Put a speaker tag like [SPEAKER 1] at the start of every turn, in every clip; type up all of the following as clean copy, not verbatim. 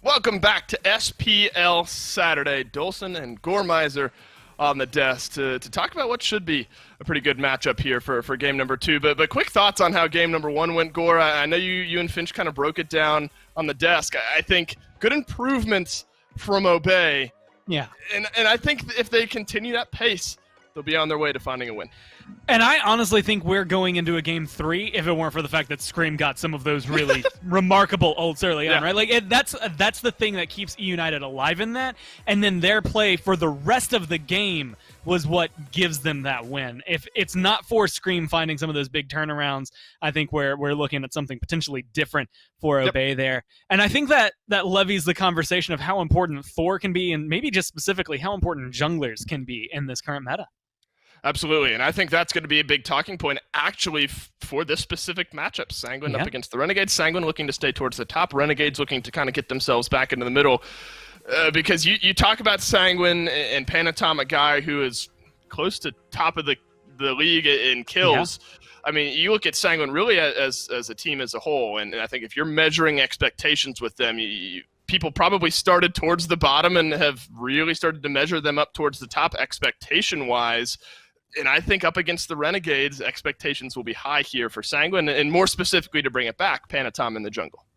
[SPEAKER 1] Welcome back to SPL Saturday. Dolson and Gormizer on the desk to talk about what should be a pretty good matchup here for game number 2. But quick thoughts on how game number 1 went, Gore. I know you and Finch kind of broke it down on the desk. I think good improvements from Obey.
[SPEAKER 2] Yeah.
[SPEAKER 1] And I think if they continue that pace, they'll be on their way to finding a win.
[SPEAKER 2] And I honestly think we're going into a game 3 if it weren't for the fact that Scream got some of those really remarkable ults early on, right? Like that's the thing that keeps E United alive in that. And then their play for the rest of the game was what gives them that win. If it's not for Scream finding some of those big turnarounds, I think we're looking at something potentially different for Obey there. And I think that levies the conversation of how important Thor can be, and maybe just specifically how important junglers can be in this current meta.
[SPEAKER 1] Absolutely, and I think that's going to be a big talking point actually for this specific matchup. Sanguine up against the Renegades. Sanguine looking to stay towards the top. Renegades looking to kind of get themselves back into the middle. Because you talk about Sanguine and Panitom, a guy who is close to top of the league in kills. Yeah. I mean, you look at Sanguine really as a team as a whole, and I think if you're measuring expectations with them, people probably started towards the bottom and have really started to measure them up towards the top expectation-wise. And I think up against the Renegades, expectations will be high here for Sanguine, and more specifically to bring it back, Panitom in the jungle.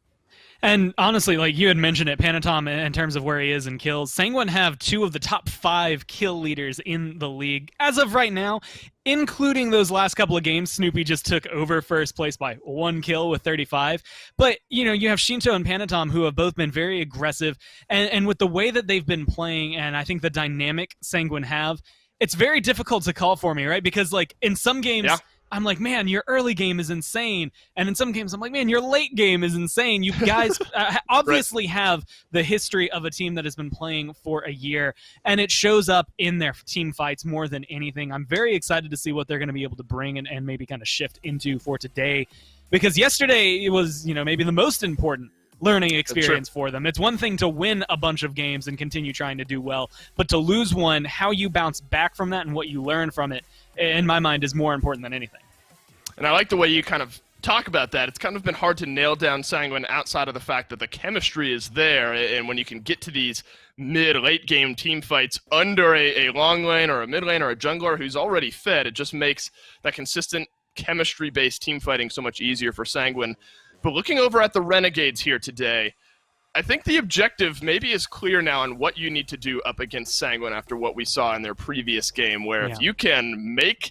[SPEAKER 2] And honestly, like you had mentioned it, Panitom, in terms of where he is in kills, Sanguine have 2 of the top 5 kill leaders in the league as of right now, including those last couple of games. Snoopy just took over first place by 1 kill with 35. But, you know, you have Sheento and Panitom who have both been very aggressive. And with the way that they've been playing, and I think the dynamic Sanguine have, it's very difficult to call for me, right? Because, like, in some games, I'm like, man, your early game is insane. And in some games, I'm like, man, your late game is insane. You guys obviously have the history of a team that has been playing for a year, and it shows up in their team fights more than anything. I'm very excited to see what they're going to be able to bring and maybe kind of shift into for today. Because yesterday it was, you know, maybe the most important learning experience for them. It's one thing to win a bunch of games and continue trying to do well, but to lose one, how you bounce back from that and what you learn from it, in my mind, is more important than anything.
[SPEAKER 1] And I like the way you kind of talk about that. It's kind of been hard to nail down Sanguine outside of the fact that the chemistry is there, and when you can get to these mid-late game team fights under a long lane or a mid lane or a jungler who's already fed, it just makes that consistent chemistry-based team fighting so much easier for Sanguine. But looking over at the Renegades here today, I think the objective maybe is clear now on what you need to do up against Sanguine after what we saw in their previous game, where if you can make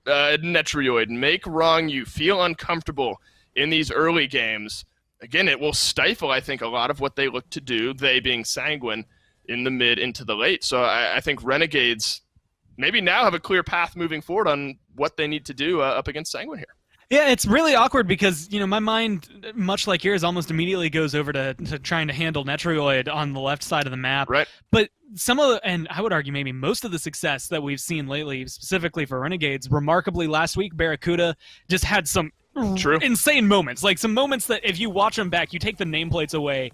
[SPEAKER 1] Netrioid, make Ronngyu feel uncomfortable in these early games, again, it will stifle, I think, a lot of what they look to do, they being Sanguine, in the mid into the late. So I think Renegades maybe now have a clear path moving forward on what they need to do up against Sanguine here.
[SPEAKER 2] Yeah, it's really awkward because, you know, my mind, much like yours, almost immediately goes over to trying to handle Netrioid on the left side of the map.
[SPEAKER 1] Right.
[SPEAKER 2] But some of the, and I would argue maybe most of the success that we've seen lately, specifically for Renegades, remarkably last week, BaRRaCCuDDa just had some insane moments. Like some moments that if you watch them back, you take the nameplates away,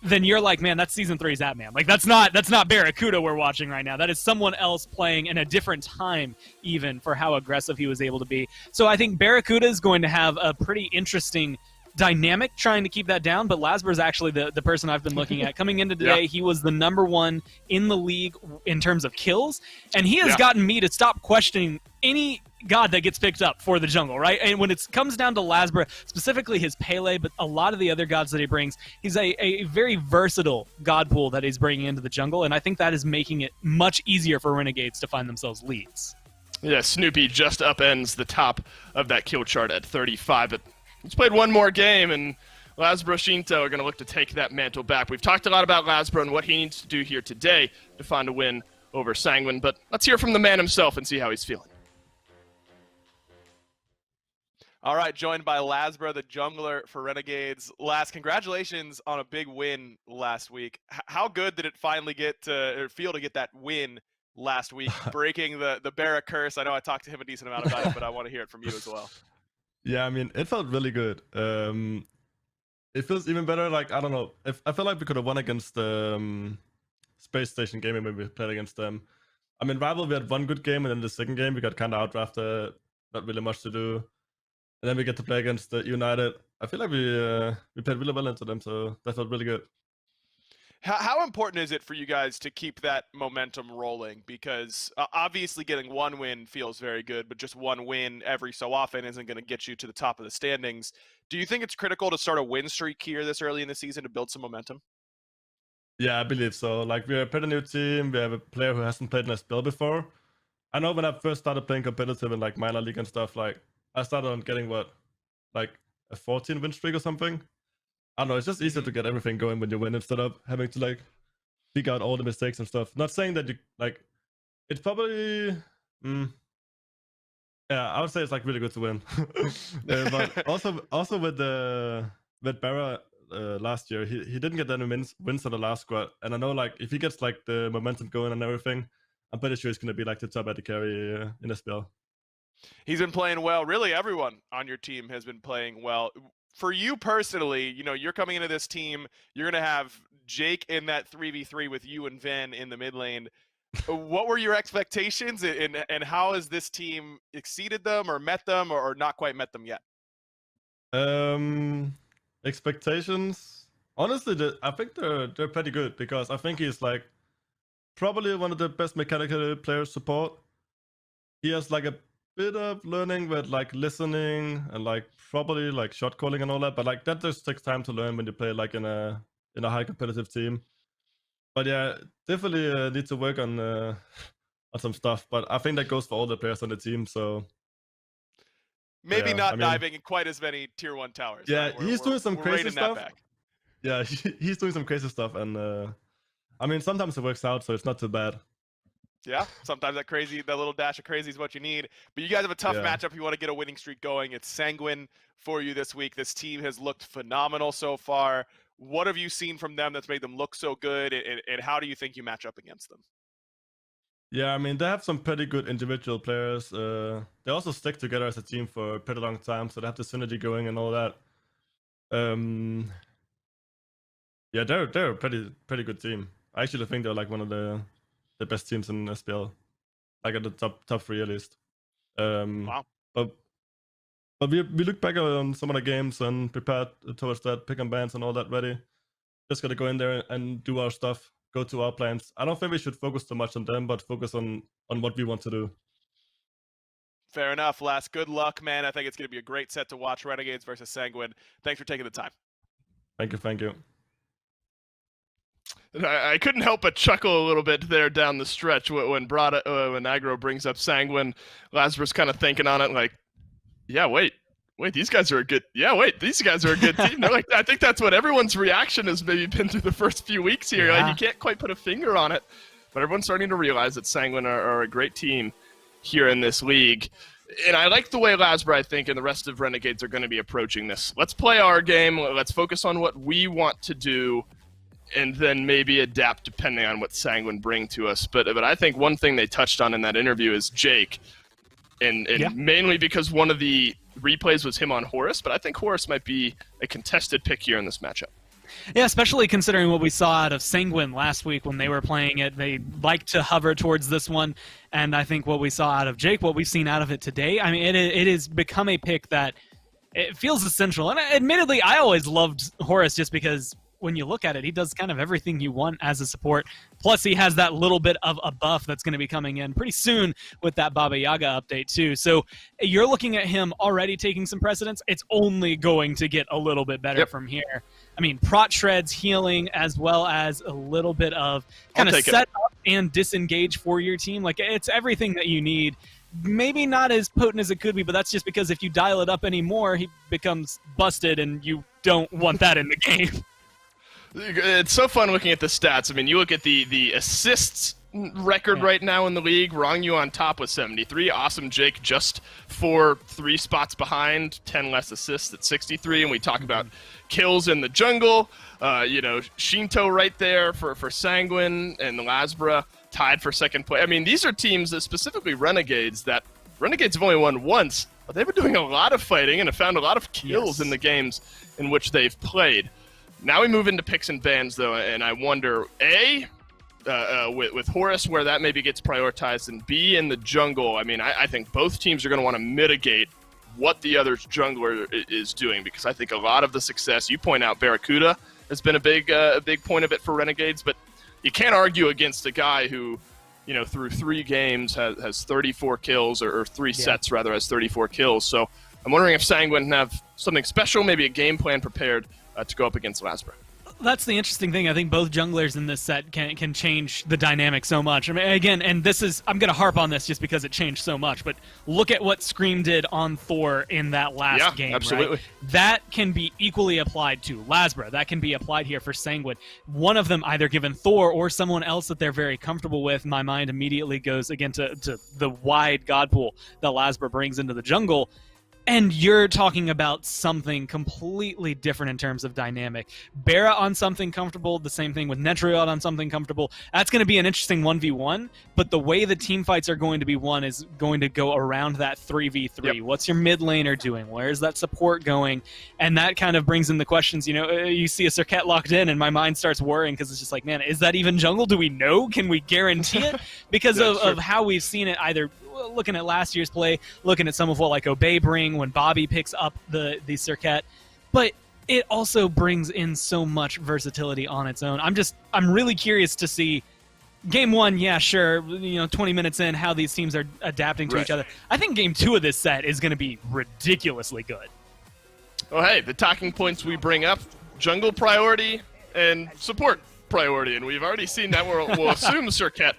[SPEAKER 2] then you're like, man, that's Season 3's Atman. Like, that's not BaRRaCCuDDa we're watching right now. That is someone else playing in a different time, even, for how aggressive he was able to be. So I think BaRRaCCuDDa is going to have a pretty interesting dynamic trying to keep that down, but Lasbra is actually the person I've been looking at. Coming into today, he was the #1 in the league in terms of kills, and he has gotten me to stop questioning any god that gets picked up for the jungle, right? And when it comes down to Lasbra, specifically his Pele, but a lot of the other gods that he brings, he's a very versatile god pool that he's bringing into the jungle, and I think that is making it much easier for Renegades to find themselves leads.
[SPEAKER 1] Yeah, Snoopy just upends the top of that kill chart at 35, but he's played one more game, and Lasbra Sheento are going to look to take that mantle back. We've talked a lot about Lasbra and what he needs to do here today to find a win over Sanguine, but let's hear from the man himself and see how he's feeling.
[SPEAKER 3] All right, joined by Lasbra, the jungler for Renegades. Last, congratulations on a big win last week. How good did it finally feel to get that win last week, breaking the BaRRa curse? I know I talked to him a decent amount about it, but I want to hear it from you as well.
[SPEAKER 4] Yeah, I mean, it felt really good. It feels even better, like, I don't know. I feel like we could have won against Space Station Gaming when we played against them. I mean, Rival, we had one good game, and then the second game, we got kind of outdrafted, not really much to do. And then we get to play against United. I feel like we played really well into them, so that felt really good.
[SPEAKER 3] How important is it for you guys to keep that momentum rolling? Because obviously getting one win feels very good, but just one win every so often isn't going to get you to the top of the standings. Do you think it's critical to start a win streak here this early in the season to build some momentum?
[SPEAKER 4] Yeah, I believe so. Like, we're a pretty new team. We have a player who hasn't played in a spell before. I know when I first started playing competitive in like minor league and stuff, like I started on getting like a 14 win streak or something. I don't know, it's just easier to get everything going when you win instead of having to like figure out all the mistakes and stuff. Not saying that you like, it's probably, yeah, I would say it's like really good to win. But also with BaRRA last year, he didn't get any wins on the last squad, and I know like if he gets like the momentum going and everything, I'm pretty sure he's gonna be like the top AD carry in the spell.
[SPEAKER 3] He's been playing well. Really, everyone on your team has been playing well. For you personally, you know, you're coming into this team, you're going to have Jake in that 3v3 with you and Ven in the mid lane. What were your expectations, and how has this team exceeded them or met them or not quite met them yet?
[SPEAKER 4] Expectations? Honestly, I think they're pretty good, because I think he's like probably one of the best mechanical players support. He has like a bit of learning with like listening and like probably like shot calling and all that, but like that just takes time to learn when you play like in a high competitive team. But yeah, definitely need to work on some stuff, but I think that goes for all the players on the team. So
[SPEAKER 3] maybe
[SPEAKER 4] yeah,
[SPEAKER 3] not diving in quite as many tier 1 towers.
[SPEAKER 4] Yeah,
[SPEAKER 3] right?
[SPEAKER 4] he's doing some crazy stuff.
[SPEAKER 3] That back.
[SPEAKER 4] Yeah, he's doing some crazy stuff, and I mean sometimes it works out, so it's not too bad.
[SPEAKER 3] Yeah, sometimes that little dash of crazy is what you need. But you guys have a tough matchup if you want to get a winning streak going. It's Sanguine for you this week. This team has looked phenomenal so far. What have you seen from them that's made them look so good, and how do you think you match up against them?
[SPEAKER 4] Yeah, I mean, they have some pretty good individual players. They also stick together as a team for a pretty long time, so they have the synergy going and all that. Yeah, they're a pretty good team. I actually think they're like one of the best teams in SPL, like at the top 3 at least.
[SPEAKER 3] Wow.
[SPEAKER 4] But we look back on some of the games and prepared towards that, pick and bans and all that ready. Just gotta go in there and do our stuff, go to our plans. I don't think we should focus too much on them, but focus on what we want to do.
[SPEAKER 3] Fair enough, Les. Good luck, man. I think it's gonna be a great set to watch. Renegades versus Sanguine. Thanks for taking the time.
[SPEAKER 4] Thank you.
[SPEAKER 1] I couldn't help but chuckle a little bit there down the stretch when Aggro brings up Sanguine. Lasbra's kind of thinking on it like, yeah, wait, these guys are a good. Yeah, wait, these guys are a good team. They're like, I think that's what everyone's reaction has maybe been through the first few weeks here.
[SPEAKER 2] Yeah.
[SPEAKER 1] Like, you can't quite put a finger on it, but everyone's starting to realize that Sanguine are a great team here in this league. And I like the way Lasbra, I think, and the rest of Renegades are going to be approaching this. Let's play our game. Let's focus on what we want to do, and then maybe adapt depending on what Sanguine bring to us. But I think one thing they touched on in that interview is Jake, and mainly because one of the replays was him on Horus, but I think Horus might be a contested pick here in this matchup.
[SPEAKER 2] Yeah, especially considering what we saw out of Sanguine last week when they were playing it. They like to hover towards this one, and I think what we saw out of Jake, what we've seen out of it today, I mean, it has become a pick that it feels essential. And admittedly, I always loved Horus just because when you look at it, he does kind of everything you want as a support. Plus, he has that little bit of a buff that's going to be coming in pretty soon with that Baba Yaga update, too. So you're looking at him already taking some precedence. It's only going to get a little bit better from here. I mean, prot shreds, healing, as well as a little bit of kind of set up and disengage for your team. Like, it's everything that you need. Maybe not as potent as it could be, but that's just because if you dial it up anymore, he becomes busted, and you don't want that in the game.
[SPEAKER 1] It's so fun looking at the stats. I mean, you look at the assists record right now in the league. Ronngyu on top with 73. Awesome Jake just 3 spots behind, 10 less assists at 63. And we talk about kills in the jungle. Sheento right there for Sanguine, and Lasbra tied for second place. I mean, these are teams that specifically Renegades have only won once, but they've been doing a lot of fighting and have found a lot of kills in the games in which they've played. Now we move into picks and bans, though, and I wonder, with Horus, where that maybe gets prioritized, and B, in the jungle. I mean, I think both teams are going to want to mitigate what the other jungler is doing, because I think a lot of the success, you point out BaRRaCCuDDa has been a big point of it for Renegades, but you can't argue against a guy who, you know, through 3 games has 34 kills, or 3 sets rather, has 34 kills. So I'm wondering if Sanguine have something special, maybe a game plan prepared to go up against Lasbra.
[SPEAKER 2] That's the interesting thing. I think both junglers in this set can change the dynamic so much. I mean, again, and this is, I'm going to harp on this just because it changed so much, but look at what Scream did on Thor in that last game.
[SPEAKER 1] Absolutely.
[SPEAKER 2] Right? That can be equally applied to Lasbra. That can be applied here for Sanguine. One of them either given Thor or someone else that they're very comfortable with. My mind immediately goes again to the wide god pool that Lasbra brings into the jungle. And you're talking about something completely different in terms of dynamic. BaRRa on something comfortable, the same thing with Netrioid on something comfortable. That's going to be an interesting 1v1, but the way the team fights are going to be won is going to go around that 3v3. Yep. What's your mid laner doing? Where's that support going? And that kind of brings in the questions, you know, you see a Serqet locked in and my mind starts worrying because it's just like, man, is that even jungle? Do we know? Can we guarantee it? Because of how we've seen it, either looking at last year's play, looking at some of what like Obey bring when Bobby picks up the Serqet, but it also brings in so much versatility on its own. I'm really curious to see game 1, yeah, sure, you know, 20 minutes in, how these teams are adapting to each other. I think game 2 of this set is going to be ridiculously good.
[SPEAKER 1] Oh, hey, the talking points we bring up, jungle priority and support priority, and we've already seen that. We'll assume Serqet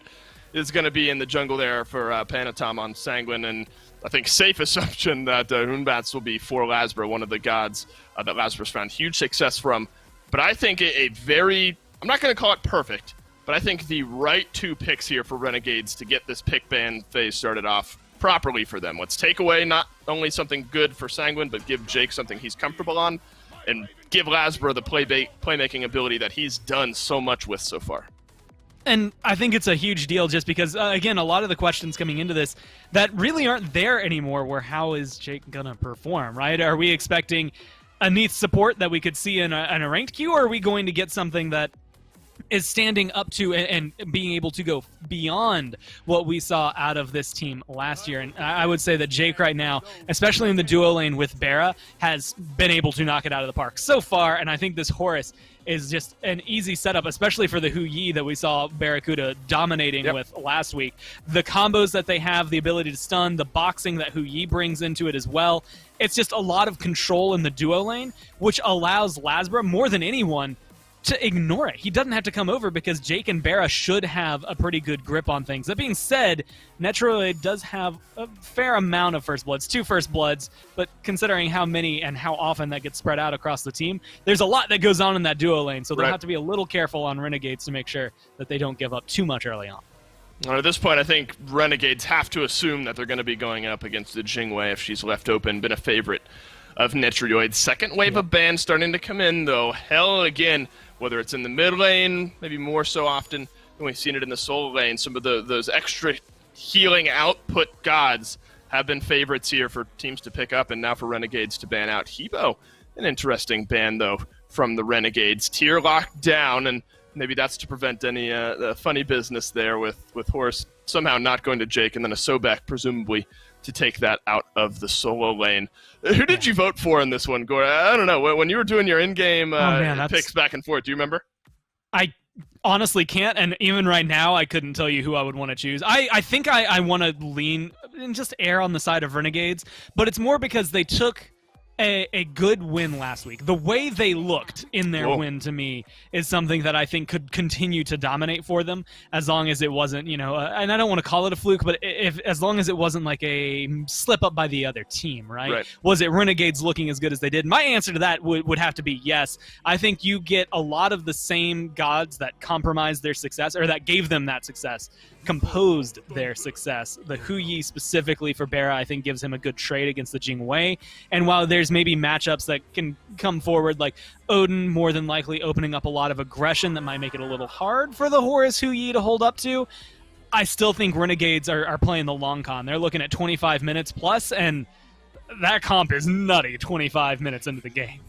[SPEAKER 1] is going to be in the jungle there for Panitom on Sanguine, and I think safe assumption that Hunbats will be for Lasbra, one of the gods that Lasbra's found huge success from. But I think a very, I'm not going to call it perfect, but I think the right 2 picks here for Renegades to get this pick ban phase started off properly for them. Let's take away not only something good for Sanguine, but give Jake something he's comfortable on, and give Lasbra the playmaking ability that he's done so much with so far.
[SPEAKER 2] And I think it's a huge deal just because, again, a lot of the questions coming into this that really aren't there anymore were how is Jake going to perform, right? Are we expecting a Neath support that we could see in a ranked queue, or are we going to get something that is standing up to and being able to go beyond what we saw out of this team last year? And I would say that Jake right now, especially in the duo lane with BaRRa, has been able to knock it out of the park so far, and I think this Horus is just an easy setup, especially for the Hu Yi that we saw BaRRaCCuDDa dominating with last week. The combos that they have, the ability to stun, the boxing that Hu Yi brings into it as well. It's just a lot of control in the duo lane, which allows Lasbra, more than anyone, to ignore it. He doesn't have to come over because Jake and BaRRa should have a pretty good grip on things. That being said, Netrioid does have a fair amount of First Bloods, 2 First Bloods, but considering how many and how often that gets spread out across the team, there's a lot that goes on in that duo lane, so they'll have to be a little careful on Renegades to make sure that they don't give up too much early on.
[SPEAKER 1] Well, at this point, I think Renegades have to assume that they're going to be going up against the Jing if she's left open. Been a favorite of Netrioid. Second wave of bans starting to come in, though. Hell, again, whether it's in the mid lane, maybe more so often than we've seen it in the solo lane, some of those extra healing output gods have been favorites here for teams to pick up, and now for Renegades to ban out Hebo. An interesting ban, though, from the Renegades. Tier locked down, and maybe that's to prevent any funny business there with Horus somehow not going to Jake, and then a Sobek, presumably, to take that out of the solo lane. Who did you vote for in this one, Gore? I don't know. When you were doing your in-game picks back and forth, do you remember?
[SPEAKER 2] I honestly can't, and even right now, I couldn't tell you who I would want to choose. I think I want to lean and just err on the side of Renegades, but it's more because they took a good win last week. The way they looked in their win, to me, is something that I think could continue to dominate for them, as long as it wasn't, you know, and I don't want to call it a fluke, but as long as it wasn't like a slip up by the other team, right? Was it Renegades looking as good as they did? My answer to that would have to be yes. I think you get a lot of the same gods that compromised their success, or that gave them that success, composed their success. The Hu Yi specifically for BaRRa, I think, gives him a good trade against the Jing Wei. And while there's maybe matchups that can come forward, like Odin more than likely opening up a lot of aggression that might make it a little hard for the Horus Hu Yi to hold up to, I still think Renegades are playing the long con. They're looking at 25 minutes plus, and that comp is nutty 25 minutes into the game.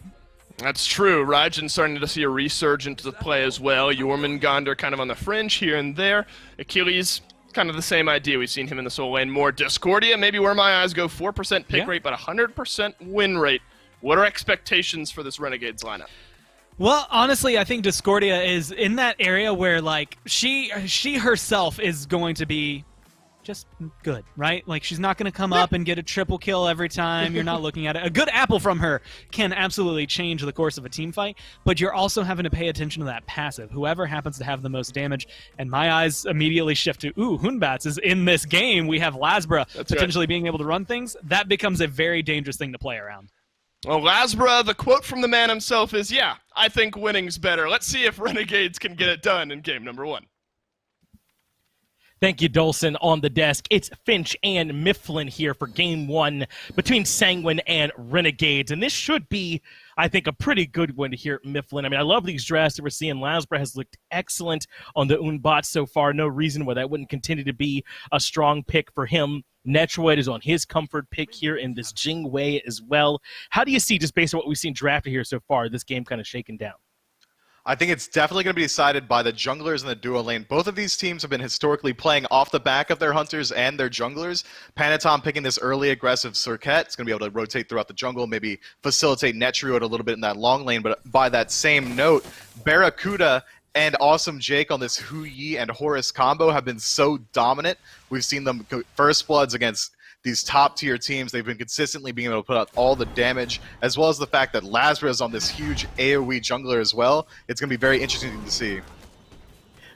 [SPEAKER 1] That's true. Raijin starting to see a resurgence of play as well. Jormungandr kind of on the fringe here and there. Achilles, kind of the same idea. We've seen him in the solo lane more. Discordia, maybe where my eyes go. 4% pick rate, but 100% win rate. What are expectations for this Renegades lineup?
[SPEAKER 2] Well, honestly, I think Discordia is in that area where, like, she herself is going to be just good, right? Like, she's not going to come up and get a triple kill every time. You're not looking at it. A good apple from her can absolutely change the course of a team fight, but you're also having to pay attention to that passive. Whoever happens to have the most damage, and my eyes immediately shift to, ooh, Hunbats is in this game. We have Lasbra potentially being able to run things. That becomes a very dangerous thing to play around.
[SPEAKER 1] Well, Lasbra, the quote from the man himself is, yeah, I think winning's better. Let's see if Renegades can get it done in game number 1.
[SPEAKER 5] Thank you, Dolson, on the desk. It's Finch and Mifflin here for Game 1 between Sanguine and Renegades. And this should be, I think, a pretty good one here at Mifflin. I mean, I love these drafts that we're seeing. Lasbra has looked excellent on the Unbot so far. No reason why that wouldn't continue to be a strong pick for him. Netrioid is on his comfort pick here in this Jing way as well. How do you see, just based on what we've seen drafted here so far, this game kind of shaken down?
[SPEAKER 6] I think it's definitely going to be decided by the junglers in the duo lane. Both of these teams have been historically playing off the back of their hunters and their junglers. Panitom picking this early aggressive Serqet. It's going to be able to rotate throughout the jungle, maybe facilitate Netrioid a little bit in that long lane. But by that same note, BaRRaCCuDDa and Awesome Jake on this Hu Yi and Horus combo have been so dominant. We've seen them go first bloods against these top-tier teams. They've been consistently being able to put out all the damage, as well as the fact that Lasbra is on this huge AoE jungler as well. It's going to be very interesting to see.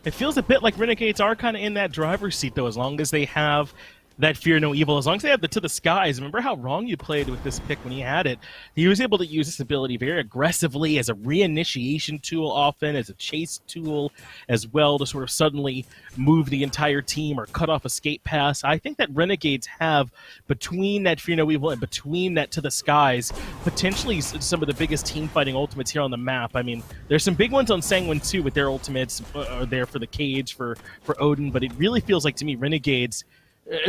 [SPEAKER 5] It feels a bit like Renegades are kind of in that driver's seat, though, as long as they have that Fear No Evil, as long as they have the To the Skies. Remember how Ronngyu played with this pick when he had it? He was able to use this ability very aggressively as a reinitiation tool often, as a chase tool as well, to sort of suddenly move the entire team or cut off escape paths. I think that Renegades have, between that Fear No Evil and between that To the Skies, potentially some of the biggest team fighting ultimates here on the map. I mean, there's some big ones on Sanguine too with their ultimates are there for the cage, for Odin, but it really feels like to me Renegades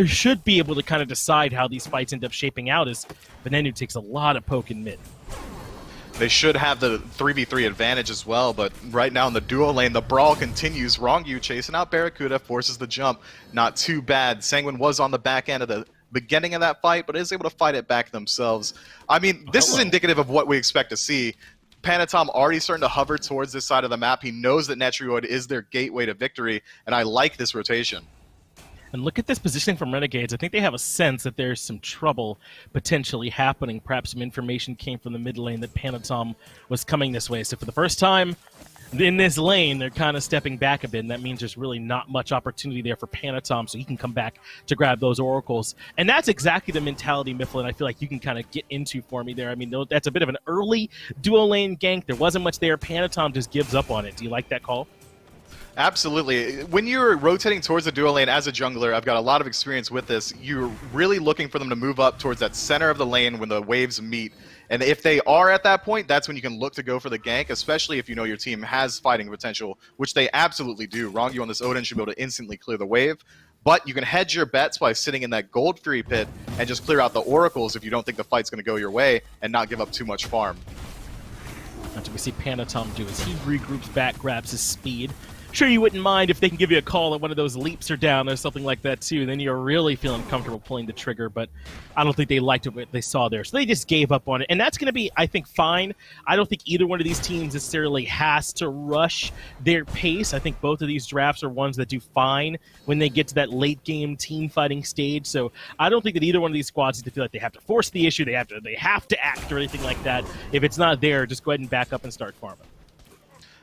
[SPEAKER 5] should be able to kind of decide how these fights end up shaping out, as Venenu takes a lot of poke in mid.
[SPEAKER 6] They should have the 3v3 advantage as well, but right now in the duo lane, the brawl continues. Ronngyu chasing out BaRRaCCuDDa, forces the jump. Not too bad. Sanguine was on the back end of the beginning of that fight, but is able to fight it back themselves. I mean, this is indicative of what we expect to see. Panitom already starting to hover towards this side of the map. He knows that Netrioid is their gateway to victory, and I like this rotation.
[SPEAKER 5] And look at this positioning from Renegades. I think they have a sense that there's some trouble potentially happening. Perhaps some information came from the mid lane that Panitom was coming this way. So for the first time in this lane, they're kind of stepping back a bit, and that means there's really not much opportunity there for Panitom, so he can come back to grab those oracles. And that's exactly the mentality, Mifflin, I feel like you can kind of get into for me there. I mean, that's a bit of an early duo lane gank. There wasn't much there. Panitom just gives up on it. Do you like that call?
[SPEAKER 6] Absolutely. When you're rotating towards the duo lane as a jungler, I've got a lot of experience with this, you're really looking for them to move up towards that center of the lane when the waves meet. And if they are at that point, that's when you can look to go for the gank, especially if you know your team has fighting potential, which they absolutely do. Ronngyu on this Odin should be able to instantly clear the wave. But you can hedge your bets by sitting in that Gold Fury pit and just clear out the oracles if you don't think the fight's going to go your way and not give up too much farm.
[SPEAKER 5] That's what we see Panitom do as he regroups back, grabs his speed. Sure, you wouldn't mind if they can give you a call and one of those leaps are down or something like that too. Then you're really feeling comfortable pulling the trigger, but I don't think they liked what they saw there. So they just gave up on it. And that's going to be, I think, fine. I don't think either one of these teams necessarily has to rush their pace. I think both of these drafts are ones that do fine when they get to that late game team fighting stage. So I don't think that either one of these squads needs to feel like they have to force the issue, they have to act or anything like that. If it's not there, just go ahead and back up and start farming.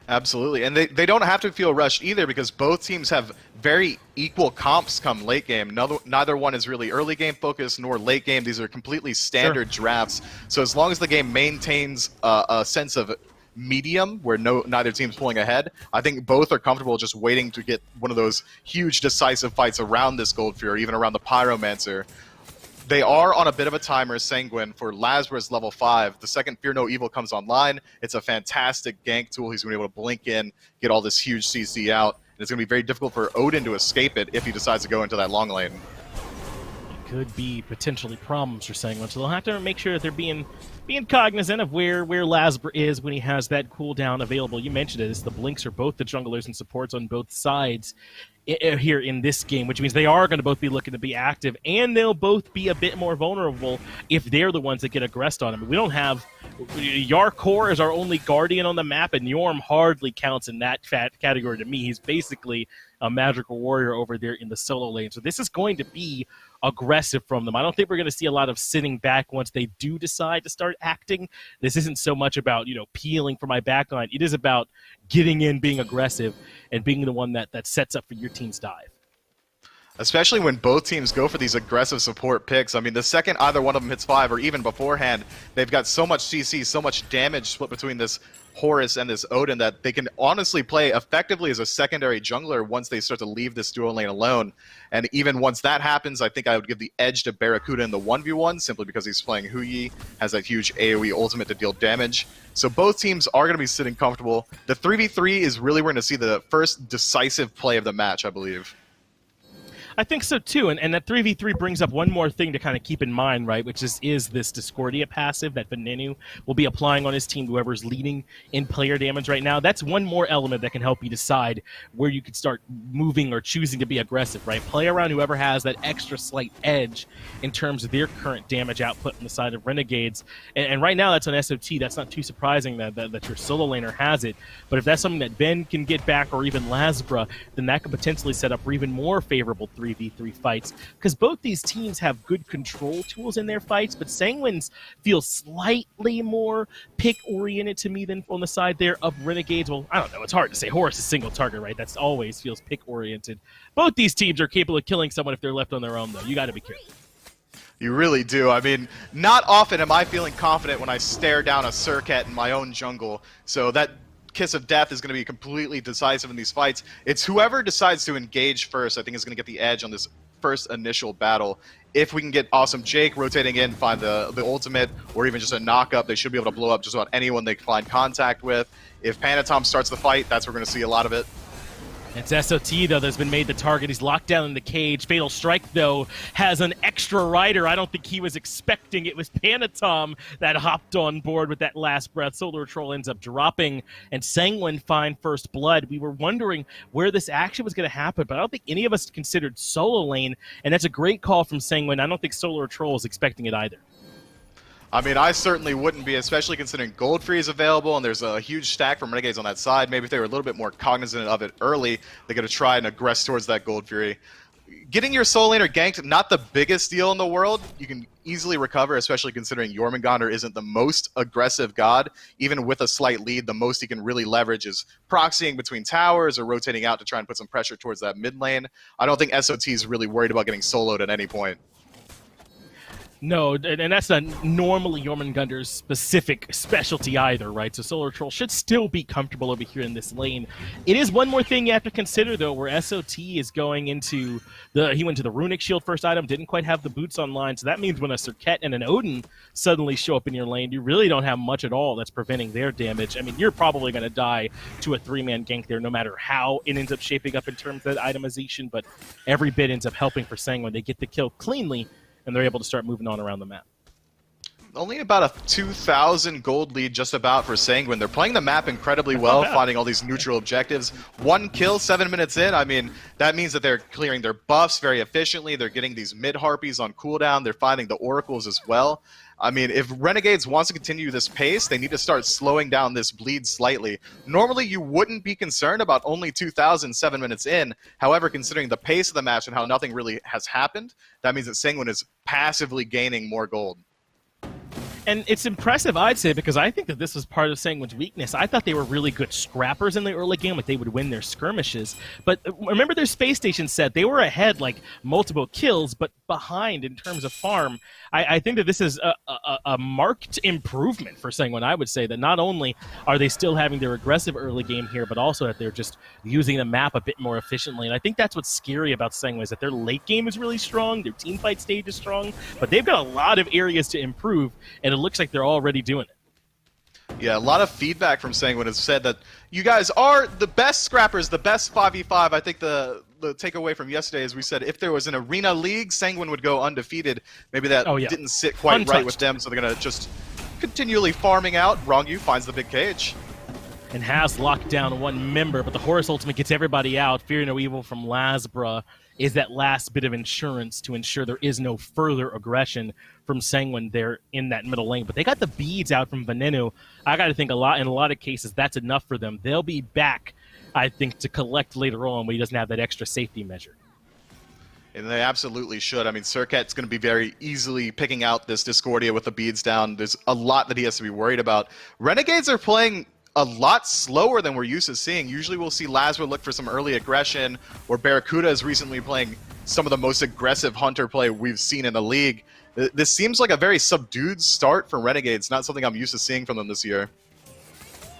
[SPEAKER 6] Absolutely, and they don't have to feel rushed either because both teams have very equal comps come late game. Neither one is really early game focused nor late game. These are completely standard drafts. So as long as the game maintains a sense of medium where neither team's pulling ahead, I think both are comfortable just waiting to get one of those huge decisive fights around this Gold Fury, even around the Pyromancer. They are on a bit of a timer, Sanguine, for Lasbra's level 5. The second Fear No Evil comes online. It's a fantastic gank tool. He's going to be able to blink in, get all this huge CC out. And it's going to be very difficult for Odin to escape it if he decides to go into that long lane.
[SPEAKER 5] It could be potentially problems for Sanguine, so they'll have to make sure that they're being cognizant of where Lasbra is when he has that cooldown available. You mentioned it, the blinks are both the junglers and supports on both sides here in this game, which means they are going to both be looking to be active, and they'll both be a bit more vulnerable if they're the ones that get aggressed on him. We don't have Jarcorr is our only guardian on the map, and Yorm hardly counts in that category to me. He's basically a magical warrior over there in the solo lane. So this is going to be aggressive from them. I don't think we're going to see a lot of sitting back once they do decide to start acting. This isn't so much about, peeling for my backline. It is about getting in, being aggressive, and being the one that sets up for your team's dive.
[SPEAKER 6] Especially when both teams go for these aggressive support picks. I mean, the second either one of them hits 5, or even beforehand, they've got so much CC, so much damage split between this Horus and this Odin that they can honestly play effectively as a secondary jungler once they start to leave this duo lane alone. And even once that happens, I think I would give the edge to BaRRaCCuDDa in the 1v1, simply because he's playing Huyi, has that huge AoE ultimate to deal damage. So both teams are going to be sitting comfortable. The 3v3 is really where we're going to see the first decisive play of the match, I believe.
[SPEAKER 5] I think so too, and that 3v3 brings up one more thing to kind of keep in mind, right, which is this Discordia passive that Venenu will be applying on his team, whoever's leading in player damage right now. That's one more element that can help you decide where you could start moving or choosing to be aggressive, right? Play around whoever has that extra slight edge in terms of their current damage output on the side of Renegades. And right now that's on SOT. That's not too surprising that your solo laner has it. But if that's something that Ben can get back, or even Lasbra, then that could potentially set up for even more favorable 3v3 fights, because both these teams have good control tools in their fights, but Sanguine's feels slightly more pick-oriented to me than on the side there of Renegades. Well, I don't know. It's hard to say. Horus is single target, right? That's always feels pick-oriented. Both these teams are capable of killing someone if they're left on their own, though. You got to be careful.
[SPEAKER 6] You really do. I mean, not often am I feeling confident when I stare down a Serqet in my own jungle, so that kiss of death is going to be completely decisive in these fights. It's whoever decides to engage first, I think, is going to get the edge on this first initial battle. If we can get awesome Jake rotating in, find the ultimate, or even just a knock-up, they should be able to blow up just about anyone they find contact with. If Panitom starts the fight, that's where we're going to see a lot of it.
[SPEAKER 5] It's SOT, though, that's been made the target. He's locked down in the cage. Fatal Strike, though, has an extra rider. I don't think he was expecting it. Was Panitom that hopped on board with that last breath. SoloOrTroll ends up dropping, and Sanguine find first blood. We were wondering where this action was going to happen, but I don't think any of us considered solo lane, and that's a great call from Sanguine. I don't think SoloOrTroll was expecting it either.
[SPEAKER 6] I mean, I certainly wouldn't be, especially considering Goldfree is available, and there's a huge stack from Renegades on that side. Maybe if they were a little bit more cognizant of it early, they're going to try and aggress towards that Goldfree. Getting your solo laner ganked, not the biggest deal in the world. You can easily recover, especially considering Jormungandr isn't the most aggressive god. Even with a slight lead, the most he can really leverage is proxying between towers or rotating out to try and put some pressure towards that mid lane. I don't think SOT is really worried about getting soloed at any point.
[SPEAKER 5] No, and that's not normally Jormungandr's specific specialty either, right? So SoloOrTroll should still be comfortable over here in this lane. It is one more thing you have to consider, though, where SOT is going into he went to the Runic Shield first item, didn't quite have the boots online, so that means when a Serqet and an Odin suddenly show up in your lane, you really don't have much at all that's preventing their damage. I mean, you're probably going to die to a 3-man gank there, no matter how it ends up shaping up in terms of itemization, but every bit ends up helping for Sanguine. They get the kill cleanly, and they're able to start moving on around the map.
[SPEAKER 6] Only about a 2,000 gold lead just about for Sanguine. They're playing the map incredibly well, finding all these neutral objectives. 1 kill 7 minutes in. I mean, that means that they're clearing their buffs very efficiently. They're getting these mid-harpies on cooldown. They're finding the oracles as well. I mean, if Renegades wants to continue this pace, they need to start slowing down this bleed slightly. Normally, you wouldn't be concerned about only 2,000 7 minutes in. However, considering the pace of the match and how nothing really has happened, that means that Sanguine is passively gaining more gold.
[SPEAKER 5] And it's impressive, I'd say, because I think that this was part of Sanguine's weakness. I thought they were really good scrappers in the early game, like they would win their skirmishes. But remember their space station set, they were ahead like multiple kills, but behind in terms of farm. I think that this is a marked improvement for Sanguine. I would say that not only are they still having their aggressive early game here, but also that they're just using the map a bit more efficiently. And I think that's what's scary about Sanguine, is that their late game is really strong, their team fight stage is strong, but they've got a lot of areas to improve, and it looks like they're already doing it.
[SPEAKER 6] Yeah, a lot of feedback from Sanguine has said that you guys are the best scrappers, the best 5v5. I think the takeaway from yesterday is we said if there was an arena league, Sanguine would go undefeated. Maybe that didn't sit quite
[SPEAKER 5] Untouched.
[SPEAKER 6] right with them, so they're going to just continually farming out. Ronngyu finds the big cage.
[SPEAKER 5] And has locked down one member, but the Horus ultimate gets everybody out. Fear no evil from Lasbra is that last bit of insurance to ensure there is no further aggression from Sanguine there in that middle lane. But they got the beads out from Venenu. I got to think in a lot of cases that's enough for them. They'll be back, I think, to collect later on when he doesn't have that extra safety measure.
[SPEAKER 6] And they absolutely should. I mean, Serqet's going to be very easily picking out this Discordia with the beads down. There's a lot that he has to be worried about. Renegades are playing a lot slower than we're used to seeing. Usually we'll see Lasbra look for some early aggression, or BaRRaCCuDDa is recently playing some of the most aggressive Hunter play we've seen in the league. This seems like a very subdued start for Renegades, not something I'm used to seeing from them this year.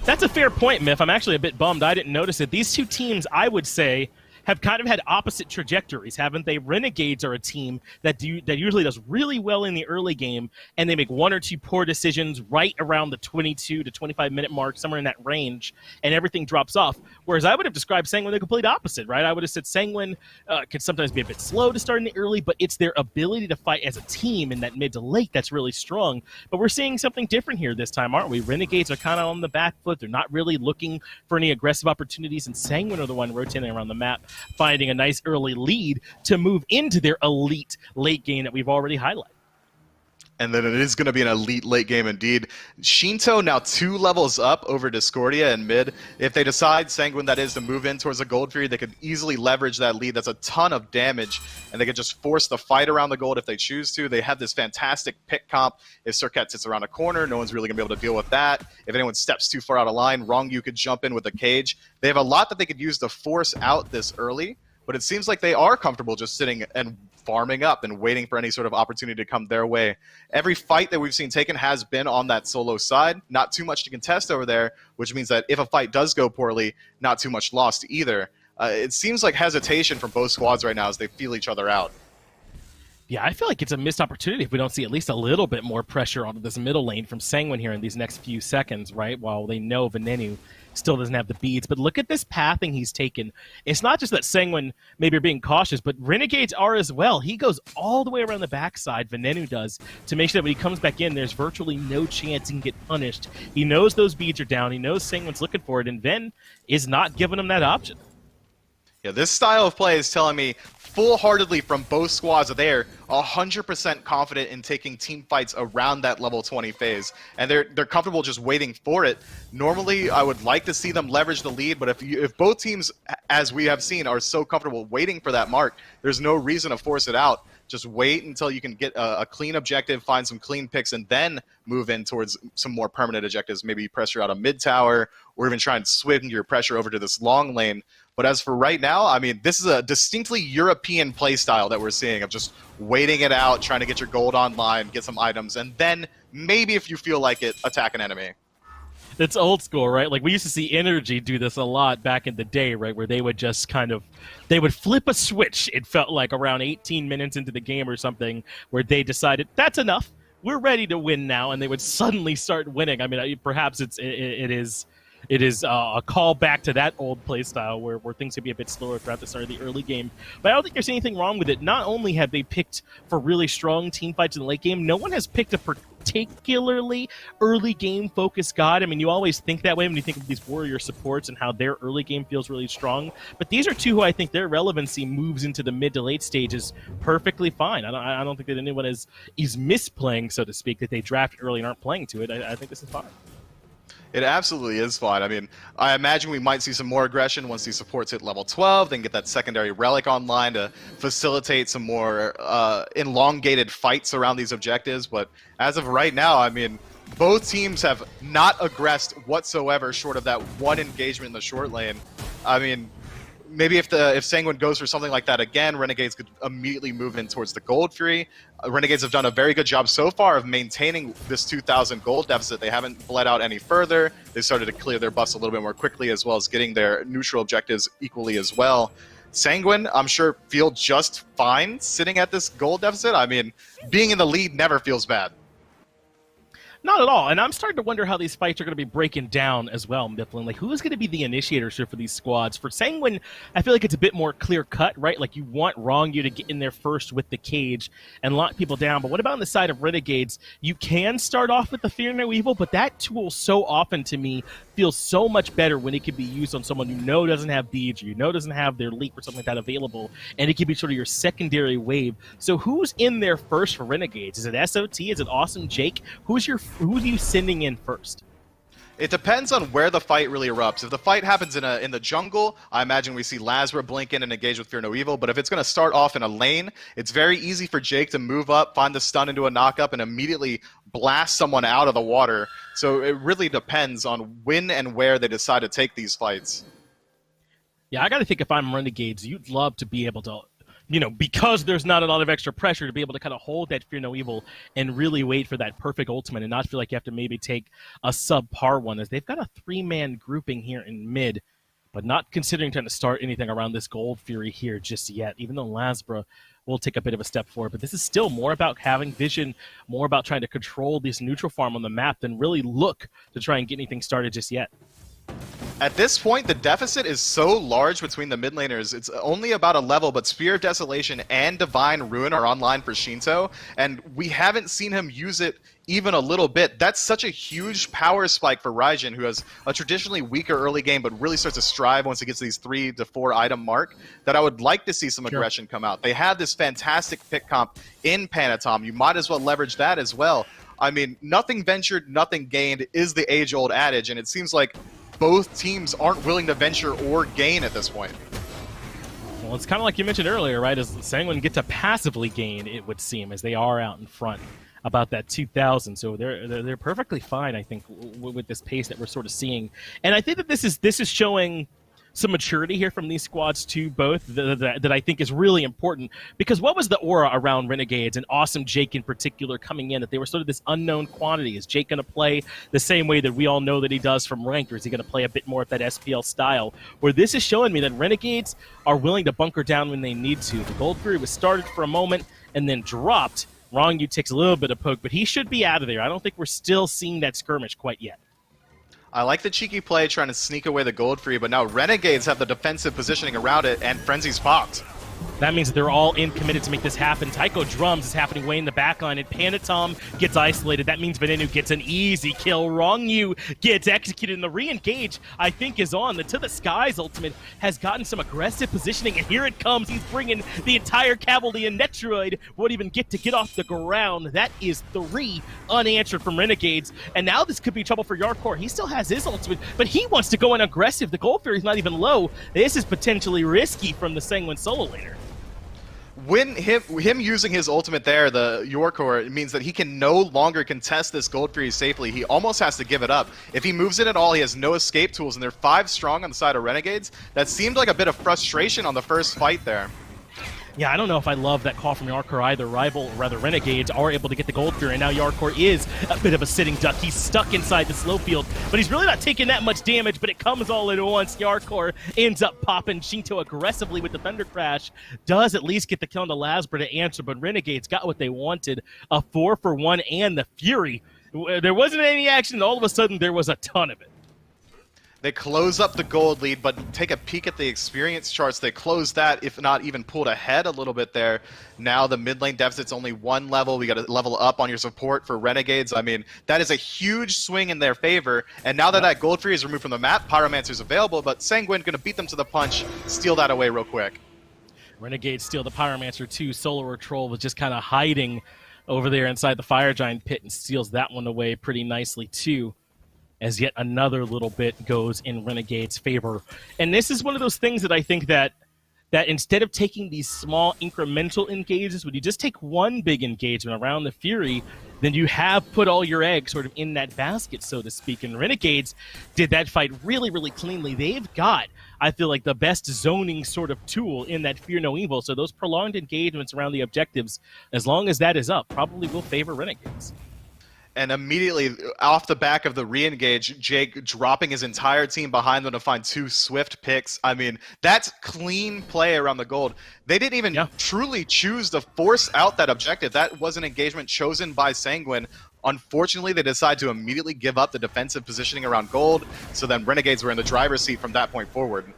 [SPEAKER 5] That's a fair point, Myth. I'm actually a bit bummed I didn't notice it. These two teams, I would say, have kind of had opposite trajectories, haven't they? Renegades are a team that usually does really well in the early game, and they make one or two poor decisions right around the 22 to 25-minute mark, somewhere in that range, and everything drops off. Whereas I would have described Sanguine the complete opposite, right? I would have said Sanguine can sometimes be a bit slow to start in the early, but it's their ability to fight as a team in that mid to late that's really strong. But we're seeing something different here this time, aren't we? Renegades are kind of on the back foot. They're not really looking for any aggressive opportunities, and Sanguine are the one rotating around the map, finding a nice early lead to move into their elite late game that we've already highlighted.
[SPEAKER 6] And then it is going to be an elite late game indeed. Sheento now 2 levels up over Discordia and mid. If they decide, Sanguine that is, to move in towards the gold period, they could easily leverage that lead. That's a ton of damage, and they could just force the fight around the gold if they choose to. They have this fantastic pick comp. If Serqet sits around a corner, no one's really going to be able to deal with that. If anyone steps too far out of line, Ronngyu could jump in with a cage. They have a lot that they could use to force out this early, but it seems like they are comfortable just sitting and farming up and waiting for any sort of opportunity to come their way. Every fight that we've seen taken has been on that solo side. Not too much to contest over there, which means that if a fight does go poorly, not too much lost either. It seems like hesitation from both squads right now as they feel each other out.
[SPEAKER 5] Yeah, I feel like it's a missed opportunity if we don't see at least a little bit more pressure onto this middle lane from Sanguine here in these next few seconds, right? While they know Venenu still doesn't have the beads. But look at this pathing he's taken. It's not just that Sanguine maybe are being cautious, but Renegades are as well. He goes all the way around the backside, Venenu does, to make sure that when he comes back in, there's virtually no chance he can get punished. He knows those beads are down. He knows Sanguine's looking for it, and Ven is not giving him that option.
[SPEAKER 6] Yeah, this style of play is telling me full-heartedly from both squads that they're 100% confident in taking team fights around that level 20 phase, and they're comfortable just waiting for it. Normally, I would like to see them leverage the lead, but if both teams, as we have seen, are so comfortable waiting for that mark, there's no reason to force it out. Just wait until you can get a clean objective, find some clean picks, and then move in towards some more permanent objectives. Maybe pressure out a mid tower, or even try and swing your pressure over to this long lane. But as for right now, I mean, this is a distinctly European playstyle that we're seeing of just waiting it out, trying to get your gold online, get some items, and then maybe if you feel like it, attack an enemy.
[SPEAKER 5] It's old school, right? Like, we used to see Energy do this a lot back in the day, right? Where they would just they would flip a switch, it felt like, around 18 minutes into the game or something, where they decided, that's enough, we're ready to win now, and they would suddenly start winning. I mean, perhaps it is a call back to that old play style where things could be a bit slower throughout the start of the early game. But I don't think there's anything wrong with it. Not only have they picked for really strong team fights in the late game, no one has picked a particularly early game focused god. I mean, you always think that way when you think of these warrior supports and how their early game feels really strong. But these are two who I think their relevancy moves into the mid to late stages perfectly fine. I don't think that anyone is misplaying, so to speak, that they drafted early and aren't playing to it. I think this is fine.
[SPEAKER 6] It absolutely is fine. I mean, I imagine we might see some more aggression once these supports hit level 12, then get that secondary relic online to facilitate some more elongated fights around these objectives. But as of right now, I mean, both teams have not aggressed whatsoever short of that one engagement in the short lane. I mean, maybe if Sanguine goes for something like that again, Renegades could immediately move in towards the gold fury. Renegades have done a very good job so far of maintaining this 2,000 gold deficit. They haven't bled out any further. They started to clear their buffs a little bit more quickly, as well as getting their neutral objectives equally as well. Sanguine, I'm sure, feel just fine sitting at this gold deficit. I mean, being in the lead never feels bad.
[SPEAKER 5] Not at all. And I'm starting to wonder how these fights are going to be breaking down as well, Mifflin. Like, who's going to be the initiators here for these squads? For Sanguine, I feel like it's a bit more clear-cut, right? Like, you want Ronngyu to get in there first with the cage and lock people down. But what about on the side of Renegades? You can start off with the Fear No Evil, but that tool so often, to me, feels so much better when it can be used on someone you know doesn't have Deej, or you know doesn't have their leap or something like that available, and it can be sort of your secondary wave. So who's in there first for Renegades? Is it SOT? Is it Awesome Jake? Who are you sending in first?
[SPEAKER 6] It depends on where the fight really erupts. If the fight happens in the jungle, I imagine we see Lasbra blink in and engage with Fear No Evil. But if it's going to start off in a lane, it's very easy for Jake to move up, find the stun into a knockup, and immediately blast someone out of the water. So it really depends on when and where they decide to take these fights.
[SPEAKER 5] Yeah, I got to think if I'm Renegades, you'd love to be able to, because there's not a lot of extra pressure, to be able to kind of hold that Fear No Evil and really wait for that perfect ultimate and not feel like you have to maybe take a subpar one, as they've got a 3-man grouping here in mid, but not considering trying to start anything around this Gold Fury here just yet, even though Lasbra will take a bit of a step forward. But this is still more about having vision, more about trying to control this neutral farm on the map than really look to try and get anything started just yet.
[SPEAKER 6] At this point, the deficit is so large between the mid laners. It's only about a level, but Spear of Desolation and Divine Ruin are online for Sheento, and we haven't seen him use it even a little bit. That's such a huge power spike for Raijin, who has a traditionally weaker early game, but really starts to strive once it gets to these 3 to 4 item mark, that I would like to see some aggression come out. They had this fantastic pick comp in Panitom. You might as well leverage that as well. I mean, nothing ventured, nothing gained is the age-old adage, and it seems like both teams aren't willing to venture or gain at this point.
[SPEAKER 5] Well, it's kind of like you mentioned earlier, right? As Sanguine get to passively gain, it would seem, as they are out in front about that 2,000. So they're perfectly fine, I think, with this pace that we're sort of seeing. And I think that this is showing some maturity here from these squads too, both, that I think is really important. Because what was the aura around Renegades and Awesome Jake in particular coming in, that they were sort of this unknown quantity? Is Jake going to play the same way that we all know that he does from ranked, or is he going to play a bit more of that SPL style? Where this is showing me that Renegades are willing to bunker down when they need to. The Gold Fury was started for a moment and then dropped. Ronngyu takes a little bit of poke, but he should be out of there. I don't think we're still seeing that skirmish quite yet.
[SPEAKER 6] I like the cheeky play trying to sneak away the Gold Free, but now Renegades have the defensive positioning around it, and Frenzy's popped.
[SPEAKER 5] That means that they're all in committed to make this happen. Taiko Drums is happening way in the backline, and Panitom gets isolated. That means Venenu gets an easy kill. Ronngyu gets executed, and the re-engage, I think, is on. The To the Skies ultimate has gotten some aggressive positioning, and here it comes. He's bringing the entire cavalry, and Netrioid won't even get off the ground. That is 3 unanswered from Renegades, and now this could be trouble for Jarcorr. He still has his ultimate, but he wants to go in aggressive. The Gold Fury's not even low. This is potentially risky from the Sanguine solo laner.
[SPEAKER 6] When him using his ultimate there, the Jarcorr, it means that he can no longer contest this Gold Fury safely. He almost has to give it up. If he moves it at all, he has no escape tools, and they're 5 strong on the side of Renegades. That seemed like a bit of frustration on the first fight there.
[SPEAKER 5] Yeah, I don't know if I love that call from Jarcorr either. Renegades are able to get the Gold Fury, and now Jarcorr is a bit of a sitting duck. He's stuck inside the slow field, but he's really not taking that much damage, but it comes all at once. Jarcorr ends up popping Sheento aggressively with the Thunder Crash. Does at least get the kill on the Lasbra to answer, but Renegades got what they wanted. A 4-for-1 and the Fury. There wasn't any action, and all of a sudden there was a ton of it.
[SPEAKER 6] They close up the gold lead, but take a peek at the experience charts. They close that, if not even pulled ahead a little bit there. Now the mid lane deficit's only 1 level. We got to level up on your support for Renegades. I mean, that is a huge swing in their favor. And now that that Gold Fury is removed from the map, Pyromancer's available, but Sanguine going to beat them to the punch, steal that away real quick.
[SPEAKER 5] Renegades steal the Pyromancer too. SoloOrTroll was just kind of hiding over there inside the Fire Giant pit and steals that one away pretty nicely too, as yet another little bit goes in Renegade's favor. And this is one of those things that I think that instead of taking these small incremental engagements, when you just take one big engagement around the Fury, then you have put all your eggs sort of in that basket, so to speak. And Renegades did that fight really, really cleanly. They've got, I feel like, the best zoning sort of tool in that Fear No Evil. So those prolonged engagements around the objectives, as long as that is up, probably will favor Renegades.
[SPEAKER 6] And immediately off the back of the re-engage, Jake dropping his entire team behind them to find 2 swift picks. I mean, that's clean play around the gold. They didn't even truly choose to force out that objective. That was an engagement chosen by Sanguine. Unfortunately, they decided to immediately give up the defensive positioning around gold, so then Renegades were in the driver's seat from that point forward.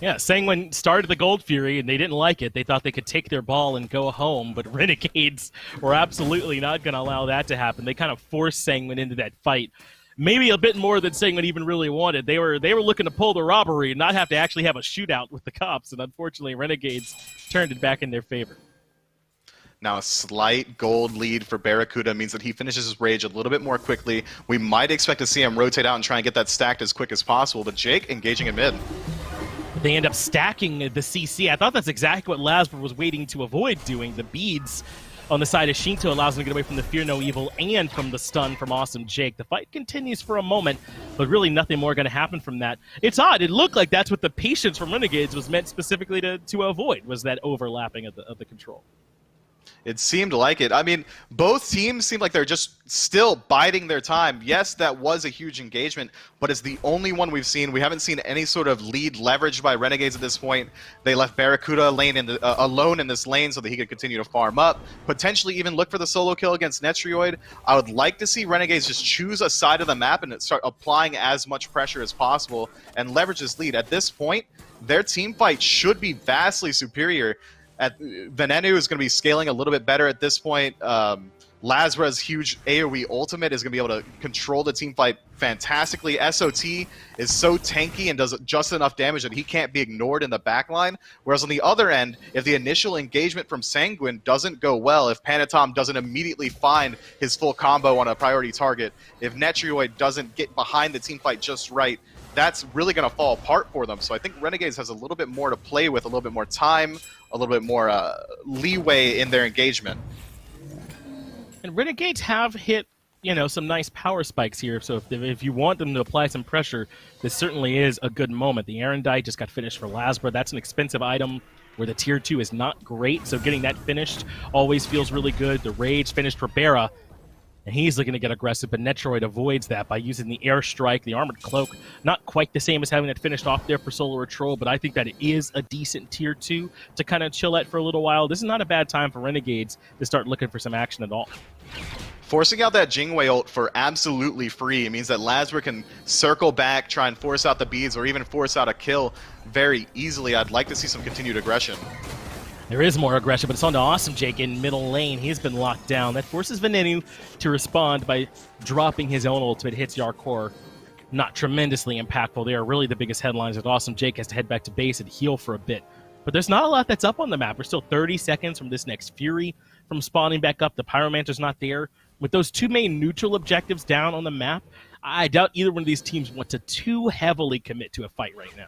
[SPEAKER 5] Yeah, Sanguine started the Gold Fury, and they didn't like it. They thought they could take their ball and go home, but Renegades were absolutely not going to allow that to happen. They kind of forced Sanguine into that fight. Maybe a bit more than Sanguine even really wanted. They were looking to pull the robbery and not have to actually have a shootout with the cops, and unfortunately, Renegades turned it back in their favor.
[SPEAKER 6] Now a slight gold lead for BaRRaCCuDDa means that he finishes his rage a little bit more quickly. We might expect to see him rotate out and try and get that stacked as quick as possible, but Jake engaging in mid.
[SPEAKER 5] They end up stacking the CC. I thought that's exactly what Lasbra was waiting to avoid doing. The beads on the side of Sheento allows him to get away from the Fear No Evil and from the stun from Awesome Jake. The fight continues for a moment, but really nothing more going to happen from that. It's odd. It looked like that's what the patience from Renegades was meant specifically to avoid, was that overlapping of the control.
[SPEAKER 6] It seemed like it. I mean, both teams seem like they're just still biding their time. Yes, that was a huge engagement, but it's the only one we've seen. We haven't seen any sort of lead leveraged by Renegades at this point. They left BaRRaCCuDDa alone in this lane so that he could continue to farm up, potentially even look for the solo kill against Netrioid. I would like to see Renegades just choose a side of the map and start applying as much pressure as possible and leverage this lead. At this point, their team fight should be vastly superior. Venenu is going to be scaling a little bit better at this point. Lasbra's huge AoE ultimate is going to be able to control the team fight fantastically. SOT is so tanky and does just enough damage that he can't be ignored in the backline. Whereas on the other end, if the initial engagement from Sanguine doesn't go well, if Panitom doesn't immediately find his full combo on a priority target, if Netrioid doesn't get behind the team fight just right, that's really going to fall apart for them. So I think Renegades has a little bit more to play with, a little bit more time, a little bit more leeway in their engagement.
[SPEAKER 5] And Renegades have hit, some nice power spikes here. So if you want them to apply some pressure, this certainly is a good moment. The Erendite just got finished for Lasbra. That's an expensive item where the tier 2 is not great. So getting that finished always feels really good. The Rage finished for BaRRa. And he's looking to get aggressive, but Netrioid avoids that by using the Airstrike, the Armored Cloak. Not quite the same as having that finished off there for SoloOrTroll, but I think that it is a decent tier 2 to kind of chill at for a little while. This is not a bad time for Renegades to start looking for some action at all.
[SPEAKER 6] Forcing out that Jing ult for absolutely free means that Lasbra can circle back, try and force out the beads, or even force out a kill very easily. I'd like to see some continued aggression.
[SPEAKER 5] There is more aggression, but it's on to Awesome Jake in middle lane. He's been locked down. That forces Venenu to respond by dropping his own ultimate. Hits Jarcorr. Not tremendously impactful. They are really the biggest headlines that Awesome Jake has to head back to base and heal for a bit. But there's not a lot that's up on the map. We're still 30 seconds from this next Fury from spawning back up. The Pyromancer's not there. With those 2 main neutral objectives down on the map, I doubt either one of these teams want to too heavily commit to a fight right now.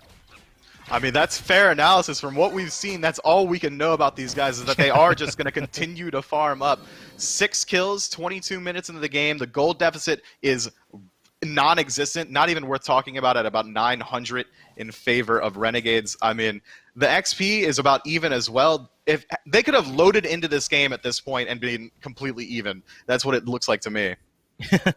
[SPEAKER 6] I mean, that's fair analysis. From what we've seen, that's all we can know about these guys, is that they are just going to continue to farm up. 6 kills, 22 minutes into the game. The gold deficit is non-existent, not even worth talking about, at about 900 in favor of Renegades. I mean, the XP is about even as well. If they could have loaded into this game at this point and been completely even. That's what it looks like to me.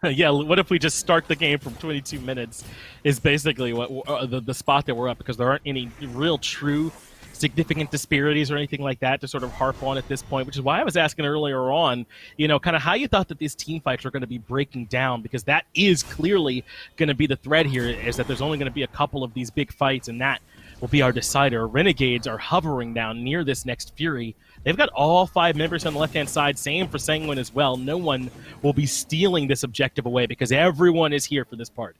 [SPEAKER 5] Yeah, what if we just start the game from 22 minutes is basically what the spot that we're up, because there aren't any real true significant disparities or anything like that to sort of harp on at this point, which is why I was asking earlier on, kind of how you thought that these team fights are going to be breaking down, because that is clearly going to be the thread here, is that there's only going to be a couple of these big fights, and that will be our decider. Renegades are hovering down near this next Fury. They've got all 5 members on the left-hand side. Same for Sanguine as well. No one will be stealing this objective away because everyone is here for this part.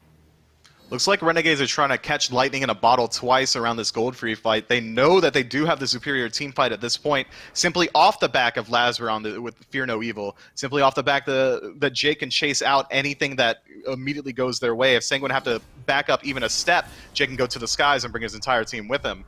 [SPEAKER 6] Looks like Renegades are trying to catch lightning in a bottle twice around this gold free fight. They know that they do have the superior team fight at this point, simply off the back of Lasbra with Fear No Evil. Simply off the back that Jake can chase out anything that immediately goes their way. If Sanguine have to back up even a step, Jake can go to the skies and bring his entire team with him.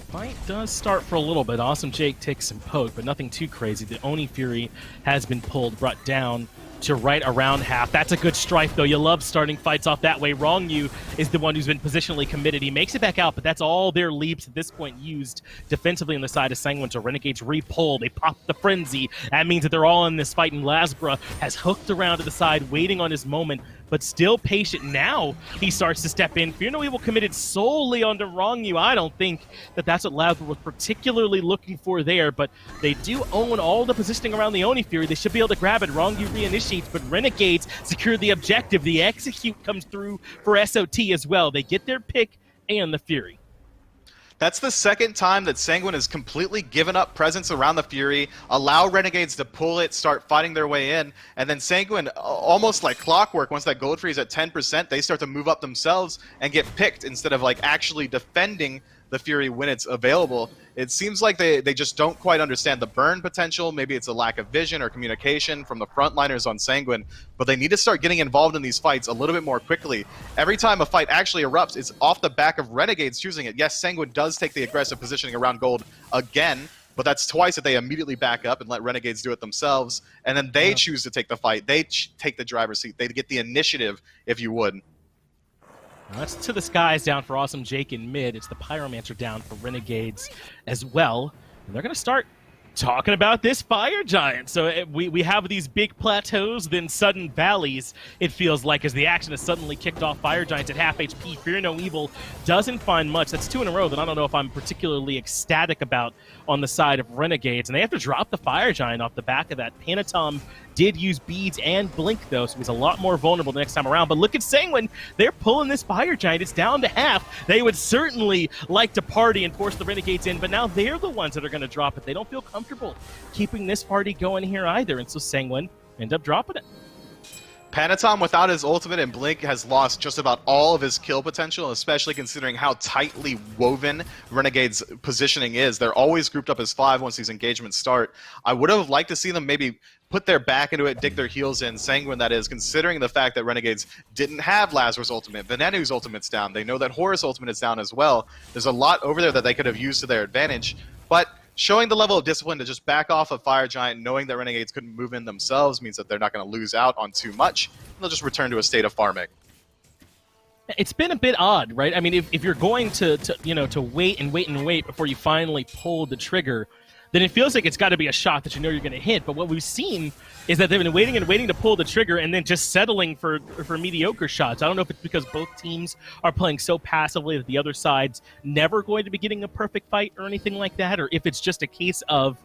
[SPEAKER 5] Fight does start for a little bit. Awesome Jake takes some poke, but nothing too crazy. The Oni Fury has been pulled, brought down to right around half. That's a good strife, though. You love starting fights off that way. Ronngyu is the one who's been positionally committed. He makes it back out, but that's all their leaps at this point used defensively on the side of Sanguine. So Renegades re-pull. They pop the frenzy. That means that they're all in this fight, and Lasbra has hooked around to the side, waiting on his moment, but still patient. Now he starts to step in. Fear No Evil committed solely onto Ronngyu. I don't think that that's what Lasbra was particularly looking for there, but they do own all the positioning around the Oni Fury. They should be able to grab it. Ronngyu reinitiates, but Renegades secure the objective. The execute comes through for SOT as well. They get their pick and the Fury.
[SPEAKER 6] That's the second time that Sanguine has completely given up presence around the Fury, allow Renegades to pull it, start fighting their way in, and then Sanguine, almost like clockwork, once that gold free is at 10%, they start to move up themselves and get picked instead of like actually defending the Fury when it's available. It seems like they just don't quite understand the burn potential. Maybe it's a lack of vision or communication from the frontliners on Sanguine, but they need to start getting involved in these fights a little bit more quickly. Every time a fight actually erupts, it's off the back of Renegades choosing it. Yes, Sanguine does take the aggressive positioning around gold again, but that's twice that they immediately back up and let Renegades do it themselves, and then they choose to take the fight. They take the driver's seat. They get the initiative, if you would.
[SPEAKER 5] Now that's to the skies down for Awesome Jake in mid. It's the Pyromancer down for Renegades as well. And they're going to start talking about this Fire Giant. So we have these big plateaus, then sudden valleys, it feels like, as the action has suddenly kicked off. Fire Giants at half HP. Fear No Evil doesn't find much. That's 2 in a row that I don't know if I'm particularly ecstatic about on the side of Renegades. And they have to drop the Fire Giant off the back of that. Panitom did use beads and blink, though, so he's a lot more vulnerable the next time around. But look at Sanguine. They're pulling this Fire Giant. It's down to half. They would certainly like to party and force the Renegades in, but now they're the ones that are going to drop it. They don't feel comfortable keeping this party going here either, and so Sanguine end up dropping it.
[SPEAKER 6] Panitom, without his ultimate and blink, has lost just about all of his kill potential, especially considering how tightly woven Renegade's positioning is. They're always grouped up as 5 once these engagements start. I would have liked to see them maybe put their back into it, dig their heels in, Sanguine that is, considering the fact that Renegades didn't have Lasbra's ultimate, Venenu's ultimate's down. They know that Horus' ultimate is down as well. There's a lot over there that they could have used to their advantage, but showing the level of discipline to just back off a Fire Giant, knowing that Renegades couldn't move in themselves, means that they're not going to lose out on too much. They'll just return to a state of farming.
[SPEAKER 5] It's been a bit odd, right? I mean, if you're going to wait and wait and wait before you finally pull the trigger, then it feels like it's got to be a shot that you know you're going to hit. But what we've seen is that they've been waiting and waiting to pull the trigger and then just settling for mediocre shots. I don't know if it's because both teams are playing so passively that the other side's never going to be getting a perfect fight or anything like that, or if it's just a case of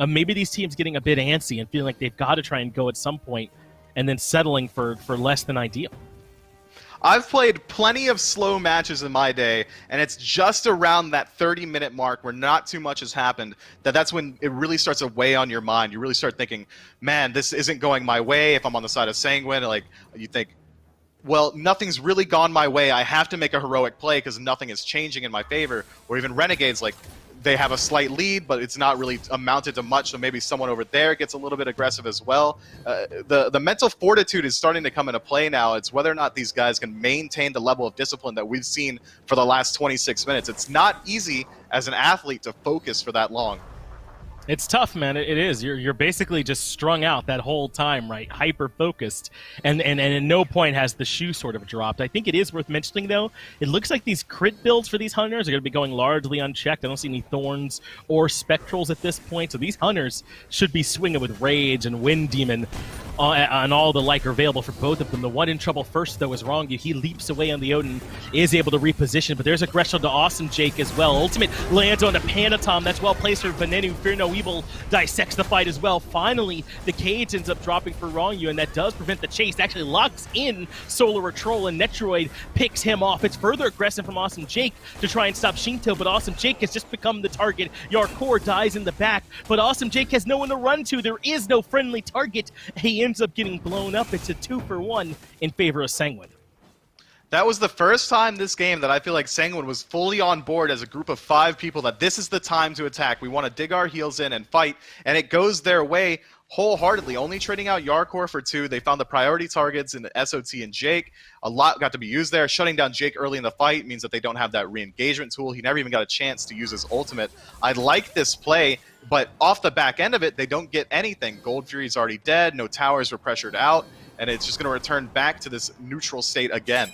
[SPEAKER 5] maybe these teams getting a bit antsy and feeling like they've got to try and go at some point and then settling for less than ideal.
[SPEAKER 6] I've played plenty of slow matches in my day, and it's just around that 30-minute mark where not too much has happened that's when it really starts to weigh on your mind. You really start thinking, man, this isn't going my way. If I'm on the side of Sanguine, like, you think, well, nothing's really gone my way. I have to make a heroic play because nothing is changing in my favor. Or even Renegades, like, they have a slight lead, but it's not really amounted to much, so maybe someone over there gets a little bit aggressive as well. The mental fortitude is starting to come into play now. It's whether or not these guys can maintain the level of discipline that we've seen for the last 26 minutes. It's not easy as an athlete to focus for that long.
[SPEAKER 5] It's tough, man. It is. You're basically just strung out that whole time, right? Hyper focused, and at no point has the shoe sort of dropped. I think it is worth mentioning, though. It looks like these crit builds for these hunters are going to be going largely unchecked. I don't see any thorns or spectrals at this point, so these hunters should be swinging with rage and wind demon and all the like are available for both of them. The one in trouble first, though, is Ronngyu. He leaps away on the Odin, is able to reposition, but there's aggression to Awesome Jake as well. Ultimate lands on the Panitom. That's well placed for Venenu. Fear No Evil dissects the fight as well. Finally, the cage ends up dropping for Ronngyu, and that does prevent the chase. Actually locks in SoloOrTroll, and Netrioid picks him off. It's further aggressive from Awesome Jake to try and stop Sheento, but Awesome Jake has just become the target. Jarcorr dies in the back, but Awesome Jake has no one to run to. There is no friendly target. He ends up getting blown up. It's a 2-for-1 in favor of Sanguine.
[SPEAKER 6] That was the first time this game that I feel like Sanguine was fully on board as a group of 5 people that this is the time to attack. We want to dig our heels in and fight, and it goes their way wholeheartedly, only trading out Jarcorr for 2. They found the priority targets in SOT and Jake. A lot got to be used there. Shutting down Jake early in the fight means that they don't have that re-engagement tool. He never even got a chance to use his ultimate. I like this play, but off the back end of it, they don't get anything. Gold Fury's already dead, no towers were pressured out, and it's just going to return back to this neutral state again.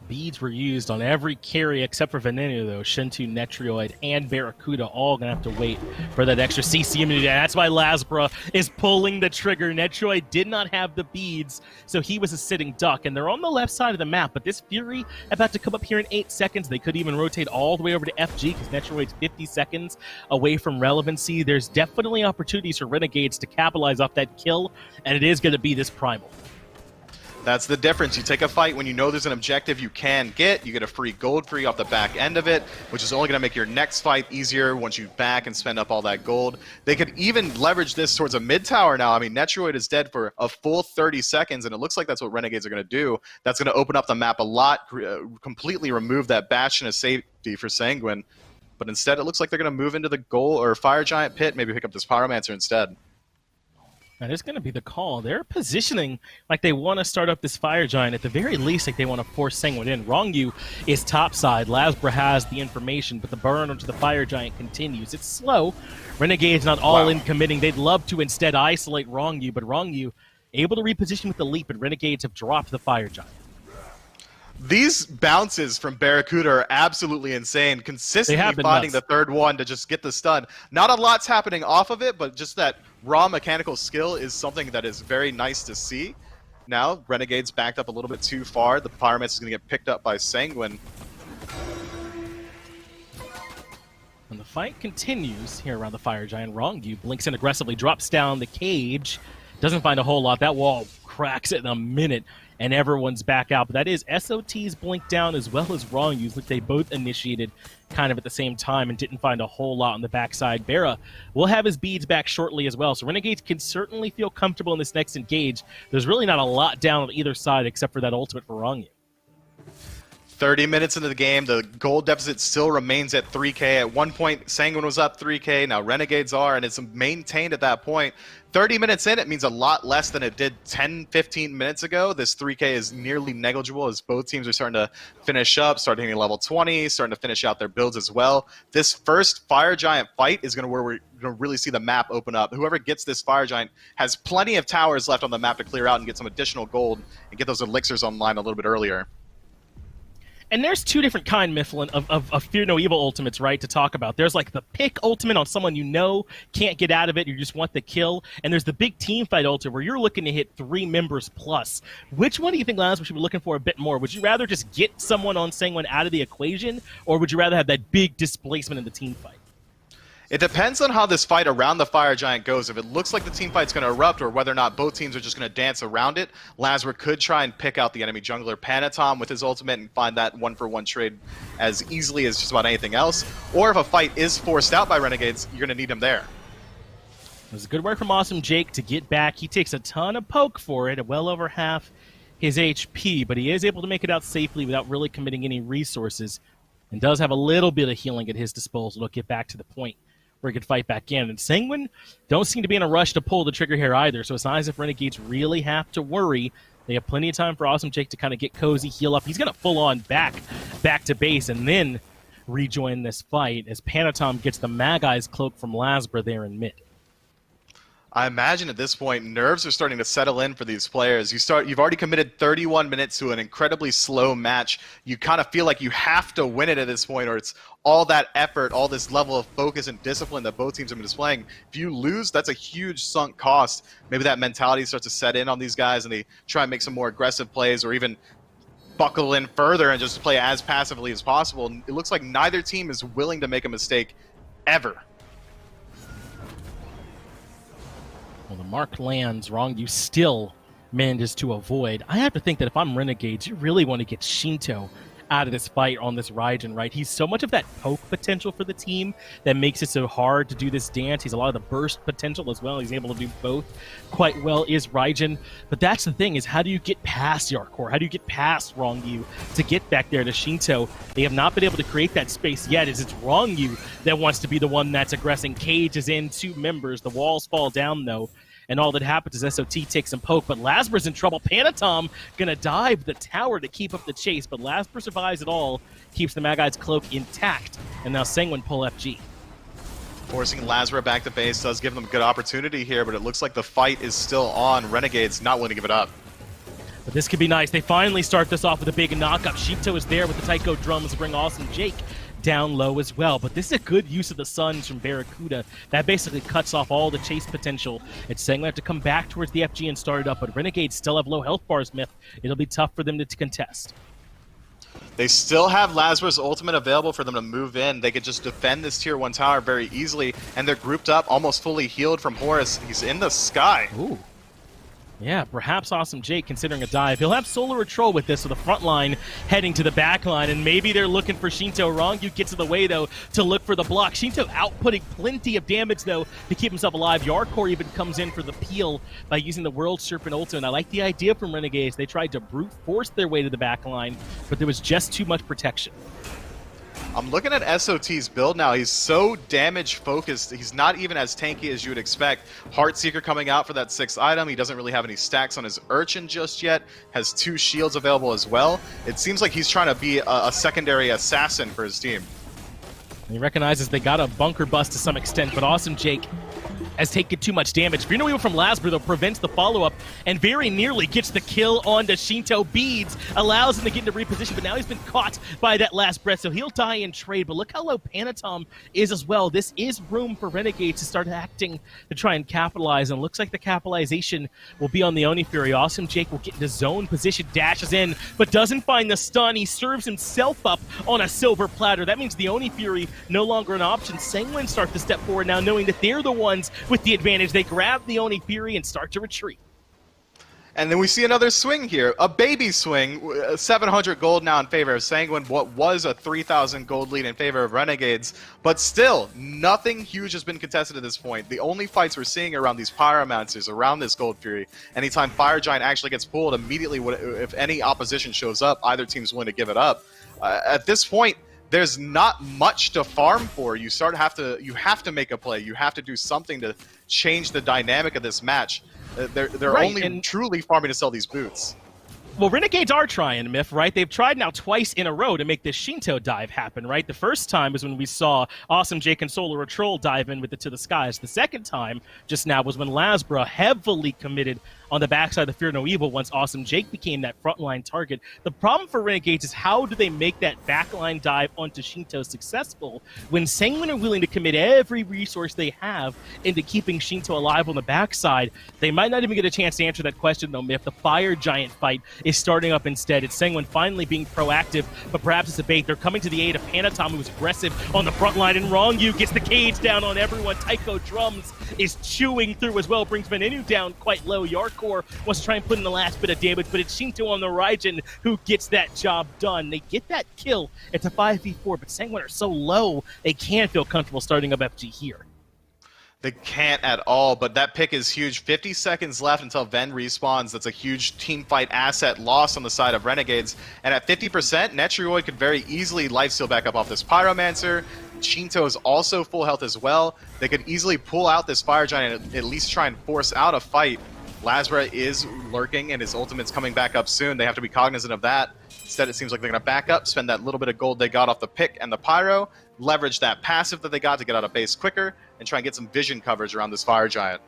[SPEAKER 5] Beads were used on every carry except for Venenu, though. Sheento, Netrioid, and BaRRaCCuDDa all going to have to wait for that extra CC immunity. That's why Lasbra is pulling the trigger. Netrioid did not have the beads, so he was a sitting duck. And they're on the left side of the map, but this Fury about to come up here in 8 seconds. They could even rotate all the way over to FG because Netrioid's 50 seconds away from relevancy. There's definitely opportunities for Renegades to capitalize off that kill, and it is going to be this Primal.
[SPEAKER 6] That's the difference. You take a fight when you know there's an objective you can get. You get a free gold free off the back end of it, which is only going to make your next fight easier once you back and spend up all that gold. They could even leverage this towards a mid tower now. I mean, Netrioid is dead for a full 30 seconds, and it looks like that's what Renegades are going to do. That's going to open up the map a lot, completely remove that bastion of safety for Sanguine. But instead, it looks like they're going to move into the gold or Fire Giant pit, maybe pick up this Pyromancer instead.
[SPEAKER 5] That is going to be the call. They're positioning like they want to start up this Fire Giant. At the very least, like they want to force Sanguine in. Ronngyu is topside. Lasbra has the information, but the burn onto the Fire Giant continues. It's slow. Renegade's not all in committing. They'd love to instead isolate Ronngyu, but Ronngyu able to reposition with the leap, and Renegades have dropped the Fire Giant.
[SPEAKER 6] These bounces from BaRRaCCuDDa are absolutely insane. Consistently finding the third one to just get the stun. Not a lot's happening off of it, but just that raw mechanical skill is something that is very nice to see. Now, Renegade's backed up a little bit too far. The Pyromancer is going to get picked up by Sanguine.
[SPEAKER 5] And the fight continues here around the Fire Giant. Ronngyu blinks in aggressively, drops down the cage. Doesn't find a whole lot. That wall cracks it in a minute, and everyone's back out. But that is SOT's blink down as well as Rongyu's. Look, they both initiated kind of at the same time and didn't find a whole lot on the backside. BaRRa will have his beads back shortly as well, so Renegades can certainly feel comfortable in this next engage. There's really not a lot down on either side except for that ultimate for Ronngyu.
[SPEAKER 6] 30 minutes into the game, the gold deficit still remains at 3K. At one point, Sanguine was up 3K. Now Renegades are, and it's maintained at that point. 30 minutes in, it means a lot less than it did 10, 15 minutes ago. This 3K is nearly negligible as both teams are starting to finish up, starting hitting level 20, starting to finish out their builds as well. This first Fire Giant fight is where we're going to really see the map open up. Whoever gets this Fire Giant has plenty of towers left on the map to clear out and get some additional gold and get those elixirs online a little bit earlier.
[SPEAKER 5] And there's two different kind, Mifflin, of Fear No Evil ultimates, right, to talk about. There's like the pick ultimate on someone you know can't get out of it, you just want the kill. And there's the big team fight ultimate where you're looking to hit 3 members plus. Which one do you think Lasbra should be looking for a bit more? Would you rather just get someone on Sanguine out of the equation, or would you rather have that big displacement in the team fight?
[SPEAKER 6] It depends on how this fight around the Fire Giant goes. If it looks like the team fight's going to erupt, or whether or not both teams are just going to dance around it, Lasbra could try and pick out the enemy jungler Panitom with his ultimate and find that 1-for-1 trade as easily as just about anything else. Or if a fight is forced out by Renegades, you're going to need him there.
[SPEAKER 5] It was good work from Awesome Jake to get back. He takes a ton of poke for it, well over half his HP, but he is able to make it out safely without really committing any resources, and does have a little bit of healing at his disposal to get back to the point where he could fight back in. And Sanguine don't seem to be in a rush to pull the trigger here either, so it's not as if Renegades really have to worry. They have plenty of time for Awesome Jake to kind of get cozy, heal up. He's going to full-on back to base and then rejoin this fight as Panitom gets the Magai's cloak from Lasbra there in mid.
[SPEAKER 6] I imagine at this point, nerves are starting to settle in for these players. You've already committed 31 minutes to an incredibly slow match. You kind of feel like you have to win it at this point, or it's all that effort, all this level of focus and discipline that both teams have been displaying. If you lose, that's a huge sunk cost. Maybe that mentality starts to set in on these guys, and they try and make some more aggressive plays, or even buckle in further and just play as passively as possible. It looks like neither team is willing to make a mistake ever.
[SPEAKER 5] Well, the mark lands. Ronngyu still manages to avoid. I have to think that if I'm Renegades, you really want to get Sheento out of this fight on this Raijin, right? He's so much of that poke potential for the team that makes it so hard to do this dance. He's a lot of the burst potential as well. He's able to do both quite well, is Raijin. But that's the thing, is how do you get past Jarcorr? How do you get past Ronngyu to get back there to Sheento? They have not been able to create that space yet, as it's Ronngyu that wants to be the one that's aggressing. Cage is in 2 members. The walls fall down, though. And all that happens is SOT takes some poke, but Lasbra's in trouble. Panitom gonna dive the tower to keep up the chase, but Lasbra survives it all, keeps the Magai's cloak intact, and now Sanguine pull FG.
[SPEAKER 6] Forcing Lasbra back to base does give them a good opportunity here, but it looks like the fight is still on. Renegades not willing to give it up.
[SPEAKER 5] But this could be nice. They finally start this off with a big knockup. Sheento is there with the Taiko drums to bring Awesome Jake down low as well. But this is a good use of the Suns from BaRRaCCuDDa. That basically cuts off all the chase potential. It's saying they have to come back towards the FG and start it up, but Renegades still have low health bars, Myth. It'll be tough for them to contest.
[SPEAKER 6] They still have Lasbra's ultimate available for them to move in. They could just defend this tier 1 tower very easily, and they're grouped up, almost fully healed from Horus. He's in the sky.
[SPEAKER 5] Ooh. Yeah, perhaps Awesome Jake considering a dive. He'll have SoloOrTroll with this, so the front line heading to the back line, and maybe they're looking for Sheento. Ronngyu gets in the way, though, to look for the block. Sheento outputting plenty of damage, though, to keep himself alive. Jarcorr even comes in for the peel by using the World Serpent ult, and I like the idea from Renegades. They tried to brute force their way to the back line, but there was just too much protection.
[SPEAKER 6] I'm looking at SOT's build now. He's so damage focused. He's not even as tanky as you would expect. Heartseeker coming out for that 6th item. He doesn't really have any stacks on his Urchin just yet. Has 2 shields available as well. It seems like he's trying to be a secondary assassin for his team.
[SPEAKER 5] He recognizes they got a bunker bust to some extent, but Awesome Jake has taken too much damage. Venenu from Lasbra, though, prevents the follow-up and very nearly gets the kill onto Sheento. Beads allows him to get into reposition, but now he's been caught by that last breath, so he'll die in trade. But look how low Panitom is as well. This is room for Renegades to start acting to try and capitalize, and looks like the capitalization will be on the Oni Fury. Awesome Jake will get into zone position, dashes in, but doesn't find the stun. He serves himself up on a silver platter. That means the Oni Fury no longer an option. Sanguine start to step forward now, knowing that they're the ones with the advantage. They grab the Oni Fury and start to retreat.
[SPEAKER 6] And then we see another swing here, a baby swing, 700 gold now in favor of Sanguine, what was a 3,000 gold lead in favor of Renegades, but still, nothing huge has been contested at this point. The only fights we're seeing around these Pyromancers, around this Gold Fury, anytime Fire Giant actually gets pulled, immediately if any opposition shows up, either team's willing to give it up. At this point, there's not much to farm for. You have to make a play. You have to do something to change the dynamic of this match. They're
[SPEAKER 5] right,
[SPEAKER 6] only truly farming to sell these boots.
[SPEAKER 5] Well, Renegades are trying, Myth, right? They've tried now twice in a row to make this Sheento dive happen, right? The first time was when we saw Awesome Jake and SoloOrTroll dive in with it to the skies. The second time, just now, was when Lasbra heavily committed on the backside of Fear No Evil once Awesome Jake became that frontline target. The problem for Renegades is how do they make that backline dive onto Sheento successful when Sanguine are willing to commit every resource they have into keeping Sheento alive on the backside? They might not even get a chance to answer that question, though, Myth. The Fire Giant fight is starting up instead. It's Sanguine finally being proactive, but perhaps it's a bait. They're coming to the aid of Panitom, who's aggressive on the front line, and Ronngyu gets the cage down on everyone. Taiko Drums is chewing through as well, brings Venenu down quite low. Jarcorr wants to try and put in the last bit of damage, but it's Sheento on the Raijin who gets that job done. They get that kill. It's a 5v4, but Sanguine are so low, they can't feel comfortable starting up FG here.
[SPEAKER 6] They can't at all, but that pick is huge. 50 seconds left until Ven respawns. That's a huge team fight asset lost on the side of Renegades. And at 50%, Netrioid could very easily lifesteal back up off this Pyromancer. Sheento is also full health as well. They could easily pull out this Fire Giant and at least try and force out a fight. Lasbra is lurking, and his ultimate's coming back up soon. They have to be cognizant of that. Instead, it seems like they're going to back up, spend that little bit of gold they got off the pick and the Pyro, leverage that passive that they got to get out of base quicker, and try and get some vision coverage around this Fire Giant.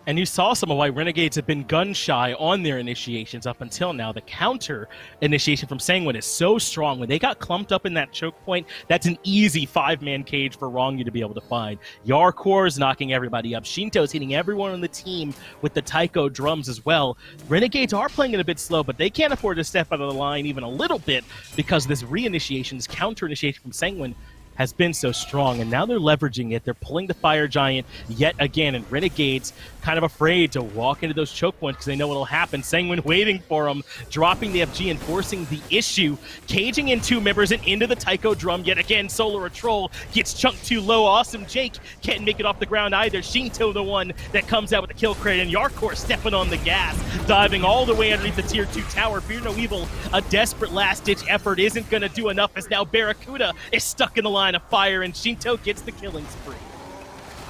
[SPEAKER 5] And you saw some of why Renegades have been gun-shy on their initiations up until now. The counter initiation from Sanguine is so strong. When they got clumped up in that choke point, that's an easy 5-man cage for Ronngyu to be able to find. Jarcorr is knocking everybody up. Sheento's hitting everyone on the team with the Taiko drums as well. Renegades are playing it a bit slow, but they can't afford to step out of the line even a little bit because this re-initiation, this counter initiation from Sanguine, has been so strong, and now they're leveraging it. They're pulling the Fire Giant yet again, and Renegades kind of afraid to walk into those choke points because they know what'll happen. Sanguine waiting for them, dropping the FG and forcing the issue, caging in 2 members and into the Taiko drum yet again. SoloOrTroll gets chunked too low. Awesome Jake can't make it off the ground either. Sheento the one that comes out with the kill crate, and Jarcorr stepping on the gas, diving all the way underneath the tier 2 tower. Fear No Evil, a desperate last-ditch effort isn't going to do enough as now BaRRaCCuDDa is stuck in the line of fire, and Sheento gets the killing spree.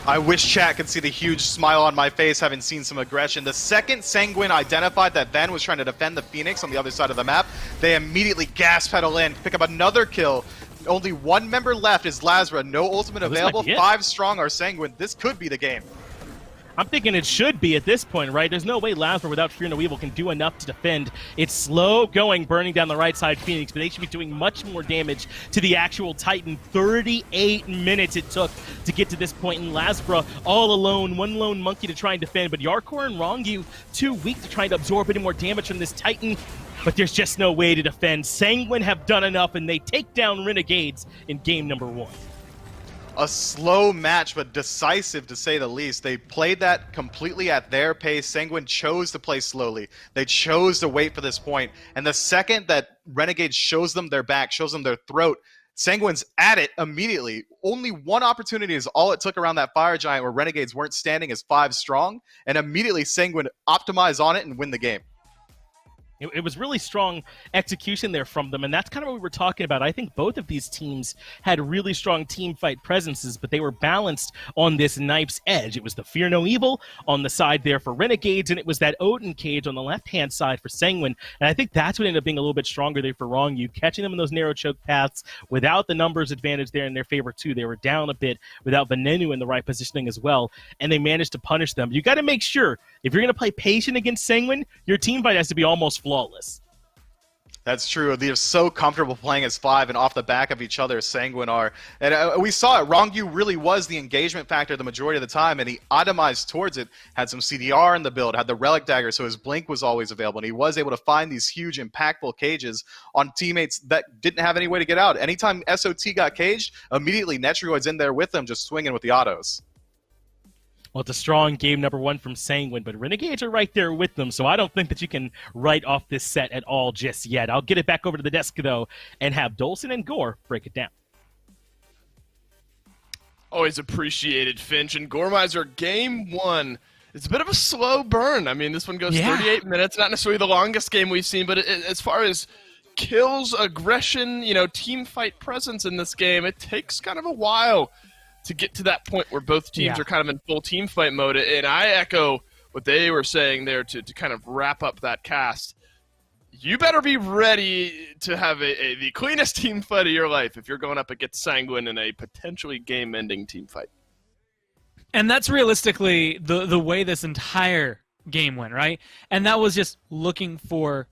[SPEAKER 6] I wish chat could see the huge smile on my face having seen some aggression. The second Sanguine identified that Ven was trying to defend the Phoenix on the other side of the map, they immediately gas pedal in, pick up another kill. Only 1 member left is Lasbra. No ultimate available. 5 strong are Sanguine. This could be the game.
[SPEAKER 5] I'm thinking it should be at this point, right? There's no way Lasbra without Fear No Evil can do enough to defend. It's slow going, burning down the right side Phoenix, but they should be doing much more damage to the actual Titan. 38 minutes it took to get to this point, and Lasbra all alone, 1 lone monkey to try and defend, but Jarcorr and Ronngyu too weak to try to absorb any more damage from this Titan. But there's just no way to defend. Sanguine have done enough, and they take down Renegades in game number 1.
[SPEAKER 6] A slow match, but decisive to say the least. They played that completely at their pace. Sanguine chose to play slowly. They chose to wait for this point. And the second that Renegades shows them their back, shows them their throat, Sanguine's at it immediately. Only 1 opportunity is all it took around that Fire Giant where Renegades weren't standing as 5 strong. And immediately Sanguine optimize on it and win the game.
[SPEAKER 5] It was really strong execution there from them, and that's kind of what we were talking about. I think both of these teams had really strong team fight presences, but they were balanced on this knife's edge. It was the Fear No Evil on the side there for Renegades, and it was that Odin cage on the left-hand side for Sanguine, and I think that's what ended up being a little bit stronger there for Ronngyu, catching them in those narrow choke paths without the numbers advantage there in their favor, too. They were down a bit without Venenu in the right positioning as well, and they managed to punish them. You got to make sure, if you're going to play patient against Sanguine, your team fight has to be almost flawless.
[SPEAKER 6] That's true. They're so comfortable playing as 5 and off the back of each other, Sanguine are. And we saw it. Ronngyu really was the engagement factor the majority of the time, and he itemized towards it, had some CDR in the build, had the Relic Dagger, so his Blink was always available, and he was able to find these huge, impactful cages on teammates that didn't have any way to get out. Anytime SOT got caged, immediately Netrioid's in there with them, just swinging with the autos.
[SPEAKER 5] Well, it's a strong game number 1 from Sanguine, but Renegades are right there with them, so I don't think that you can write off this set at all just yet. I'll get it back over to the desk, though, and have Dolson and Gore break it down.
[SPEAKER 1] Always appreciated, Finch. And Goremizer, game 1. It's a bit of a slow burn. I mean, this one goes 38 minutes, not necessarily the longest game we've seen, but as far as kills, aggression, team fight presence in this game, it takes kind of a while to get to that point where both teams are kind of in full team fight mode. And I echo what they were saying there to kind of wrap up that cast. You better be ready to have the cleanest team fight of your life if you're going up against Sanguine in a potentially game-ending team fight.
[SPEAKER 2] And that's realistically the way this entire game went, right? And that was just looking for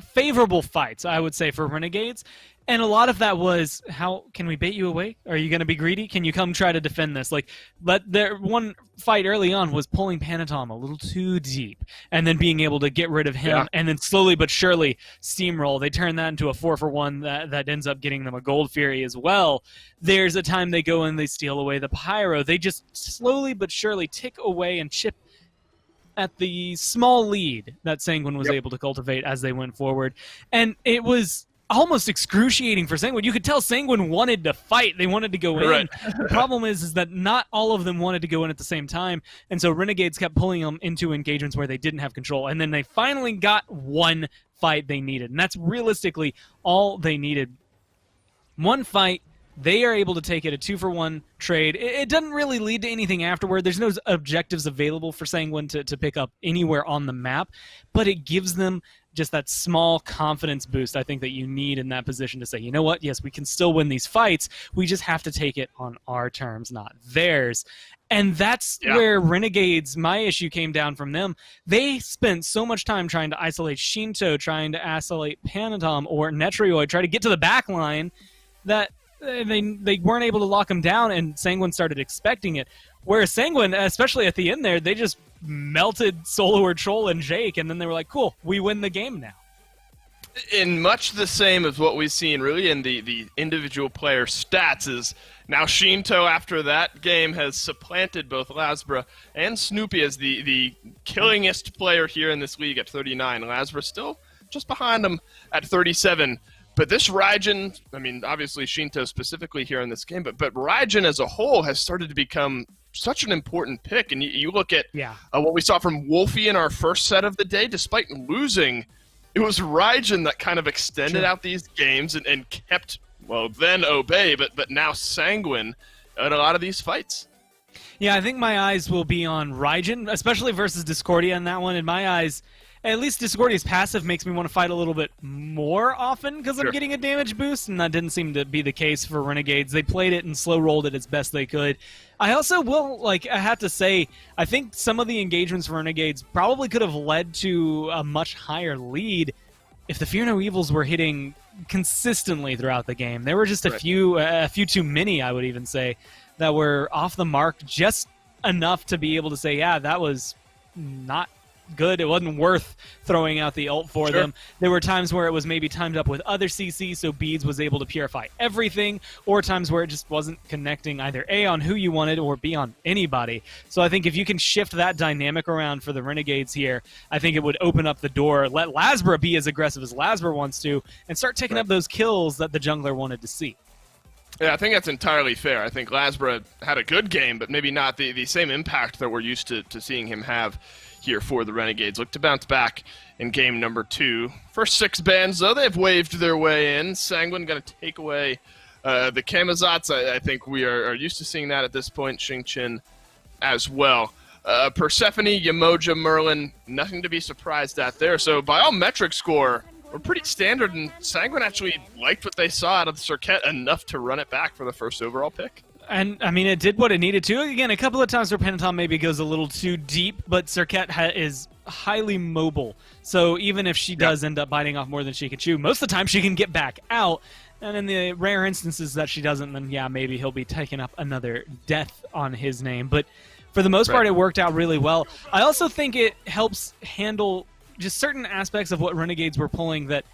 [SPEAKER 2] favorable fights, I would say, for Renegades. And a lot of that was, how can we bait you away? Are you going to be greedy? Can you come try to defend this? But their one fight early on was pulling Panitom a little too deep and then being able to get rid of him and then slowly but surely steamroll. They turn that into a 4-for-1 that ends up getting them a Gold Fury as well. There's a time they go and they steal away the Pyro. They just slowly but surely tick away and chip at the small lead that Sanguine was able to cultivate as they went forward. And it was almost excruciating for Sanguine. You could tell Sanguine wanted to fight. They wanted to go in. The problem is that not all of them wanted to go in at the same time, and so Renegades kept pulling them into engagements where they didn't have control, and then they finally got one fight they needed, and that's realistically all they needed. One fight, they are able to take it, a 2-for-1 trade. It doesn't really lead to anything afterward. There's no objectives available for Sanguine to pick up anywhere on the map, but it gives them just that small confidence boost, I think, that you need in that position to say, you know what, yes, we can still win these fights. We just have to take it on our terms, not theirs. And that's where Renegades, my issue came down from them. They spent so much time trying to isolate Sheento, trying to isolate Panitom or Netrioid, try to get to the back line, that they weren't able to lock him down, and Sanguine started expecting it. Whereas Sanguine, especially at the end there, they just melted SoloOrTroll and Jake, and then they were like, cool, we win the game now.
[SPEAKER 1] In much the same as what we've seen really in the individual player stats is now Sheento after that game has supplanted both Lasbra and Snoopy as the killingest player here in this league at 39. Lasbra still just behind him at 37. But this Raijin, I mean, obviously Sheento specifically here in this game, but Raijin as a whole has started to become such an important pick. And you look at what we saw from Wolfie in our first set of the day, despite losing, it was Raijin that kind of extended out these games and kept, well, then Obey, but now Sanguine at a lot of these fights.
[SPEAKER 2] Yeah, I think my eyes will be on Raijin, especially versus Discordia in that one. In my eyes, at least Discordia's passive makes me want to fight a little bit more often because I'm getting a damage boost, and that didn't seem to be the case for Renegades. They played it and slow-rolled it as best they could. I also will, I have to say, I think some of the engagements for Renegades probably could have led to a much higher lead if the Fear No Evils were hitting consistently throughout the game. There were just a few too many, I would even say, that were off the mark just enough to be able to say, yeah, that was not good. It wasn't worth throwing out the ult for them. There were times where it was maybe timed up with other CC, so Beads was able to purify everything, or times where it just wasn't connecting either A, on who you wanted, or B, on anybody. So I think if you can shift that dynamic around for the Renegades here, I think it would open up the door, let Lasbra be as aggressive as Lasbra wants to, and start taking up those kills that the jungler wanted to see.
[SPEAKER 1] Yeah, I think that's entirely fair. I think Lasbra had a good game, but maybe not the same impact that we're used to seeing him have here for the Renegades. Look to bounce back in game number 2. First 6 bans, though, they've waved their way in. Sanguine going to take away the Camazotz. I think we are used to seeing that at this point. Xingqian as well. Persephone, Yamoja, Merlin, nothing to be surprised at there. So by all metric score, we're pretty standard, and Sanguine actually liked what they saw out of the Serqet enough to run it back for the first overall pick.
[SPEAKER 2] And, I mean, it did what it needed to. Again, a couple of times where Panitom maybe goes a little too deep, but Serqet is highly mobile. So even if she does end up biting off more than she can chew, most of the time she can get back out. And in the rare instances that she doesn't, then yeah, maybe he'll be taking up another death on his name. But for the most part, it worked out really well. I also think it helps handle just certain aspects of what Renegades were pulling that,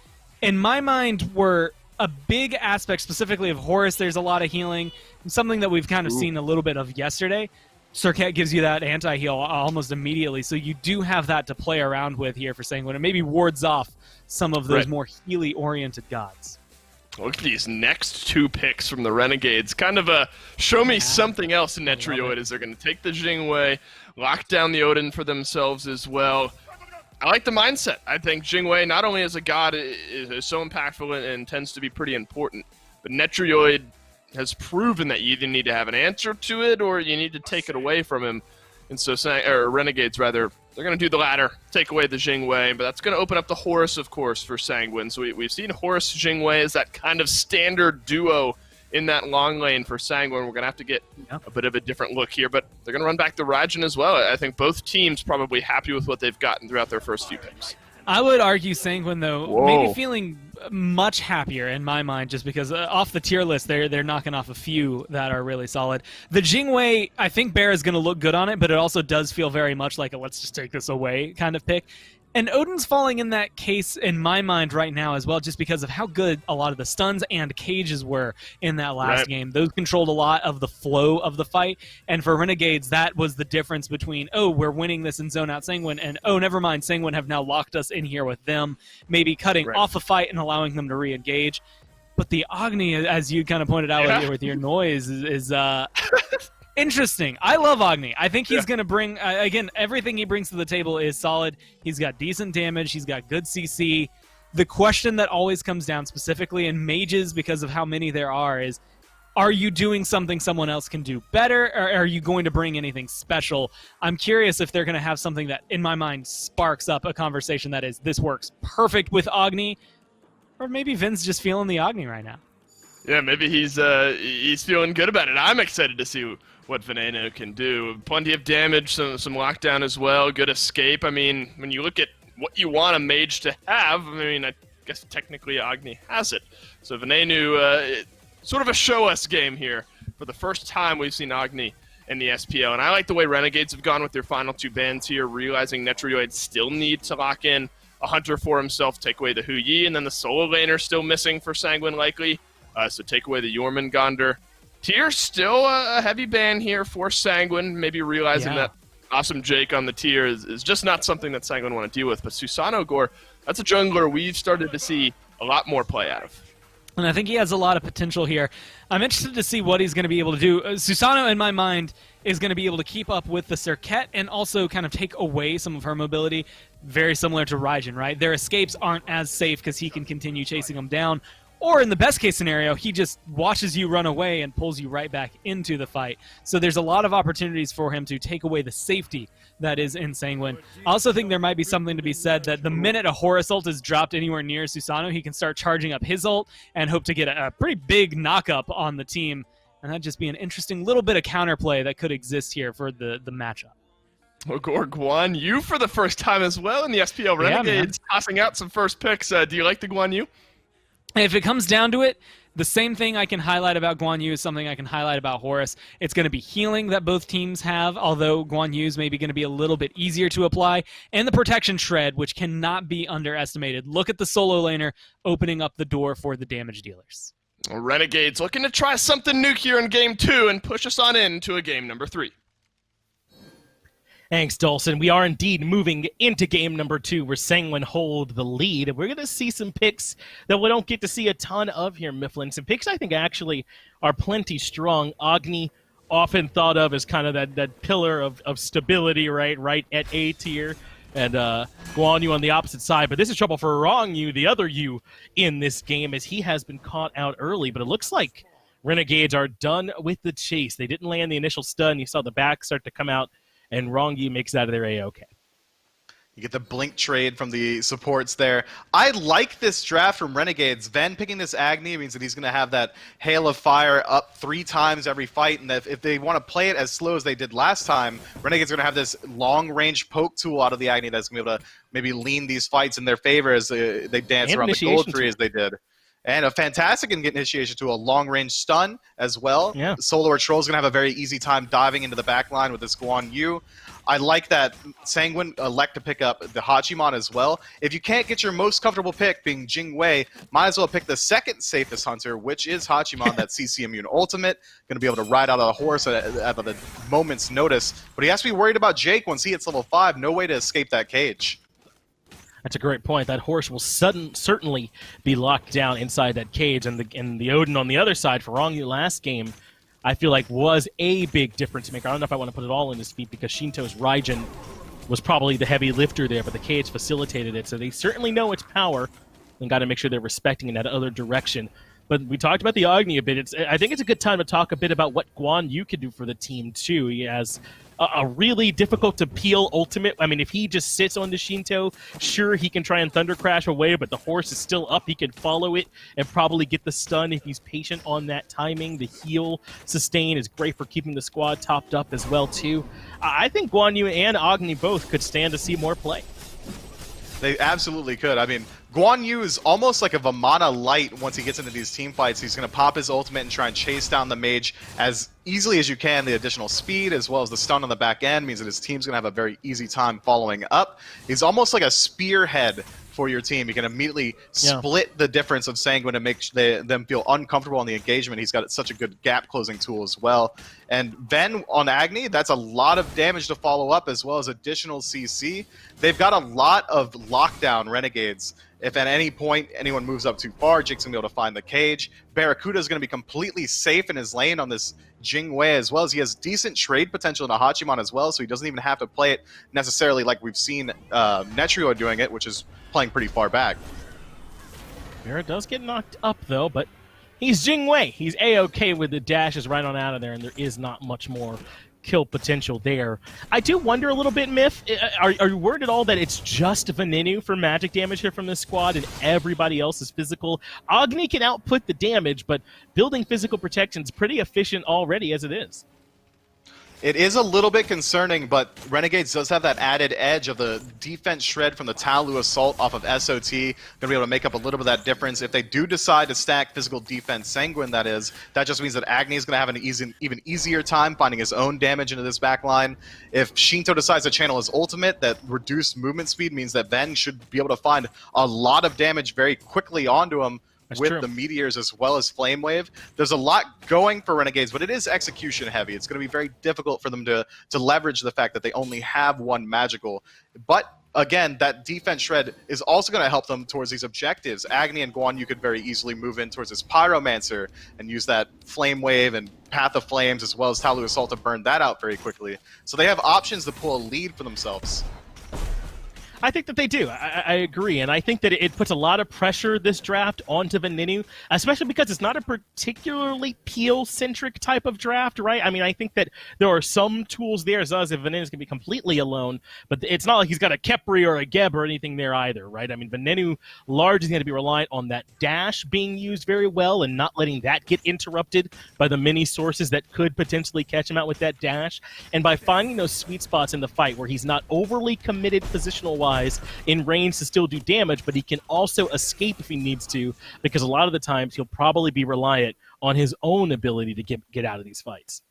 [SPEAKER 2] in my mind, were a big aspect specifically of Horus. There's a lot of healing, something that we've kind of seen a little bit of yesterday. Serqet gives you that anti-heal almost immediately, so you do have that to play around with here for Sanguine. It maybe wards off some of those more Healy-oriented gods.
[SPEAKER 1] Look at these next 2 picks from the Renegades. Kind of a show me something else in Netrioid as they're going to take the Jing way, lock down the Odin for themselves as well. I like the mindset. I think Jingwei, not only as a god, is so impactful and tends to be pretty important, but Netrioid has proven that you either need to have an answer to it or you need to take it away from him. And so, Renegades, rather, they're going to do the latter, take away the Jingwei, but that's going to open up the Horus, of course, for Sanguine. So we've seen Horus Jingwei as that kind of standard duo in that long lane for Sanguine. We're going to have to get a bit of a different look here, but they're going to run back the Raijin as well. I think both teams probably happy with what they've gotten throughout their first few picks.
[SPEAKER 2] I would argue Sanguine, though, maybe feeling much happier in my mind, just because off the tier list, they're knocking off a few that are really solid. The Jingwei, I think Bear is going to look good on it, but it also does feel very much like a let's just take this away kind of pick. And Odin's falling in that case in my mind right now as well, just because of how good a lot of the stuns and cages were in that last game. Those controlled a lot of the flow of the fight. And for Renegades, that was the difference between, oh, we're winning this and zone out Sanguine, and oh, never mind, Sanguine have now locked us in here with them, maybe cutting off a fight and allowing them to re-engage. But the Agni, as you kind of pointed out with your noise, is interesting. I love Agni. I think he's going to bring, again, everything he brings to the table is solid. He's got decent damage. He's got good CC. The question that always comes down specifically in mages, because of how many there is, are you doing something someone else can do better, or are you going to bring anything special? I'm curious if they're going to have something that, in my mind, sparks up a conversation that is, this works perfect with Agni, or maybe Vin's just feeling the Agni right now.
[SPEAKER 1] Yeah, maybe he's feeling good about it. I'm excited to see what Venenu can do. Plenty of damage, some lockdown as well, good escape. I mean, when you look at what you want a mage to have, I mean, I guess technically Agni has it. So Venenu, sort of a show us game here. For the first time we've seen Agni in the SPL, and I like the way Renegades have gone with their final 2 bans here, realizing Netrioid still need to lock in a hunter for himself, take away the Hu Yi, and then the solo laner still missing for Sanguine likely, so take away the Jormungandr. Tier still a heavy ban here for Sanguine, maybe realizing that awesome Jake on the tier is just not something that Sanguine want to deal with, but Susano Gore, that's a jungler we've started to see a lot more play out of.
[SPEAKER 2] And I think he has a lot of potential here. I'm interested to see what he's going to be able to do. Susano, in my mind, is going to be able to keep up with the Serqet and also kind of take away some of her mobility, very similar to Raijin, right? Their escapes aren't as safe because he can continue chasing them down. Or in the best case scenario, he just watches you run away and pulls you right back into the fight. So there's a lot of opportunities for him to take away the safety that is in Sanguine. I also think there might be something to be said that the minute a Horus ult is dropped anywhere near Susano, he can start charging up his ult and hope to get a pretty big knock-up on the team. And that'd just be an interesting little bit of counterplay that could exist here for the matchup.
[SPEAKER 1] Guan Yu for the first time as well in the SPL Renegades, tossing out some first picks. Do you like the Guan Yu?
[SPEAKER 2] If it comes down to it, the same thing I can highlight about Guan Yu is something I can highlight about Horus. It's going to be healing that both teams have, although Guan Yu's maybe going to be a little bit easier to apply, and the protection shred, which cannot be underestimated. Look at the solo laner opening up the door for the damage dealers.
[SPEAKER 1] Renegades looking to try something new here in Game 2 and push us on into a game number 3.
[SPEAKER 5] Thanks, Dawson. We are indeed moving into game number 2 where Sanguine hold the lead. We're going to see some picks that we don't get to see a ton of here, Mifflin. Some picks I think actually are plenty strong. Agni, often thought of as kind of that pillar of stability, right at A tier. And Guan Yu on the opposite side. But this is trouble for Ronngyu, the other Yu in this game, as he has been caught out early. But it looks like Renegades are done with the chase. They didn't land the initial stun. You saw the back start to come out. And Ronngyu makes it out of their A-OK.
[SPEAKER 6] You get the blink trade from the supports there. I like this draft from Renegades. Ven picking this Agni means that he's going to have that hail of fire up 3 times every fight, and if they want to play it as slow as they did last time, Renegades are going to have this long-range poke tool out of the Agni that's going to be able to maybe lean these fights in their favor as they dance around the gold tree as they did. And a fantastic initiation to a long-range stun as well.
[SPEAKER 5] Yeah.
[SPEAKER 6] SoloOrTroll is going to have a very easy time diving into the back line with this Guan Yu. I like that Sanguine elect to pick up the Hachiman as well. If you can't get your most comfortable pick being Jing Wei, might as well pick the second safest hunter, which is Hachiman, that CC immune ultimate. Going to be able to ride out of the horse at the moment's notice. But he has to be worried about Jake once he hits level 5. No way to escape that cage.
[SPEAKER 5] That's a great point. That horse will certainly be locked down inside that cage, and the Odin on the other side for Ronngyu last game, I feel like was a big difference maker. I don't know if I want to put it all in his feet because Sheento's Raijin was probably the heavy lifter there, but the cage facilitated it, so they certainly know its power and got to make sure they're respecting in that other direction. But we talked about the Agni a bit. I think it's a good time to talk a bit about what Guan Yu could do for the team, too. He has a really difficult-to-peel ultimate. I mean, if he just sits on the Sheento, sure, he can try and Thunder Crash away, but the horse is still up. He can follow it and probably get the stun if he's patient on that timing. The heal sustain is great for keeping the squad topped up as well, too. I think Guan Yu and Agni both could stand to see more play.
[SPEAKER 6] They absolutely could. I mean, Guan Yu is almost like a Vamana light once he gets into these team fights. He's going to pop his ultimate and try and chase down the mage as easily as you can. The additional speed as well as the stun on the back end means that his team's going to have a very easy time following up. He's almost like a spearhead for your team. You can immediately split the difference of Sanguine and make them feel uncomfortable in the engagement. He's got such a good gap closing tool as well. And Ven on Agni, that's a lot of damage to follow up as well as additional CC. They've got a lot of lockdown Renegades. If at any point anyone moves up too far, Jake's going to be able to find the cage. BaRRaCCuDDa is going to be completely safe in his lane on this Jing Wei as well, as he has decent trade potential in a Hachiman as well, so he doesn't even have to play it necessarily like we've seen Netrioid doing it, which is playing pretty far back.
[SPEAKER 5] BaRRa does get knocked up, though, but he's Jing Wei. He's A-OK with the dashes right on out of there, and there is not much more kill potential there. I do wonder a little bit, Miff, are you worried at all that it's just Venenu for magic damage here from this squad and everybody else is physical? Agni can output the damage, but building physical protection is pretty efficient already as it is.
[SPEAKER 6] It is a little bit concerning, but Renegades does have that added edge of the defense shred from the Talu Assault off of SOT. Going to be able to make up a little bit of that difference. If they do decide to stack physical defense Sanguine, that just means that Agni is going to have an even easier time finding his own damage into this backline. If Sheento decides to channel his ultimate, that reduced movement speed means that Ven should be able to find a lot of damage very quickly onto him.
[SPEAKER 5] That's
[SPEAKER 6] with
[SPEAKER 5] true.
[SPEAKER 6] the meteors as well as Flame Wave. There's a lot going for Renegades, but it is execution heavy. It's going to be very difficult for them to leverage the fact that they only have one magical. But again, that defense shred is also going to help them towards these objectives. Agni and Guan, you could very easily move in towards this Pyromancer and use that Flame Wave and Path of Flames as well as Talu Assault to burn that out very quickly. So they have options to pull a lead for themselves.
[SPEAKER 5] I think that they do. I agree, and I think that it puts a lot of pressure this draft onto Venenu, especially because it's not a particularly peel-centric type of draft, right? I mean, I think that there are some tools there as well as if Venenu's going to be completely alone, but it's not like he's got a Khepri or a Geb or anything there either, right? I mean, Venenu largely going to be reliant on that dash being used very well and not letting that get interrupted by the many sources that could potentially catch him out with that dash, and by finding those sweet spots in the fight where he's not overly committed positional-wise in range to still do damage, but he can also escape if he needs to, because a lot of the times he'll probably be reliant on his own ability to get out of these fights.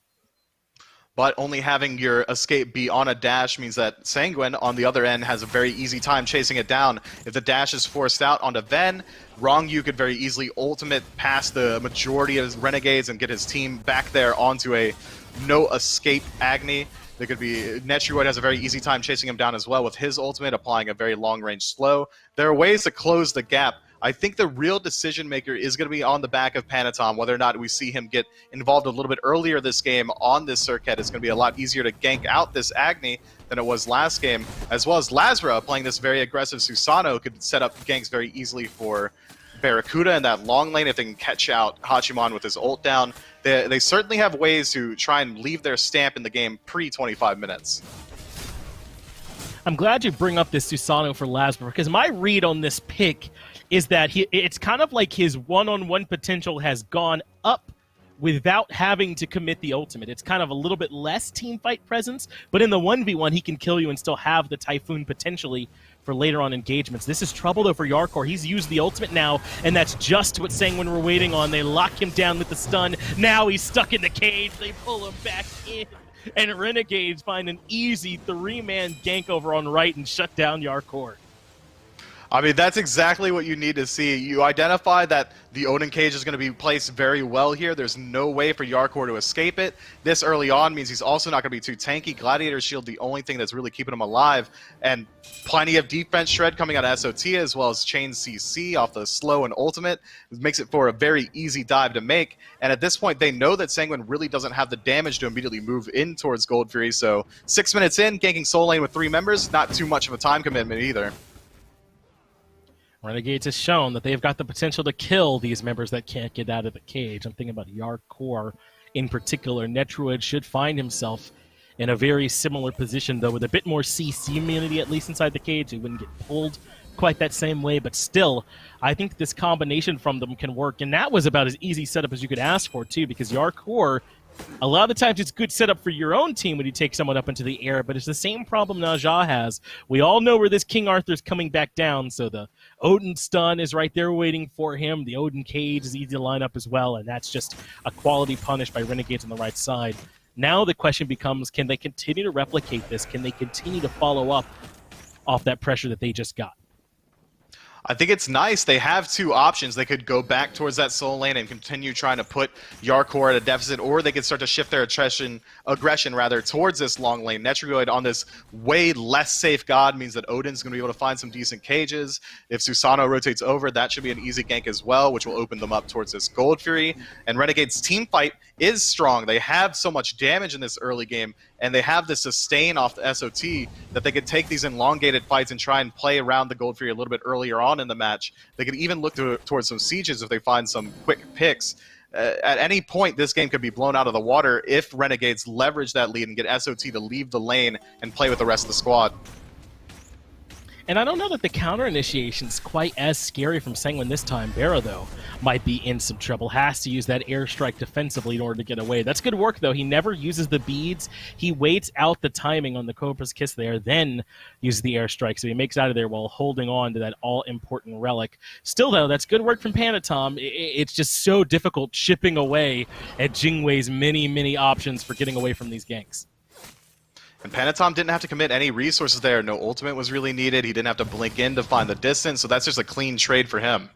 [SPEAKER 6] But only having your escape be on a dash means that Sanguine, on the other end, has a very easy time chasing it down. If the dash is forced out onto Ven, Ronngyu could very easily ultimate past the majority of his Renegades and get his team back there onto a no-escape Agni. There could be Netrioid has a very easy time chasing him down as well with his ultimate, applying a very long-range slow. There are ways to close the gap. I think the real decision maker is going to be on the back of Panitom. Whether or not we see him get involved a little bit earlier this game on this Serqet, it's going to be a lot easier to gank out this Agni than it was last game, as well as Lasbra playing this very aggressive Susano could set up ganks very easily for BaRRaCCuDDa in that long lane if they can catch out Hachiman with his ult down. They certainly have ways to try and leave their stamp in the game pre-25 minutes.
[SPEAKER 5] I'm glad you bring up this Susano for Lasbra, because my read on this pick is that it's kind of like his one-on-one potential has gone up without having to commit the ultimate. It's kind of a little bit less teamfight presence, but in the 1v1 he can kill you and still have the Typhoon potentially for later on engagements. This is trouble though for Jarcorr. He's used the ultimate now, and that's just what Sanguine were waiting on. They lock him down with the stun. Now he's stuck in the cage. They pull him back in. And Renegades find an easy 3-man gank over on right and shut down Jarcorr.
[SPEAKER 6] I mean, that's exactly what you need to see. You identify that the Odin cage is going to be placed very well here. There's no way for Jarcorr to escape it. This early on means he's also not going to be too tanky. Gladiator Shield, the only thing that's really keeping him alive. And plenty of defense shred coming out of SOT, as well as chain CC off the slow and ultimate. It makes it for a very easy dive to make. And at this point, they know that Sanguine really doesn't have the damage to immediately move in towards Gold Fury. So 6 minutes in, ganking Soul Lane with 3 members, not too much of a time commitment either.
[SPEAKER 5] Renegades has shown that they've got the potential to kill these members that can't get out of the cage. I'm thinking about Jarcorr in particular. Netrioid should find himself in a very similar position, though, with a bit more CC immunity, at least inside the cage. He wouldn't get pulled quite that same way, but still, I think this combination from them can work. And that was about as easy setup as you could ask for, too, because Jarcorr, a lot of the times it's good setup for your own team when you take someone up into the air, but it's the same problem Najah has. We all know where this King Arthur's coming back down, so the Odin stun is right there waiting for him. The Odin cage is easy to line up as well, and that's just a quality punish by Renegades on the right side. Now the question becomes, can they continue to replicate this? Can they continue to follow up off that pressure that they just got?
[SPEAKER 6] I think it's nice. They have 2 options. They could go back towards that soul lane and continue trying to put Jarcorr at a deficit, or they could start to shift their aggression towards this long lane. Netrioid on this way less safe god means that Odin's going to be able to find some decent cages. If Susano rotates over, that should be an easy gank as well, which will open them up towards this Gold Fury. And Renegade's team fight is strong. They have so much damage in this early game, and they have the sustain off the SOT that they could take these elongated fights and try and play around the Gold Fury a little bit earlier on in the match. They could even look towards some sieges if they find some quick picks. At any point, this game could be blown out of the water if Renegades leverage that lead and get SOT to leave the lane and play with the rest of the squad.
[SPEAKER 5] And I don't know that the counter initiation is quite as scary from Sanguine this time. BaRRA, though, might be in some trouble. Has to use that airstrike defensively in order to get away. That's good work, though. He never uses the beads. He waits out the timing on the Cobra's Kiss there, then uses the airstrike. So he makes out of there while holding on to that all-important relic. Still, though, that's good work from Panitom. It's just so difficult chipping away at Jingwei's many, many options for getting away from these ganks.
[SPEAKER 6] And Panitom didn't have to commit any resources there. No ultimate was really needed. He didn't have to blink in to find the distance, so that's just a clean trade for him.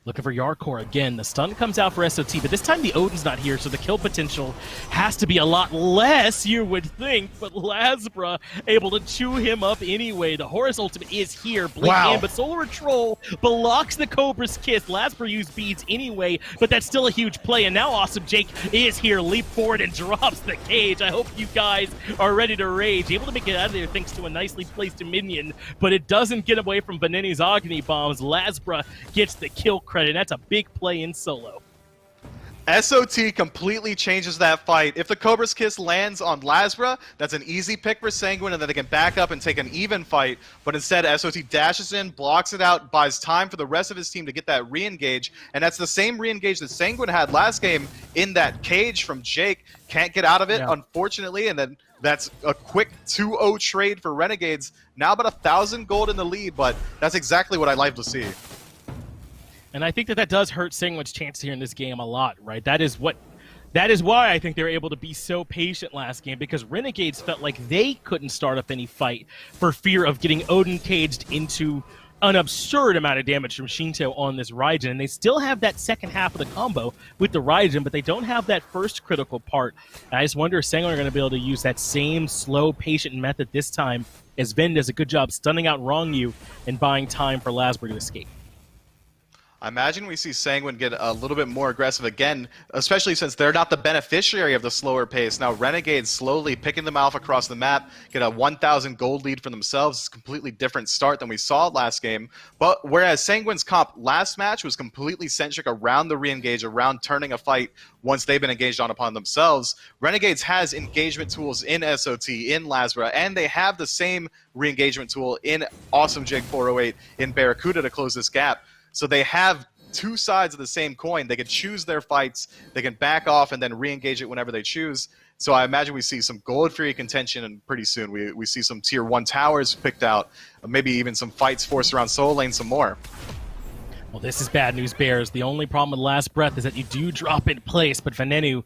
[SPEAKER 5] Looking for Jarcorr again. The stun comes out for SOT, but this time the Odin's not here, so the kill potential has to be a lot less, you would think. But Lasbra able to chew him up anyway. The Horus ultimate is here. Blink in, but SoloOrTroll blocks the Cobra's Kiss. Lasbra used beads anyway, but that's still a huge play. And now Awesome Jake is here. Leap forward and drops the cage. I hope you guys are ready to rage. Able to make it out of there thanks to a nicely placed minion, but it doesn't get away from Venenu's Agni bombs. Lasbra gets the kill credit. That's a big play in solo.
[SPEAKER 6] SOT completely changes that fight. If the Cobra's Kiss lands on Lasbra, that's an easy pick for Sanguine, and then they can back up and take an even fight. But instead, SOT dashes in, blocks it out, buys time for the rest of his team to get that re-engage. And that's the same re-engage that Sanguine had last game in that cage from Jake. Can't get out of it, unfortunately, and then that's a quick 2-0 trade for Renegades. Now about 1,000 gold in the lead, but that's exactly what I like to see.
[SPEAKER 5] And I think that does hurt Sanguine's chance here in this game a lot, right? That is why I think they were able to be so patient last game, because Renegades felt like they couldn't start up any fight for fear of getting Odin caged into an absurd amount of damage from Sheento on this Raijin. And they still have that second half of the combo with the Raijin, but they don't have that first critical part. And I just wonder if Sanguine are going to be able to use that same slow, patient method this time, as Ven does a good job stunning out Ronngyu and buying time for Lasbra to escape.
[SPEAKER 6] I imagine we see Sanguine get a little bit more aggressive again, especially since they're not the beneficiary of the slower pace. Now Renegades slowly picking them off across the map, get a 1,000 gold lead for themselves. It's a completely different start than we saw last game. But whereas Sanguine's comp last match was completely centric around the re-engage, around turning a fight once they've been engaged on upon themselves, Renegades has engagement tools in SOT, in Lasbra, and they have the same re-engagement tool in Awesome Jig 408 in BaRRaCCuDDa to close this gap. So they have two sides of the same coin. They can choose their fights, they can back off and then re-engage it whenever they choose. So I imagine we see some gold free contention, and pretty soon we see some tier 1 towers picked out, maybe even some fights forced around solo lane some more.
[SPEAKER 5] Well, this is bad news, Bears. The only problem with Last Breath is that you do drop in place, but Venenu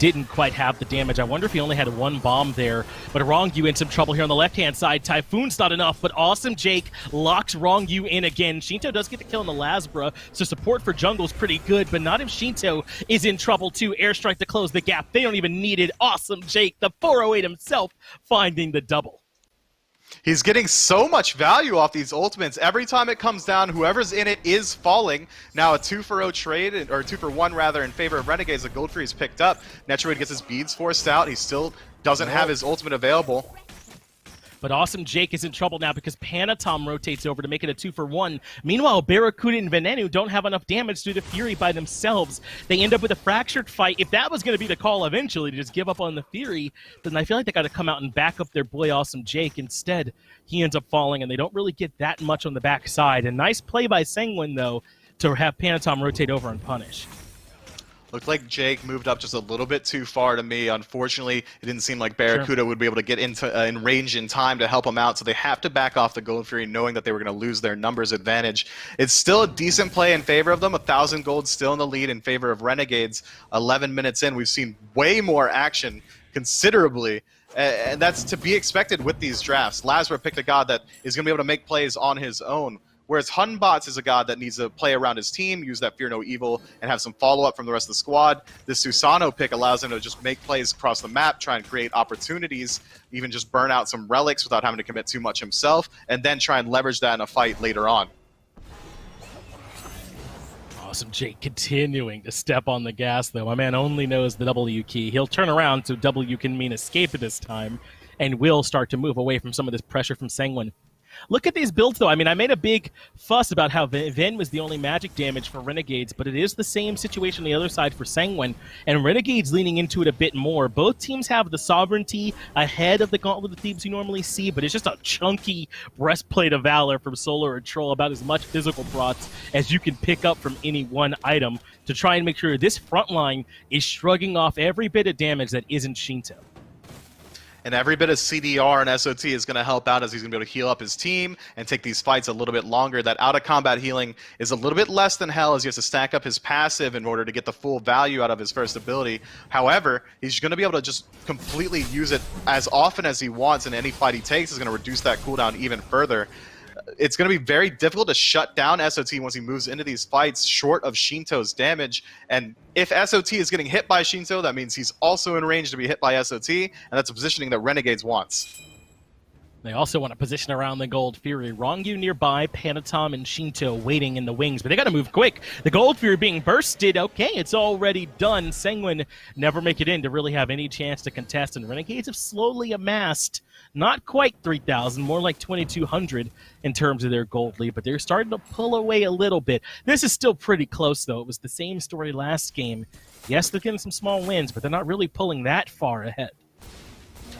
[SPEAKER 5] didn't quite have the damage. I wonder if he only had one bomb there. But Ronngyu in some trouble here on the left-hand side. Typhoon's not enough, but Awesome Jake locks Ronngyu in again. Sheento does get the kill on the Lasbra, so support for jungle's pretty good, but not if Sheento is in trouble too. Airstrike to close the gap. They don't even need it. Awesome Jake, the 408 himself, finding the double.
[SPEAKER 6] He's getting so much value off these ultimates. Every time it comes down, whoever's in it is falling. Now a 2-for-0 trade, or 2-for-1 rather, in favor of Renegades. The gold free is picked up. Netrioid gets his beads forced out. He still doesn't have his ultimate available.
[SPEAKER 5] But Awesome Jake is in trouble now because Panitom rotates over to make it a 2-for-1. Meanwhile, BaRRaCCuDDa and Venenu don't have enough damage through the Fury by themselves. They end up with a fractured fight. If that was going to be the call eventually to just give up on the Fury, then I feel like they got to come out and back up their boy Awesome Jake. Instead, he ends up falling, and they don't really get that much on the backside. A nice play by Sanguine, though, to have Panitom rotate over and punish.
[SPEAKER 6] Looked like Jake moved up just a little bit too far to me. Unfortunately, it didn't seem like BaRRaCCuDDa would be able to get into in range in time to help him out, so they have to back off the Gold Fury, knowing that they were going to lose their numbers advantage. It's still a decent play in favor of them. 1,000 gold still in the lead in favor of Renegades. 11 minutes in, we've seen way more action, considerably. And that's to be expected with these drafts. Lasbra picked a god that is going to be able to make plays on his own, whereas Hunbots is a god that needs to play around his team, use that Fear No Evil, and have some follow-up from the rest of the squad. This Susano pick allows him to just make plays across the map, try and create opportunities, even just burn out some relics without having to commit too much himself, and then try and leverage that in a fight later on.
[SPEAKER 5] Awesome Jake continuing to step on the gas, though. My man only knows the W key. He'll turn around so W can mean escape at this time, and will start to move away from some of this pressure from Sanguine. Look at these builds, though. I mean, I made a big fuss about how Ven was the only magic damage for Renegades, but it is the same situation on the other side for Sanguine, and Renegades leaning into it a bit more. Both teams have the sovereignty ahead of the Gauntlet of Thebes you normally see, but it's just a chunky Breastplate of Valor from SoloOrTroll, about as much physical procs as you can pick up from any one item to try and make sure this front line is shrugging off every bit of damage that isn't Sheento.
[SPEAKER 6] And every bit of CDR and SOT is going to help out, as he's going to be able to heal up his team and take these fights a little bit longer. That out-of-combat healing is a little bit less than hell, as he has to stack up his passive in order to get the full value out of his first ability. However, he's going to be able to just completely use it as often as he wants, and any fight he takes is going to reduce that cooldown even further. It's going to be very difficult to shut down SOT once he moves into these fights, short of Sheento's damage. And if SOT is getting hit by Sheento, that means he's also in range to be hit by SOT, and that's a positioning that Renegades wants.
[SPEAKER 5] They also want to position around the Gold Fury. Ronngyu nearby, Panitom and Sheento waiting in the wings, but they got to move quick. The Gold Fury being bursted. Okay, it's already done. Sanguine never make it in to really have any chance to contest, and Renegades have slowly amassed not quite 3,000, more like 2,200 in terms of their gold lead, but they're starting to pull away a little bit. This is still pretty close, though. It was the same story last game. Yes, they're getting some small wins, but they're not really pulling that far ahead.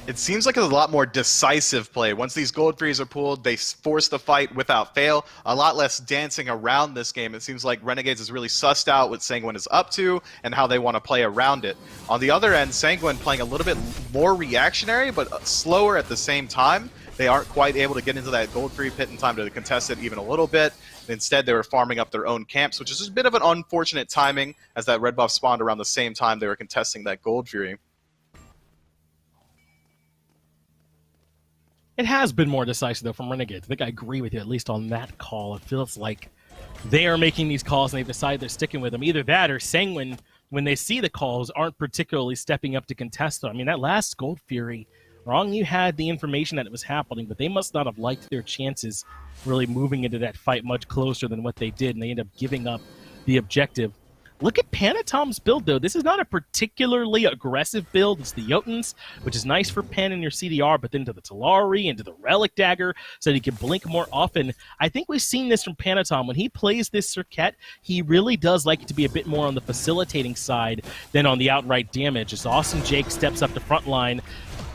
[SPEAKER 6] It seems like it's a lot more decisive play. Once these gold frees are pulled, they force the fight without fail. A lot less dancing around this game. It seems like Renegades is really sussed out what Sanguine is up to and how they want to play around it. On the other end, Sanguine playing a little bit more reactionary, but slower at the same time. They aren't quite able to get into that gold free pit in time to contest it even a little bit. Instead, they were farming up their own camps, which is just a bit of an unfortunate timing, as that red buff spawned around the same time they were contesting that gold fury.
[SPEAKER 5] It has been more decisive, though, from Renegades. I think I agree with you, at least on that call. It feels like they are making these calls and they've decided they're sticking with them. Either that or Sanguine, when they see the calls, aren't particularly stepping up to contest them. I mean, that last Gold Fury, Ronngyu had the information that it was happening, but they must not have liked their chances really moving into that fight much closer than what they did, and they end up giving up the objective. Look at Panitom's build, though. This is not a particularly aggressive build. It's the Jotuns, which is nice for Pen in your CDR, but then to the Talari, into the Relic Dagger, so that he can blink more often. I think we've seen this from Panitom. When he plays this Serqet, he really does like it to be a bit more on the facilitating side than on the outright damage. As Awesome Jake steps up to front line,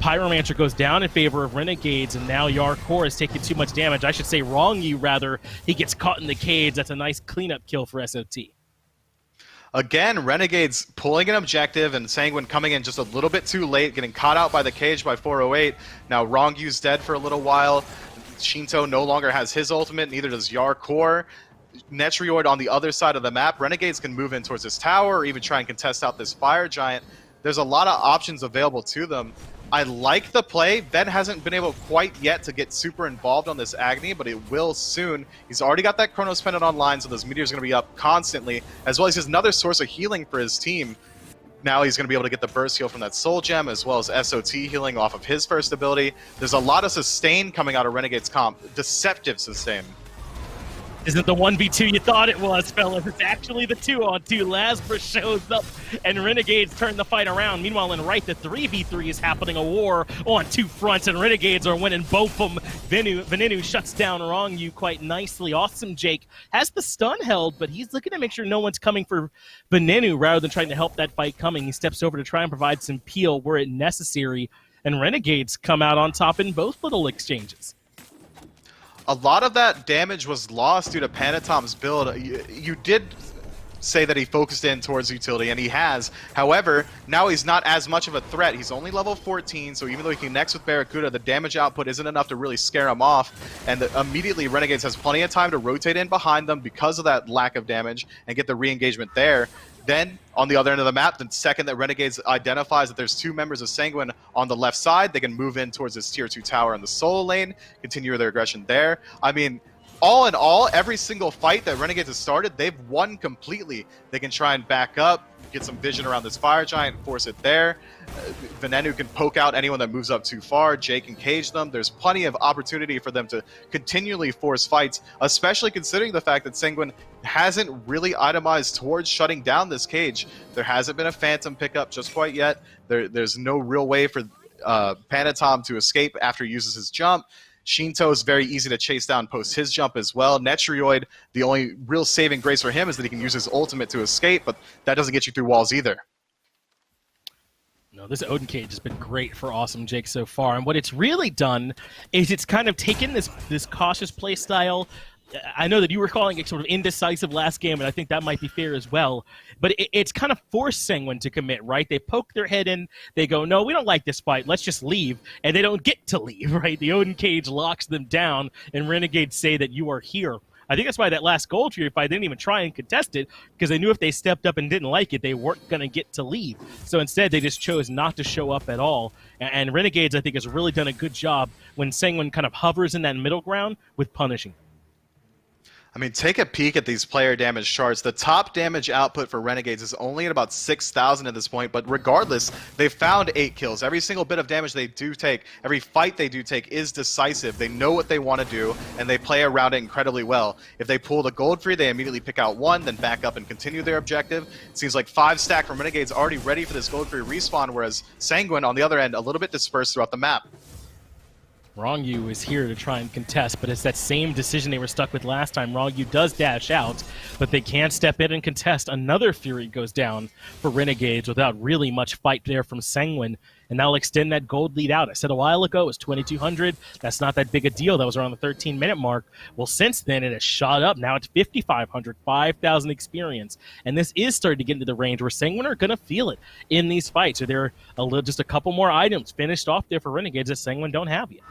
[SPEAKER 5] Pyromancer goes down in favor of Renegades, and now Jarcorr is taking too much damage. I should say Ronngyu, rather. He gets caught in the cage. That's a nice cleanup kill for SOT.
[SPEAKER 6] Again, Renegades pulling an objective, and Sanguine coming in just a little bit too late, getting caught out by the cage by 408. Now Rongyu's dead for a little while. Sheento no longer has his ultimate, neither does Jarcorr. Netrioid on the other side of the map. Renegades can move in towards this tower or even try and contest out this fire giant. There's a lot of options available to them. I like the play. Ben hasn't been able quite yet to get super involved on this Agni, but it will soon. He's already got that Chronos Pendant online, so those meteors are going to be up constantly, as well as just another source of healing for his team. Now he's going to be able to get the burst heal from that soul gem, as well as SOT healing off of his first ability. There's a lot of sustain coming out of Renegade's comp. Deceptive sustain.
[SPEAKER 5] Isn't the 1v2 you thought it was, fellas? It's actually the 2-on-2. Lasbra shows up, and Renegades turn the fight around. Meanwhile, in right, the 3v3 is happening, a war on two fronts, and Renegades are winning both of them. Venenu shuts down Ronngyu quite nicely. Awesome Jake has the stun held, but he's looking to make sure no one's coming for Venenu rather than trying to help that fight coming. He steps over to try and provide some peel where it necessary, and Renegades come out on top in both little exchanges.
[SPEAKER 6] A lot of that damage was lost due to Panitom's build. You did say that he focused in towards utility, and he has. However, now he's not as much of a threat. He's only level 14, so even though he connects with BaRRaCCuDDa, the damage output isn't enough to really scare him off. And immediately, Renegades has plenty of time to rotate in behind them because of that lack of damage and get the re-engagement there. Then, on the other end of the map, the second that Renegades identifies that there's two members of Sanguine on the left side, they can move in towards this tier 2 tower in the solo lane, continue their aggression there. I mean, all in all, every single fight that Renegades has started, they've won completely. They can try and back up, get some vision around this fire giant, force it there. Venenu can poke out anyone that moves up too far. Jake can cage them. There's plenty of opportunity for them to continually force fights, especially considering the fact that Sanguine hasn't really itemized towards shutting down this cage. There hasn't been a phantom pickup just quite yet. There's no real way for Panitom to escape after he uses his jump. Sheento is very easy to chase down post his jump as well. Netrioid, the only real saving grace for him is that he can use his ultimate to escape, but that doesn't get you through walls either.
[SPEAKER 5] No, this Odin cage has been great for Awesome Jake so far, and what it's really done is it's kind of taken this cautious play style. I know that you were calling it sort of indecisive last game, and I think that might be fair as well. But it's kind of forced Sanguine to commit, right? They poke their head in, they go, no, we don't like this fight, let's just leave. And they don't get to leave, right? The Odin cage locks them down, and Renegades say that you are here. I think that's why that last Gold Fury fight didn't even try and contest it, because they knew if they stepped up and didn't like it, they weren't going to get to leave. So instead, they just chose not to show up at all. And Renegades, I think, has really done a good job when Sanguine kind of hovers in that middle ground with punishing.
[SPEAKER 6] I mean, take a peek at these player damage charts. The top damage output for Renegades is only at about 6,000 at this point, but regardless, they've found 8 kills. Every single bit of damage they do take, every fight they do take is decisive. They know what they want to do, and they play around it incredibly well. If they pull the gold free, they immediately pick out 1, then back up and continue their objective. It seems like 5 stack from Renegades already ready for this gold free respawn, whereas Sanguine, on the other end, a little bit dispersed throughout the map.
[SPEAKER 5] Ronngyu is here to try and contest, but it's that same decision they were stuck with last time. Ronngyu does dash out, but they can't step in and contest. Another Fury goes down for Renegades without really much fight there from Sanguine, and that'll extend that gold lead out. I said a while ago it was 2,200. That's not that big a deal. That was around the 13-minute mark. Well, since then, it has shot up. Now it's 5,500, 5,000 experience, and this is starting to get into the range where Sanguine are going to feel it in these fights. So there are just a couple more items finished off there for Renegades that Sanguine don't have yet.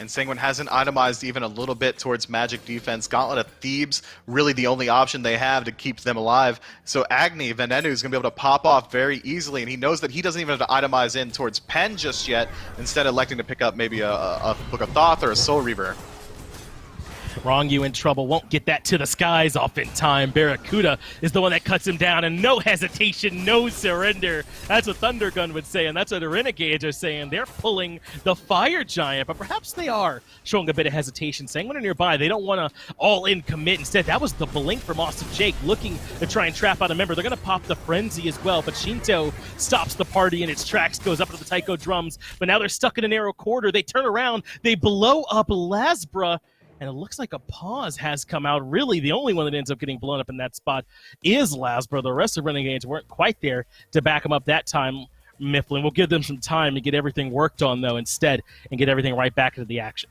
[SPEAKER 6] And Sanguine hasn't itemized even a little bit towards magic defense. Gauntlet of Thebes, really the only option they have to keep them alive. So Agni, Venenu, is going to be able to pop off very easily, and he knows that he doesn't even have to itemize in towards Pen just yet, instead electing to pick up maybe a Book of Thoth or a Soul Reaver.
[SPEAKER 5] Ronngyu in trouble, won't get that to the skies off in time. BaRRaCCuDDa is the one that cuts him down, and no hesitation, no surrender. That's what Thundergun would say, and that's what the Renegades are saying. They're pulling the Fire Giant, but perhaps they are showing a bit of hesitation. Sanguine are nearby. They don't want to all-in commit. Instead, that was the blink from Awesome Jake, looking to try and trap out a member. They're going to pop the Frenzy as well, but Sheento stops the party in its tracks, goes up to the Taiko drums, but now they're stuck in a narrow corridor. They turn around, they blow up Lasbra, and it looks like a pause has come out. Really, the only one that ends up getting blown up in that spot is Lasbra. The rest of Renegades weren't quite there to back him up that time. Mifflin will give them some time to get everything worked on, though, instead, and get everything right back into the action.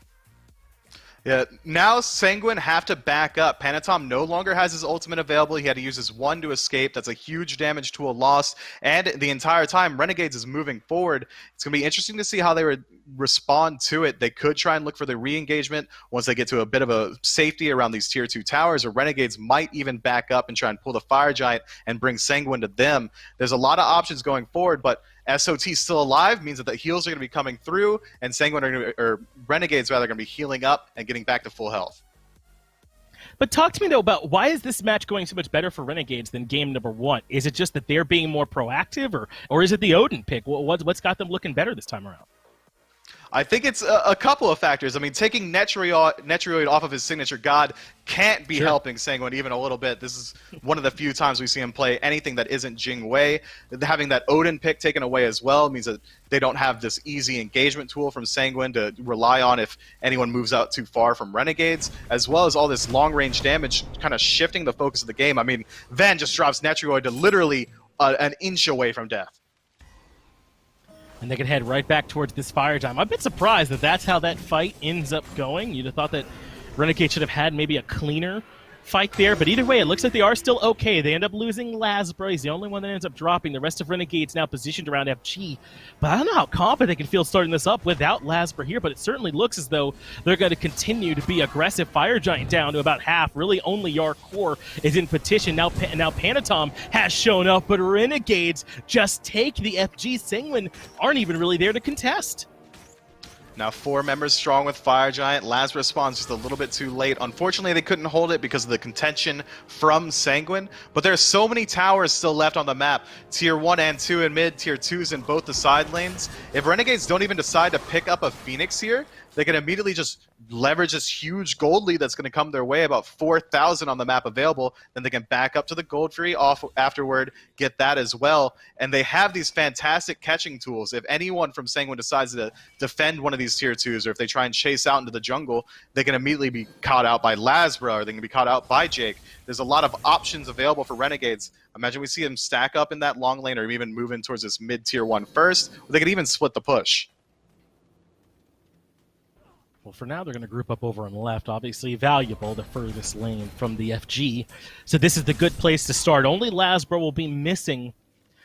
[SPEAKER 6] Yeah, now Sanguine have to back up. Panitom no longer has his ultimate available. He had to use his 1 to escape. That's a huge damage tool lost. And the entire time, Renegades is moving forward. It's going to be interesting to see how they would respond to it. They could try and look for the re-engagement once they get to a bit of a safety around these tier 2 towers, or Renegades might even back up and try and pull the Fire Giant and bring Sanguine to them. There's a lot of options going forward, but SOT still alive means that the heals are going to be coming through, and Sanguine are going to, or Renegades rather, going to be healing up and getting back to full health.
[SPEAKER 5] But talk to me, though, about why is this match going so much better for Renegades than game number 1? Is it just that they're being more proactive, or is it the Odin pick? What's got them looking better this time around?
[SPEAKER 6] I think it's a couple of factors. I mean, taking Netrioid off of his signature god can't be helping Sanguine even a little bit. This is one of the few times we see him play anything that isn't Jing Wei. Having that Odin pick taken away as well means that they don't have this easy engagement tool from Sanguine to rely on if anyone moves out too far from Renegades, as well as all this long-range damage kind of shifting the focus of the game. I mean, Ven just drops Netrioid to literally an inch away from death.
[SPEAKER 5] And they can head right back towards this Fire Giant. I'm a bit surprised that that's how that fight ends up going. You'd have thought that Renegade should have had maybe a cleaner fight there, but either way, it looks like they are still okay. They end up losing Lasbra. He's the only one that ends up dropping. The rest of Renegades now positioned around FG, but I don't know how confident they can feel starting this up without Lasbra here, but it certainly looks as though they're going to continue to be aggressive. Fire Giant down to about half. Really only Jarcorr is in petition. Now Panitom has shown up, but Renegades just take the FG. Sanguine aren't even really there to contest.
[SPEAKER 6] Now 4 members strong with Fire Giant. Lasbra responds just a little bit too late. Unfortunately, they couldn't hold it because of the contention from Sanguine, but there's so many towers still left on the map. Tier 1 and 2 in mid, Tier 2s in both the side lanes. If Renegades don't even decide to pick up a Phoenix here, they can immediately just leverage this huge gold lead that's going to come their way, about 4,000 on the map available. Then they can back up to the Gold Fury off afterward, get that as well. And they have these fantastic catching tools. If anyone from Sanguine decides to defend one of these tier 2s, or if they try and chase out into the jungle, they can immediately be caught out by Lasbra, or they can be caught out by Jake. There's a lot of options available for Renegades. Imagine we see them stack up in that long lane, or even move in towards this mid-tier 1 first. Or they could even split the push.
[SPEAKER 5] Well, for now, they're going to group up over on the left. Obviously valuable, the furthest lane from the FG. So this is the good place to start. Only Lasbra will be missing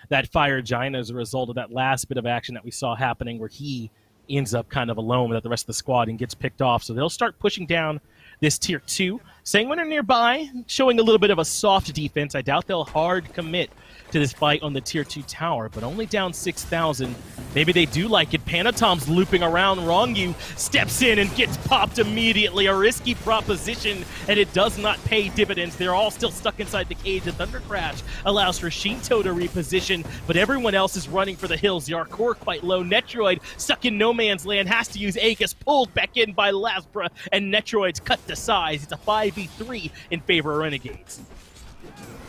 [SPEAKER 5] that Fire Giant as a result of that last bit of action that we saw happening, where he ends up kind of alone without the rest of the squad and gets picked off. So they'll start pushing down this tier 2. Sanguine are nearby, showing a little bit of a soft defense. I doubt they'll hard commit to this fight on the tier 2 tower, but only down 6,000. Maybe they do like it. Panitom's looping around. Ronngyu steps in and gets popped immediately. A risky proposition, and it does not pay dividends. They're all still stuck inside the cage. The Thunder Crash allows for Sheento to reposition, but everyone else is running for the hills. Jarcorr quite low. Netrioid stuck in no man's land, has to use Aegis, pulled back in by Lasbra, and Netrioid's cut to size. It's a 5v3 in favor of Renegades.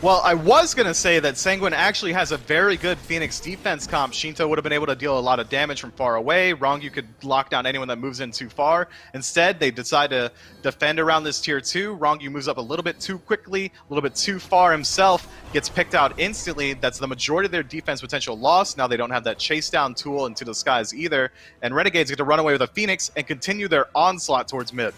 [SPEAKER 6] Well, I was going to say that Sanguine actually has a very good Phoenix defense comp. Sheento would have been able to deal a lot of damage from far away. Ronngyu could lock down anyone that moves in too far. Instead, they decide to defend around this tier 2. Ronngyu moves up a little bit too quickly, a little bit too far himself, gets picked out instantly. That's the majority of their defense potential lost. Now they don't have that chase down tool into the skies either. And Renegades get to run away with a Phoenix and continue their onslaught towards mid.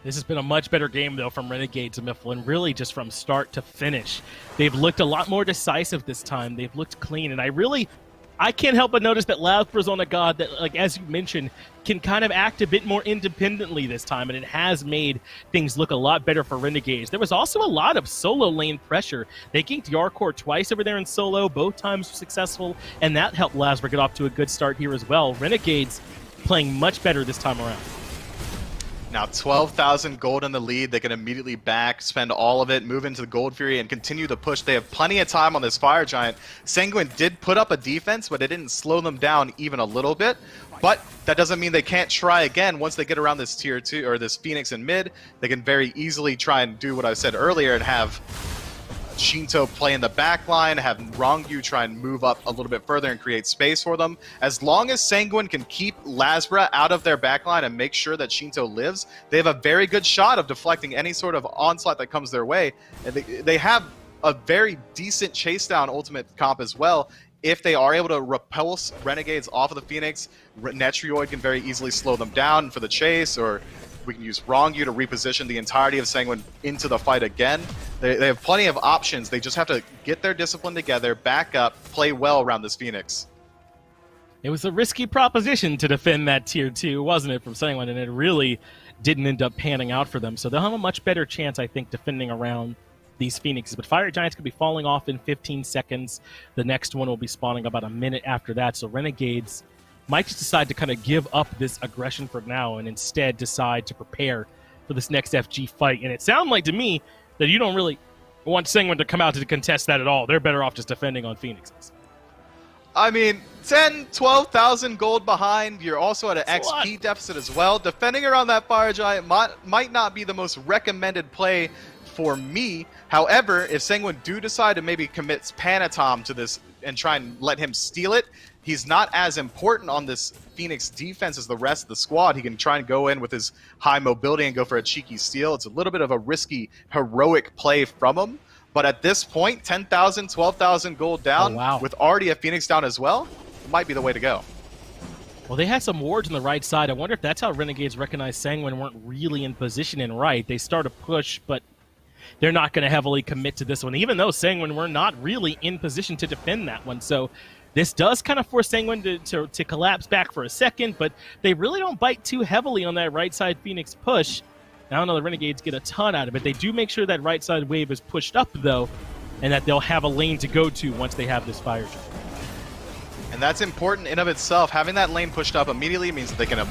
[SPEAKER 5] This has been a much better game, though, from Renegades and Mifflin, really just from start to finish. They've looked a lot more decisive this time. They've looked clean, and I can't help but notice that Lasbra's on a god that, like as you mentioned, can kind of act a bit more independently this time, and it has made things look a lot better for Renegades. There was also a lot of solo lane pressure. They ganked Jarcorr twice over there in solo, both times were successful, and that helped Lasbra get off to a good start here as well. Renegades playing much better this time around.
[SPEAKER 6] Now 12,000 gold in the lead. They can immediately back, spend all of it, move into the Gold Fury, and continue to push. They have plenty of time on this Fire Giant. Sanguine did put up a defense, but it didn't slow them down even a little bit. But that doesn't mean they can't try again once they get around this tier 2, or this Phoenix in mid. They can very easily try and do what I said earlier and have Sheento play in the back line, have Ronngyu try and move up a little bit further and create space for them. As long as Sanguine can keep Lasbra out of their back line and make sure that Sheento lives, they have a very good shot of deflecting any sort of onslaught that comes their way. And they have a very decent chase down ultimate comp as well. If they are able to repulse Renegades off of the Phoenix, Netrioid can very easily slow them down for the chase, or we can use Ronngyu to reposition the entirety of Sanguine into the fight again. They have plenty of options. They just have to get their discipline together, back up, play well around this Phoenix.
[SPEAKER 5] It was a risky proposition to defend that tier 2, wasn't it, from Sanguine, and it really didn't end up panning out for them. So they'll have a much better chance, I think, defending around these Phoenixes. But Fire Giants could be falling off in 15 seconds. The next one will be spawning about a minute after that. So Renegades might just decide to kind of give up this aggression for now and instead decide to prepare for this next FG fight. And it sounded like to me that you don't really want Sanguine to come out to contest that at all. They're better off just defending on Phoenixes.
[SPEAKER 6] I mean, 10, 12,000 gold behind. You're also at an XP deficit as well. Defending around that Fire Giant might not be the most recommended play for me. However, if Sanguine do decide to maybe commit Panitom to this and try and let him steal it, he's not as important on this Phoenix defense as the rest of the squad. He can try and go in with his high mobility and go for a cheeky steal. It's a little bit of a risky, heroic play from him. But at this point, 10,000, 12,000 gold down, with already a Phoenix down as well, it might be the way to go.
[SPEAKER 5] Well, they had some wards on the right side. I wonder if that's how Renegades recognized Sanguine weren't really in position and right. They start a push, but they're not going to heavily commit to this one, even though Sanguine were not really in position to defend that one. So this does kind of force Sanguine to collapse back for a second, but they really don't bite too heavily on that right side Phoenix push. I don't know the Renegades get a ton out of it. They do make sure that right side wave is pushed up, though, and that they'll have a lane to go to once they have this Fire Giant.
[SPEAKER 6] And that's important in of itself. Having that lane pushed up immediately means that they can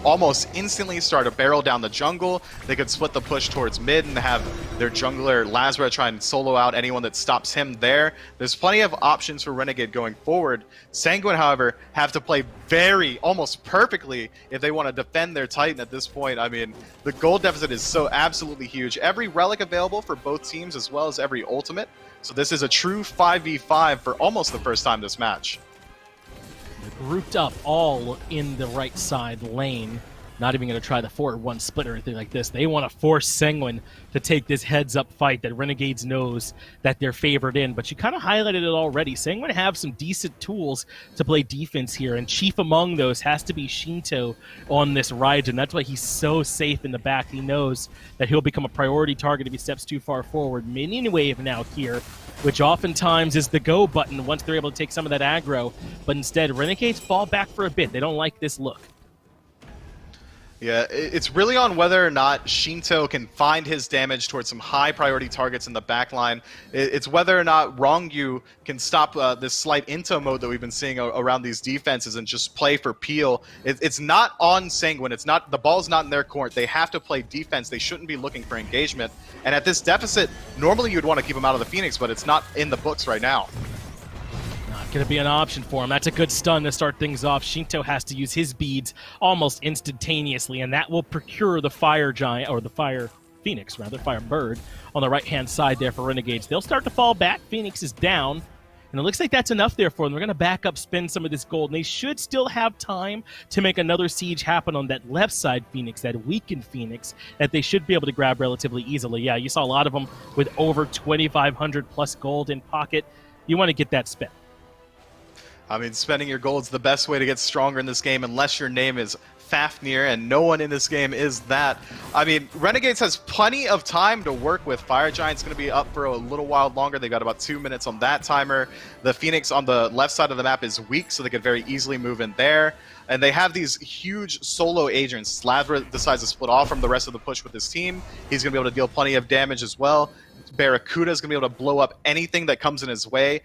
[SPEAKER 6] almost instantly start a barrel down the jungle. They could split the push towards mid and have their jungler Lasbra try and solo out anyone that stops him there. There's plenty of options for Renegade going forward. Sanguine, however, have to play almost perfectly if they want to defend their Titan at this point. I mean, the gold deficit is so absolutely huge. Every relic available for both teams as well as every ultimate. So this is a true 5v5 for almost the first time this match.
[SPEAKER 5] They're grouped up all in the right side lane. Not even going to try the 4-1 split or anything like this. They want to force Sanguine to take this heads-up fight that Renegades knows that they're favored in. But you kind of highlighted it already. Sanguine have some decent tools to play defense here, and chief among those has to be Sheento on this Raijin. That's why he's so safe in the back. He knows that he'll become a priority target if he steps too far forward. Minion wave now here, which oftentimes is the go button once they're able to take some of that aggro. But instead, Renegades fall back for a bit. They don't like this look.
[SPEAKER 6] Yeah, it's really on whether or not Sheento can find his damage towards some high priority targets in the backline. It's whether or not Ronngyu can stop this slight into mode that we've been seeing around these defenses and just play for peel. It's not on Sanguine. It's not, the ball's not in their court. They have to play defense. They shouldn't be looking for engagement. And at this deficit, normally you'd want to keep him out of the Phoenix, but it's not in the books right now.
[SPEAKER 5] Going to be an option for him. That's a good stun to start things off. Sheento has to use his beads almost instantaneously, and that will procure the Fire Giant, or the Fire Phoenix, rather, Fire Bird, on the right-hand side there for Renegades. They'll start to fall back. Phoenix is down, and it looks like that's enough there for them. They're going to back up, spend some of this gold, and they should still have time to make another siege happen on that left side Phoenix, that weakened Phoenix, that they should be able to grab relatively easily. Yeah, you saw a lot of them with over 2,500 plus gold in pocket. You want to get that spent.
[SPEAKER 6] I mean, spending your gold's the best way to get stronger in this game, unless your name is Fafnir, and no one in this game is that. I mean, Renegades has plenty of time to work with. Fire Giant's going to be up for a little while longer. They've got about 2 minutes on that timer. The Phoenix on the left side of the map is weak, so they could very easily move in there. And they have these huge solo agents. Lasbra decides to split off from the rest of the push with his team. He's going to be able to deal plenty of damage as well. BaRRaCCuDDa is going to be able to blow up anything that comes in his way.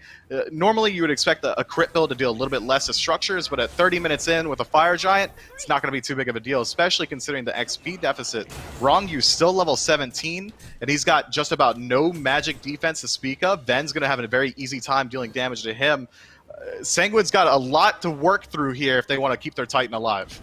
[SPEAKER 6] Normally, you would expect a crit build to deal a little bit less to structures, but at 30 minutes in with a Fire Giant, it's not going to be too big of a deal, especially considering the XP deficit. Ronngyu still level 17, and he's got just about no magic defense to speak of. Ven's going to have a very easy time dealing damage to him. Sanguine's got a lot to work through here if they want to keep their Titan alive.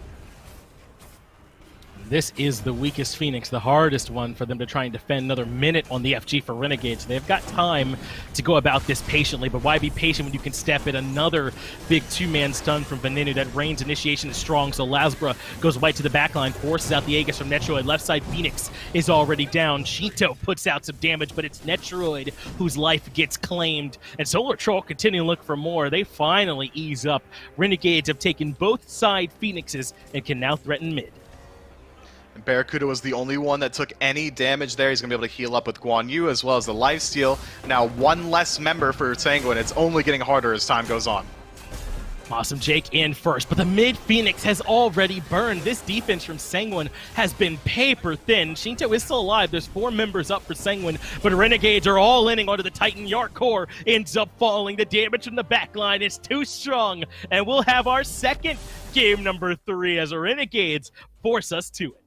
[SPEAKER 5] This is the weakest Phoenix, the hardest one for them to try and defend. Another minute on the FG for Renegades. They've got time to go about this patiently, but why be patient when you can step in? Another big two-man stun from Venenu. That range initiation is strong, so Lasbra goes right to the backline, forces out the Aegis from Netrioid. Left side Phoenix is already down. Sheento puts out some damage, but it's Netrioid whose life gets claimed. And SoloOrTroll continue to look for more. They finally ease up. Renegades have taken both side Phoenixes and can now threaten mid.
[SPEAKER 6] And BaRRaCCuDDa was the only one that took any damage there. He's going to be able to heal up with Guan Yu as well as the lifesteal. Now one less member for Sanguine. It's only getting harder as time goes on.
[SPEAKER 5] Awesome Jake in first, but the mid Phoenix has already burned. This defense from Sanguine has been paper thin. Sheento is still alive. There's 4 members up for Sanguine, but Renegades are all inning onto the Titan. Jarcorr ends up falling. The damage from the backline is too strong, and we'll have our second game number 3 as Renegades force us to it.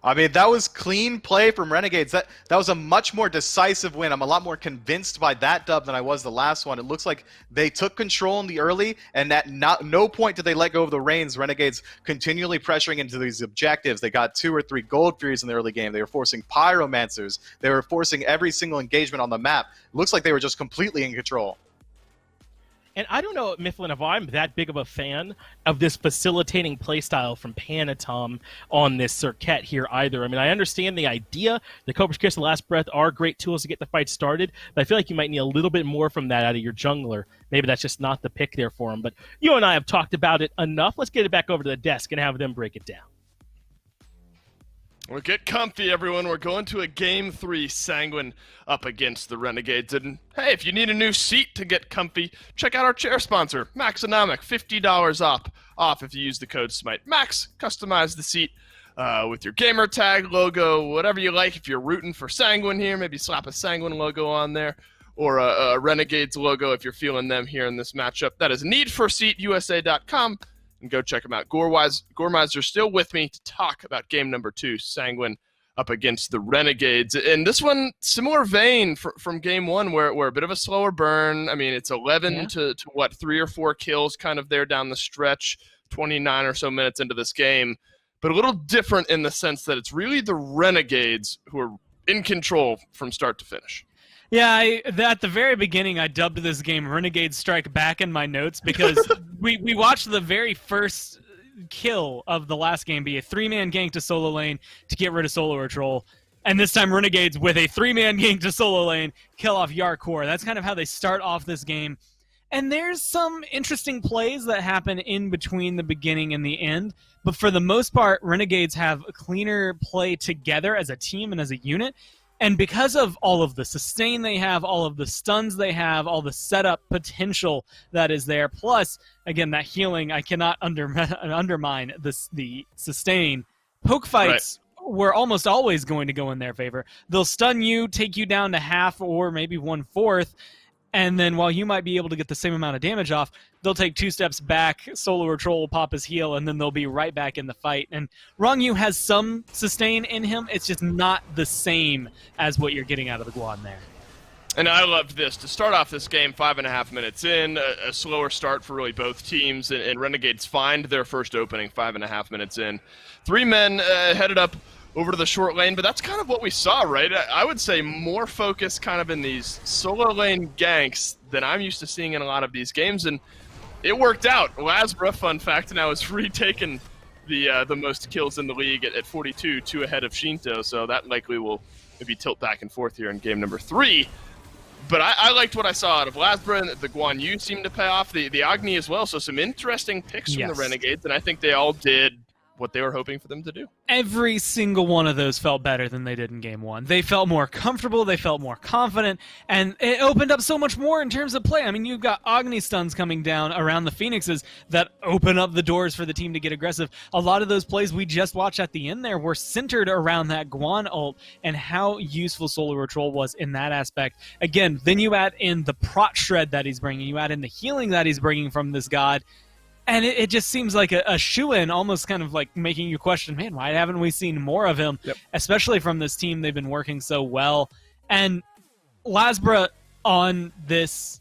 [SPEAKER 6] I mean, that was clean play from Renegades. That was a much more decisive win. I'm a lot more convinced by that dub than I was the last one. It looks like they took control in the early, and at no point did they let go of the reins. Renegades continually pressuring into these objectives. They got 2 or 3 Gold Furies in the early game. They were forcing Pyromancers. They were forcing every single engagement on the map. It looks like they were just completely in control.
[SPEAKER 5] And I don't know, Mifflin, if I'm that big of a fan of this facilitating playstyle from Panitom on this Serqet here either. I mean, I understand the idea. The Cobra's Kiss, the Last Breath are great tools to get the fight started, but I feel like you might need a little bit more from that out of your jungler. Maybe that's just not the pick there for him. But you and I have talked about it enough. Let's get it back over to the desk and have them break it down.
[SPEAKER 1] Well, get comfy, everyone. We're going to a Game 3 Sanguine up against the Renegades. And, hey, if you need a new seat to get comfy, check out our chair sponsor, Maxonomic. $50 off if you use the code SMITE. Max, customize the seat with your gamer tag, logo, whatever you like. If you're rooting for Sanguine here, maybe slap a Sanguine logo on there, or a Renegades logo if you're feeling them here in this matchup. That is needforseatusa.com. and go check them out. Gormeister's still with me to talk about game number 2, Sanguine up against the Renegades. And this one, similar vein from game 1, where a bit of a slower burn. I mean, it's 11 to what, 3 or 4 kills kind of there down the stretch, 29 or so minutes into this game. But a little different in the sense that it's really the Renegades who are in control from start to finish.
[SPEAKER 2] Yeah, at the very beginning, I dubbed this game Renegades Strike Back in my notes because we watched the very first kill of the last game be a 3-man gank to solo lane to get rid of SoloOrTroll. And this time Renegades with a 3-man gank to solo lane kill off Jarcorr. That's kind of how they start off this game. And there's some interesting plays that happen in between the beginning and the end. But for the most part, Renegades have a cleaner play together as a team and as a unit. And because of all of the sustain they have, all of the stuns they have, all the setup potential that is there, plus, again, that healing, I cannot undermine the sustain. Poke fights were almost always going to go in their favor. They'll stun you, take you down to half or maybe 1/4, and then while you might be able to get the same amount of damage off, they'll take 2 steps back, SoloOrTroll will pop his heal, and then they'll be right back in the fight. And Ronngyu has some sustain in him. It's just not the same as what you're getting out of the Guan there.
[SPEAKER 1] And I loved this. To start off this game, 5.5 minutes in, a slower start for really both teams, and Renegades find their first opening 5.5 minutes in. 3 men headed up over to the short lane, but that's kind of what we saw, right? I would say more focus kind of in these solo lane ganks than I'm used to seeing in a lot of these games, and it worked out. Lasbra, fun fact, now has retaken the most kills in the league at 42, 2 ahead of Sheento, so that likely will maybe tilt back and forth here in game number 3. But I liked what I saw out of Lasbra, and the Guan Yu seemed to pay off, the Agni as well, so some interesting picks from the Renegades, and I think they all did what they were hoping for them to do.
[SPEAKER 2] Every single one of those felt better than they did in game 1. They felt more comfortable, they felt more confident, and it opened up so much more in terms of play. I mean, you've got Agni stuns coming down around the Phoenixes that open up the doors for the team to get aggressive. A lot of those plays we just watched at the end there were centered around that Guan ult and how useful SoloOrTroll was in that aspect. Again, then you add in the prot shred that he's bringing, you add in the healing that he's bringing from this god, and it just seems like a shoo-in, almost kind of like making you question, man, why haven't we seen more of him? Yep. Especially from this team, they've been working so well. And Lasbra on this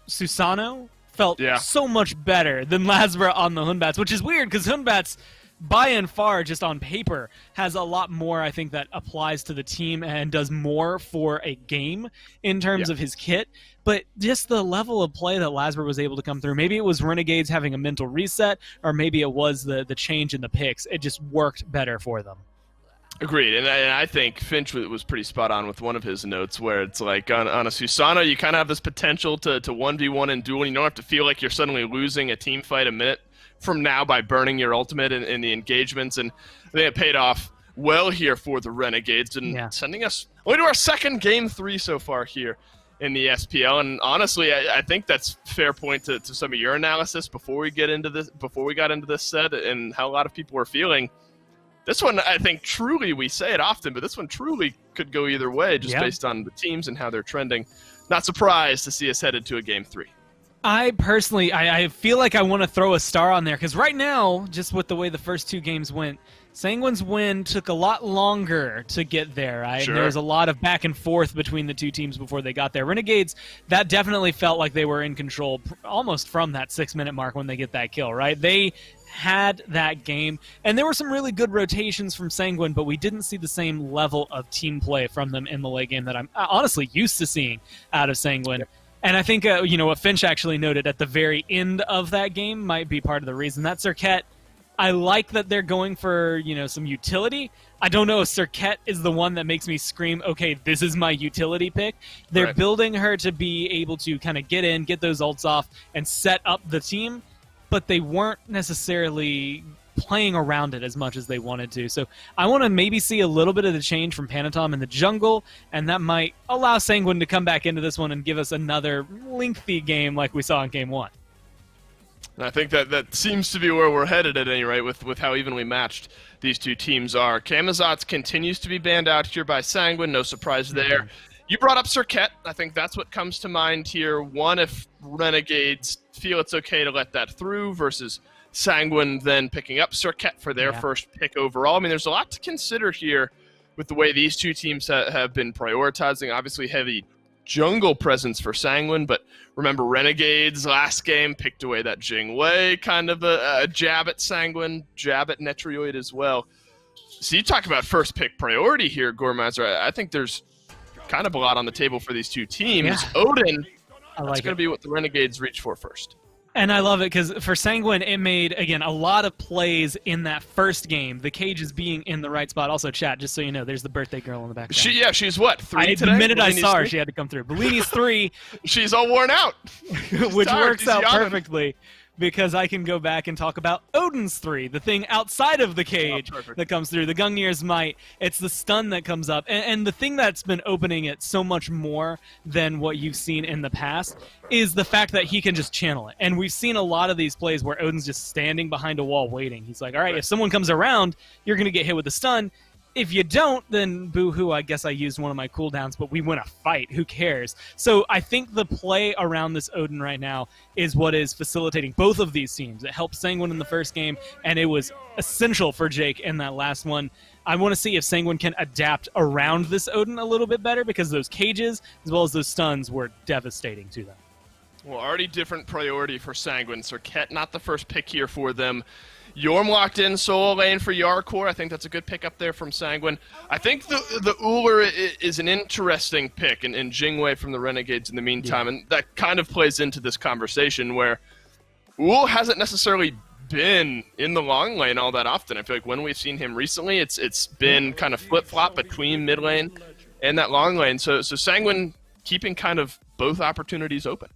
[SPEAKER 2] Susano felt so much better than Lasbra on the Hunbats, which is weird because Hunbats, by and far, just on paper, has a lot more, I think, that applies to the team and does more for a game in terms of his kit. But just the level of play that Lasbra was able to come through, maybe it was Renegades having a mental reset, or maybe it was the change in the picks. It just worked better for them.
[SPEAKER 1] Agreed, and I think Finch was pretty spot on with one of his notes where it's like on a Susano, you kind of have this potential to 1v1 and duel, and you don't have to feel like you're suddenly losing a team fight a minute from now by burning your ultimate in the engagements, and I think it paid off well here for the Renegades and sending us only to our second game 3 so far here in the SPL. And honestly, I think that's fair point to some of your analysis before we got into this set and how a lot of people were feeling. This one, I think, truly, we say it often, but this one truly could go either way just based on the teams and how they're trending. Not surprised to see us headed to a game 3.
[SPEAKER 2] I personally, I feel like I want to throw a star on there because right now, just with the way the first 2 games went, Sanguine's win took a lot longer to get there. Right? Sure. There was a lot of back and forth between the 2 teams before they got there. Renegades, that definitely felt like they were in control almost from that 6-minute mark when they get that kill, right? They had that game, and there were some really good rotations from Sanguine, but we didn't see the same level of team play from them in the late game that I'm honestly used to seeing out of Sanguine. And I think, what Finch actually noted at the very end of that game might be part of the reason. That Serqet, I like that they're going for, some utility. I don't know if Serqet is the one that makes me scream, okay, this is my utility pick. They're building her to be able to kind of get in, get those ults off, and set up the team, but they weren't necessarily playing around it as much as they wanted to. So I want to maybe see a little bit of the change from Panitom in the jungle, and that might allow Sanguine to come back into this one and give us another lengthy game like we saw in game 1.
[SPEAKER 1] And I think that seems to be where we're headed at any rate with how evenly matched these 2 teams are. Camazotz continues to be banned out here by Sanguine, no surprise there. You brought up Serqet. I think that's what comes to mind here. One, if Renegades feel it's okay to let that through versus Sanguine then picking up Serqet for their first pick overall. I mean, there's a lot to consider here with the way these two teams have been prioritizing. Obviously, heavy jungle presence for Sanguine, but remember Renegades last game picked away that Jing, kind of a jab at Sanguine, jab at Netrioid as well. So you talk about first pick priority here, Gormaster. I think there's kind of a lot on the table for these two teams. Yeah. Odin, that's going to be what the Renegades reach for first.
[SPEAKER 2] And I love it because for Sanguine, it made, again, a lot of plays in that first game. The cages being in the right spot. Also, chat, just so you know, there's the birthday girl in the background.
[SPEAKER 1] She's what, 3 today?
[SPEAKER 2] The minute
[SPEAKER 1] Bellini's
[SPEAKER 2] I saw her,
[SPEAKER 1] 3?
[SPEAKER 2] she had to come through. Bellini's 3.
[SPEAKER 1] She's all worn out.
[SPEAKER 2] Which works out perfectly because I can go back and talk about Odin's 3, the thing outside of the cage that comes through. The Gungnir's Might. It's the stun that comes up. And the thing that's been opening it so much more than what you've seen in the past is the fact that he can just channel it. And we've seen a lot of these plays where Odin's just standing behind a wall waiting. He's like, all right, if someone comes around, you're going to get hit with the stun. If you don't, then boo-hoo, I guess I used one of my cooldowns, but we win a fight. Who cares? So I think the play around this Odin right now is what is facilitating both of these teams. It helped Sanguine in the first game, and it was essential for Jake in that last one. I want to see if Sanguine can adapt around this Odin a little bit better because those cages, as well as those stuns, were devastating to them.
[SPEAKER 1] Well, already different priority for Sanguine. Serqet not the first pick here for them. Jorm locked in solo lane for Jarcorr. I think that's a good pick up there from Sanguine. I think the Ullr is an interesting pick in Jingwei from the Renegades in the meantime, and that kind of plays into this conversation where Ullr hasn't necessarily been in the long lane all that often. I feel like when we've seen him recently, it's been kind of flip-flop between mid lane and that long lane. So Sanguine keeping kind of both opportunities open.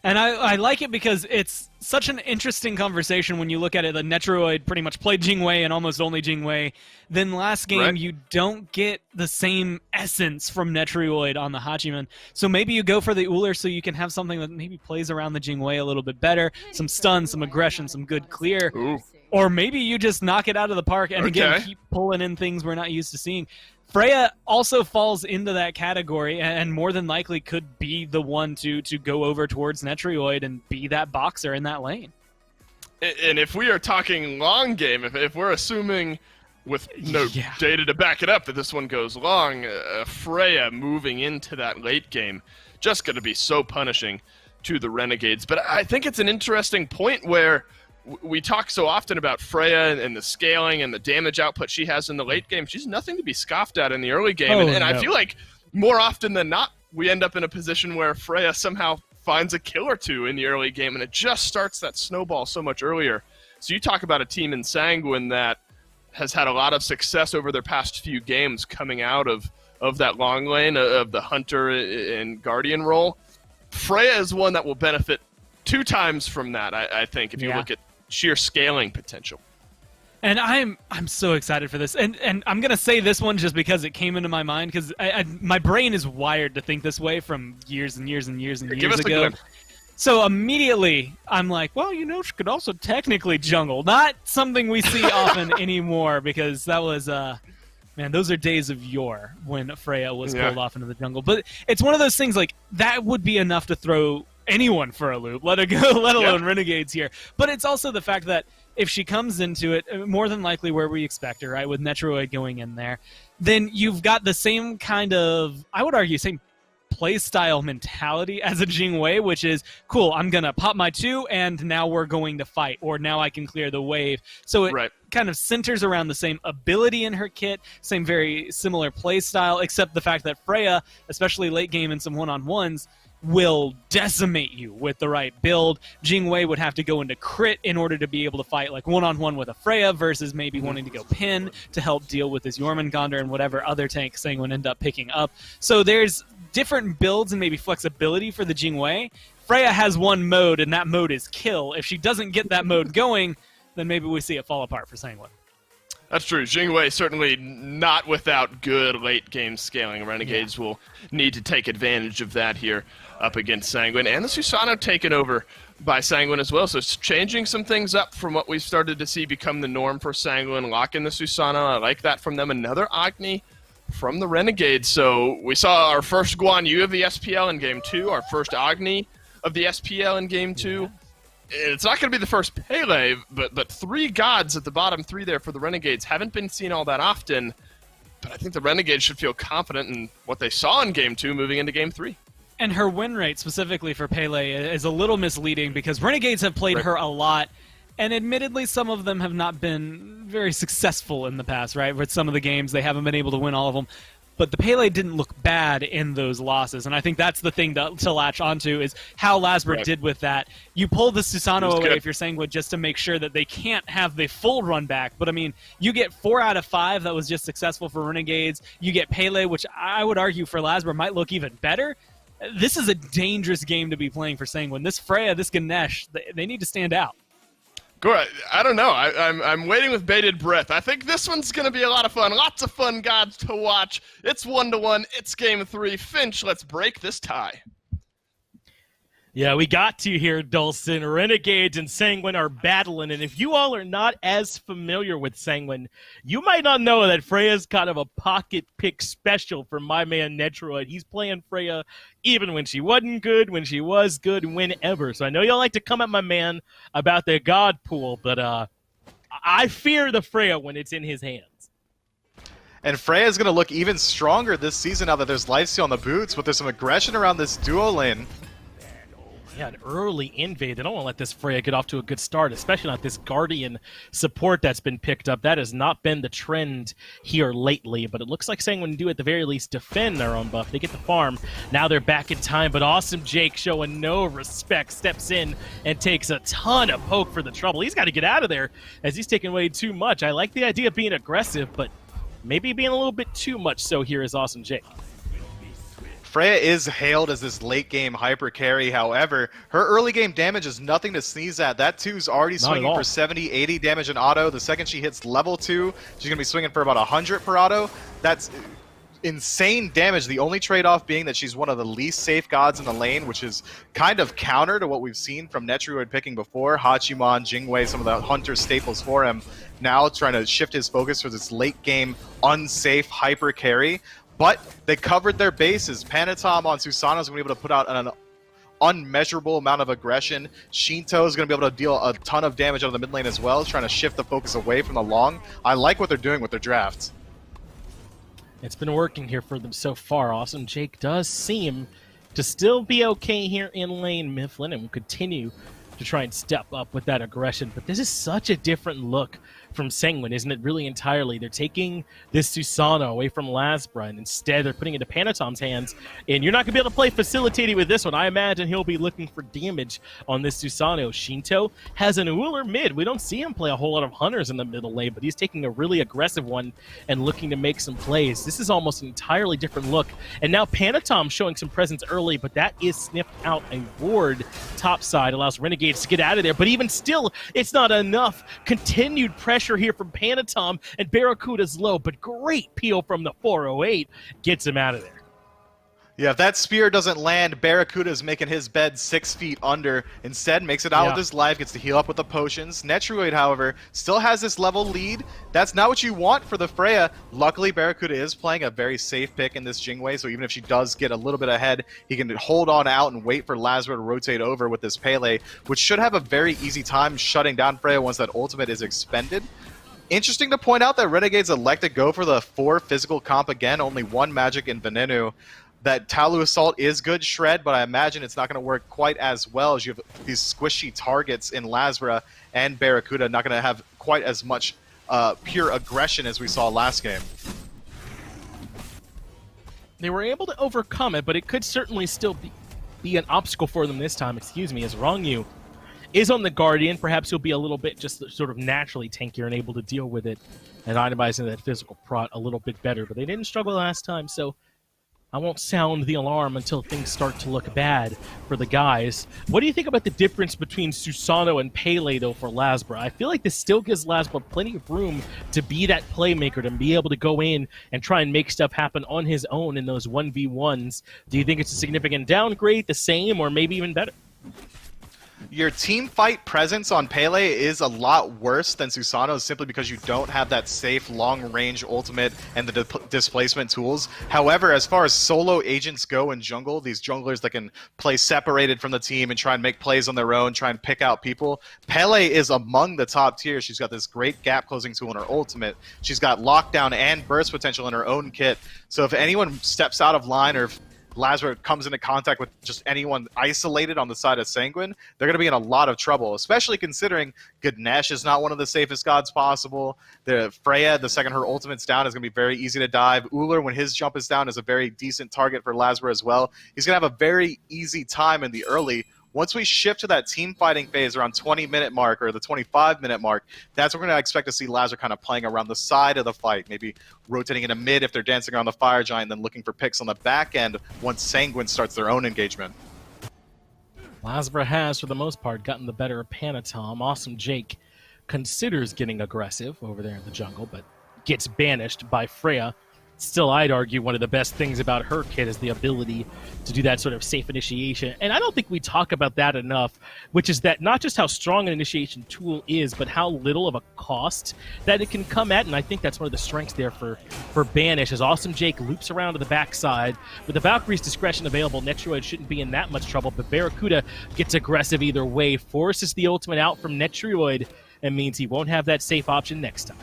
[SPEAKER 2] And I like it because it's such an interesting conversation when you look at it. The Netrioid pretty much played Jingwei and almost only Jingwei. Then last game, you don't get the same essence from Netrioid on the Hachiman. So maybe you go for the Ullr so you can have something that maybe plays around the Jingwei a little bit better. Some stun, some aggression, some good clear.
[SPEAKER 1] Ooh.
[SPEAKER 2] Or maybe you just knock it out of the park and again keep pulling in things we're not used to seeing. Freya also falls into that category and more than likely could be the one to go over towards Netrioid and be that boxer in that lane.
[SPEAKER 1] And if we are talking long game, if we're assuming with no data to back it up that this one goes long, Freya moving into that late game, just going to be so punishing to the Renegades. But I think it's an interesting point where we talk so often about Freya and the scaling and the damage output she has in the late game. She's nothing to be scoffed at in the early game. And I feel like more often than not, we end up in a position where Freya somehow finds a kill or two in the early game, and it just starts that snowball so much earlier. So you talk about a team in Sanguine that has had a lot of success over their past few games coming out of that long lane, of the Hunter and Guardian role. Freya is one that will benefit 2 times from that, I think, if you look at sheer scaling potential.
[SPEAKER 2] And I'm so excited for this. And I'm going to say this one just because it came into my mind, because my brain is wired to think this way from years and years and years and years ago. So immediately, I'm like, well, you know, she could also technically jungle. Not something we see often anymore, because that was, man, those are days of yore when Freya was pulled off into the jungle. But it's one of those things, like, that would be enough to throw anyone for a loop, let alone Renegades here. But it's also the fact that if she comes into it, more than likely where we expect her, right, with Netrioid going in there, then you've got the same kind of, I would argue, same playstyle mentality as a Jingwei, which is, cool, I'm going to pop my 2, and now we're going to fight, or now I can clear the wave. So it kind of centers around the same ability in her kit, same very similar playstyle, except the fact that Freya, especially late game in some one-on-ones, will decimate you with the right build. Jingwei would have to go into crit in order to be able to fight like one-on-one with a Freya versus maybe wanting to go pin to help deal with his Jormungandr and whatever other tank Sanguine end up picking up. So there's different builds and maybe flexibility for the Jingwei. Freya has one mode, and that mode is kill. If she doesn't get that mode going, then maybe we see it fall apart for Sanguine.
[SPEAKER 1] That's true. Jingwei certainly not without good late-game scaling. Renegades will need to take advantage of that here up against Sanguine. And the Susano taken over by Sanguine as well. So it's changing some things up from what we've started to see become the norm for Sanguine. Lock in the Susano. I like that from them. Another Agni from the Renegades. So we saw our first Guan Yu of the SPL in Game 2, our first Agni of the SPL in Game 2. it's not going to be the first Pele, but 3 gods at the bottom 3 there for the Renegades haven't been seen all that often. But I think the Renegades should feel confident in what they saw in Game 2 moving into Game 3.
[SPEAKER 2] And her win rate, specifically for Pele, is a little misleading because Renegades have played her a lot, and admittedly some of them have not been very successful in the past, right? With some of the games, they haven't been able to win all of them. But the Pele didn't look bad in those losses, and I think that's the thing to latch onto is how Lasbra did with that. You pull the Susano away if you're Sanguine just to make sure that they can't have the full run back, but I mean, you get 4 out of 5 that was just successful for Renegades. You get Pele, which I would argue for Lasbra might look even better. This is a dangerous game to be playing for Sanguine. This Freya, this Ganesh, they need to stand out.
[SPEAKER 1] Gore, I don't know. I'm waiting with bated breath. I think this one's going to be a lot of fun. Lots of fun gods to watch. It's 1-1. It's Game 3. Finch, let's break this tie.
[SPEAKER 5] Yeah, we got to here, Dulcin. Renegades and Sanguine are battling, and if you all are not as familiar with Sanguine, you might not know that Freya's kind of a pocket pick special for my man Netrioid. He's playing Freya even when she wasn't good, when she was good, whenever. So I know y'all like to come at my man about their god pool, but I fear the Freya when it's in his hands.
[SPEAKER 6] And Freya's going to look even stronger this season now that there's lifesteal on the boots, but there's some aggression around this duo lane.
[SPEAKER 5] Yeah, an early invade. They don't want to let this Freya get off to a good start, especially not this Guardian support that's been picked up. That has not been the trend here lately, but it looks like Sanguine do at the very least defend their own buff. They get the farm. Now they're back in time, but Awesome Jake, showing no respect, steps in and takes a ton of poke for the trouble. He's got to get out of there as he's taking away too much. I like the idea of being aggressive, but maybe being a little bit too much so here is Awesome Jake.
[SPEAKER 6] Freya is hailed as this late-game hyper carry, however, her early-game damage is nothing to sneeze at. That 2's already swinging for 70, 80 damage in auto. The second she hits level 2, she's going to be swinging for about 100 per auto. That's insane damage, the only trade-off being that she's one of the least safe gods in the lane, which is kind of counter to what we've seen from Netrioid picking before. Hachiman, Jing, some of the hunter staples for him, now trying to shift his focus for this late-game unsafe hyper carry. But they covered their bases. Panitom on Susano is going to be able to put out an unmeasurable amount of aggression. Sheento is going to be able to deal a ton of damage out of the mid lane as well, trying to shift the focus away from the long. I like what they're doing with their drafts.
[SPEAKER 5] It's been working here for them so far. Awesome Jake does seem to still be okay here in lane Mifflin and will continue to try and step up with that aggression. But this is such a different look from Sanguine, isn't it? Really entirely. They're taking this Susano away from Lasbra, and instead they're putting it into Panitom's hands, and you're not going to be able to play facilitating with this one. I imagine he'll be looking for damage on this Susano. Sheento has an Ullr mid. We don't see him play a whole lot of hunters in the middle lane, but he's taking a really aggressive one and looking to make some plays. This is almost an entirely different look, and now Panitom showing some presence early, but that is sniffed out. A ward topside allows Renegades to get out of there, but even still, it's not enough. Continued pressure here from Panitom, and BaRRaCCuDDa's low, but great peel from the 408 gets him out of there.
[SPEAKER 6] Yeah, if that spear doesn't land, BaRRaCCuDDa is making his bed 6 feet under. Instead, makes it out with his life, gets to heal up with the potions. Netrioid, however, still has this level lead. That's not what you want for the Freya. Luckily, BaRRaCCuDDa is playing a very safe pick in this Jingwei, so even if she does get a little bit ahead, he can hold on out and wait for Lasbra to rotate over with this Pele, which should have a very easy time shutting down Freya once that ultimate is expended. Interesting to point out that Renegades elect to go for the 4 physical comp again, only 1 magic in Venenu. That Talu Assault is good shred, but I imagine it's not going to work quite as well as you have these squishy targets in Lasbra and BaRRaCCuDDa, not going to have quite as much pure aggression as we saw last game.
[SPEAKER 5] They were able to overcome it, but it could certainly still be an obstacle for them this time, as Ronngyu is on the Guardian. Perhaps he'll be a little bit just sort of naturally tankier and able to deal with it and itemizing that physical prot a little bit better, but they didn't struggle last time, so I won't sound the alarm until things start to look bad for the guys. What do you think about the difference between Susano and Pele, though, for Lasbra? I feel like this still gives Lasbra plenty of room to be that playmaker, to be able to go in and try and make stuff happen on his own in those 1v1s. Do you think it's a significant downgrade, the same, or maybe even better?
[SPEAKER 6] Your team fight presence on Pele is a lot worse than Susano's simply because you don't have that safe long-range ultimate and the displacement tools. However, as far as solo agents go in jungle, these junglers that can play separated from the team and try and make plays on their own, try and pick out people, Pele is among the top tier. She's got this great gap closing tool in her ultimate. She's got lockdown and burst potential in her own kit. So if anyone steps out of line, or if Lasbra comes into contact with just anyone isolated on the side of Sanguine, they're going to be in a lot of trouble, especially considering Ganesha is not one of the safest gods possible. The Freya, the second her ultimate's down, is going to be very easy to dive. Ullr, when his jump is down, is a very decent target for Lasbra as well. He's going to have a very easy time in the early. Once we shift to that team fighting phase around 20-minute mark or the 25-minute mark, that's when we're going to expect to see Lasbra kind of playing around the side of the fight, maybe rotating into mid if they're dancing around the Fire Giant, then looking for picks on the back end once Sanguine starts their own engagement.
[SPEAKER 5] Lasbra has, for the most part, gotten the better of Panitom. Awesome Jake considers getting aggressive over there in the jungle, but gets banished by Freya. Still, I'd argue one of the best things about her kit is the ability to do that sort of safe initiation. And I don't think we talk about that enough, which is that not just how strong an initiation tool is, but how little of a cost that it can come at. And I think that's one of the strengths there for Banish, as Awesome Jake loops around to the backside. With the Valkyrie's discretion available, Netrioid shouldn't be in that much trouble, but BaRRaCCuDDa gets aggressive either way, forces the ultimate out from Netrioid, and means he won't have that safe option next time.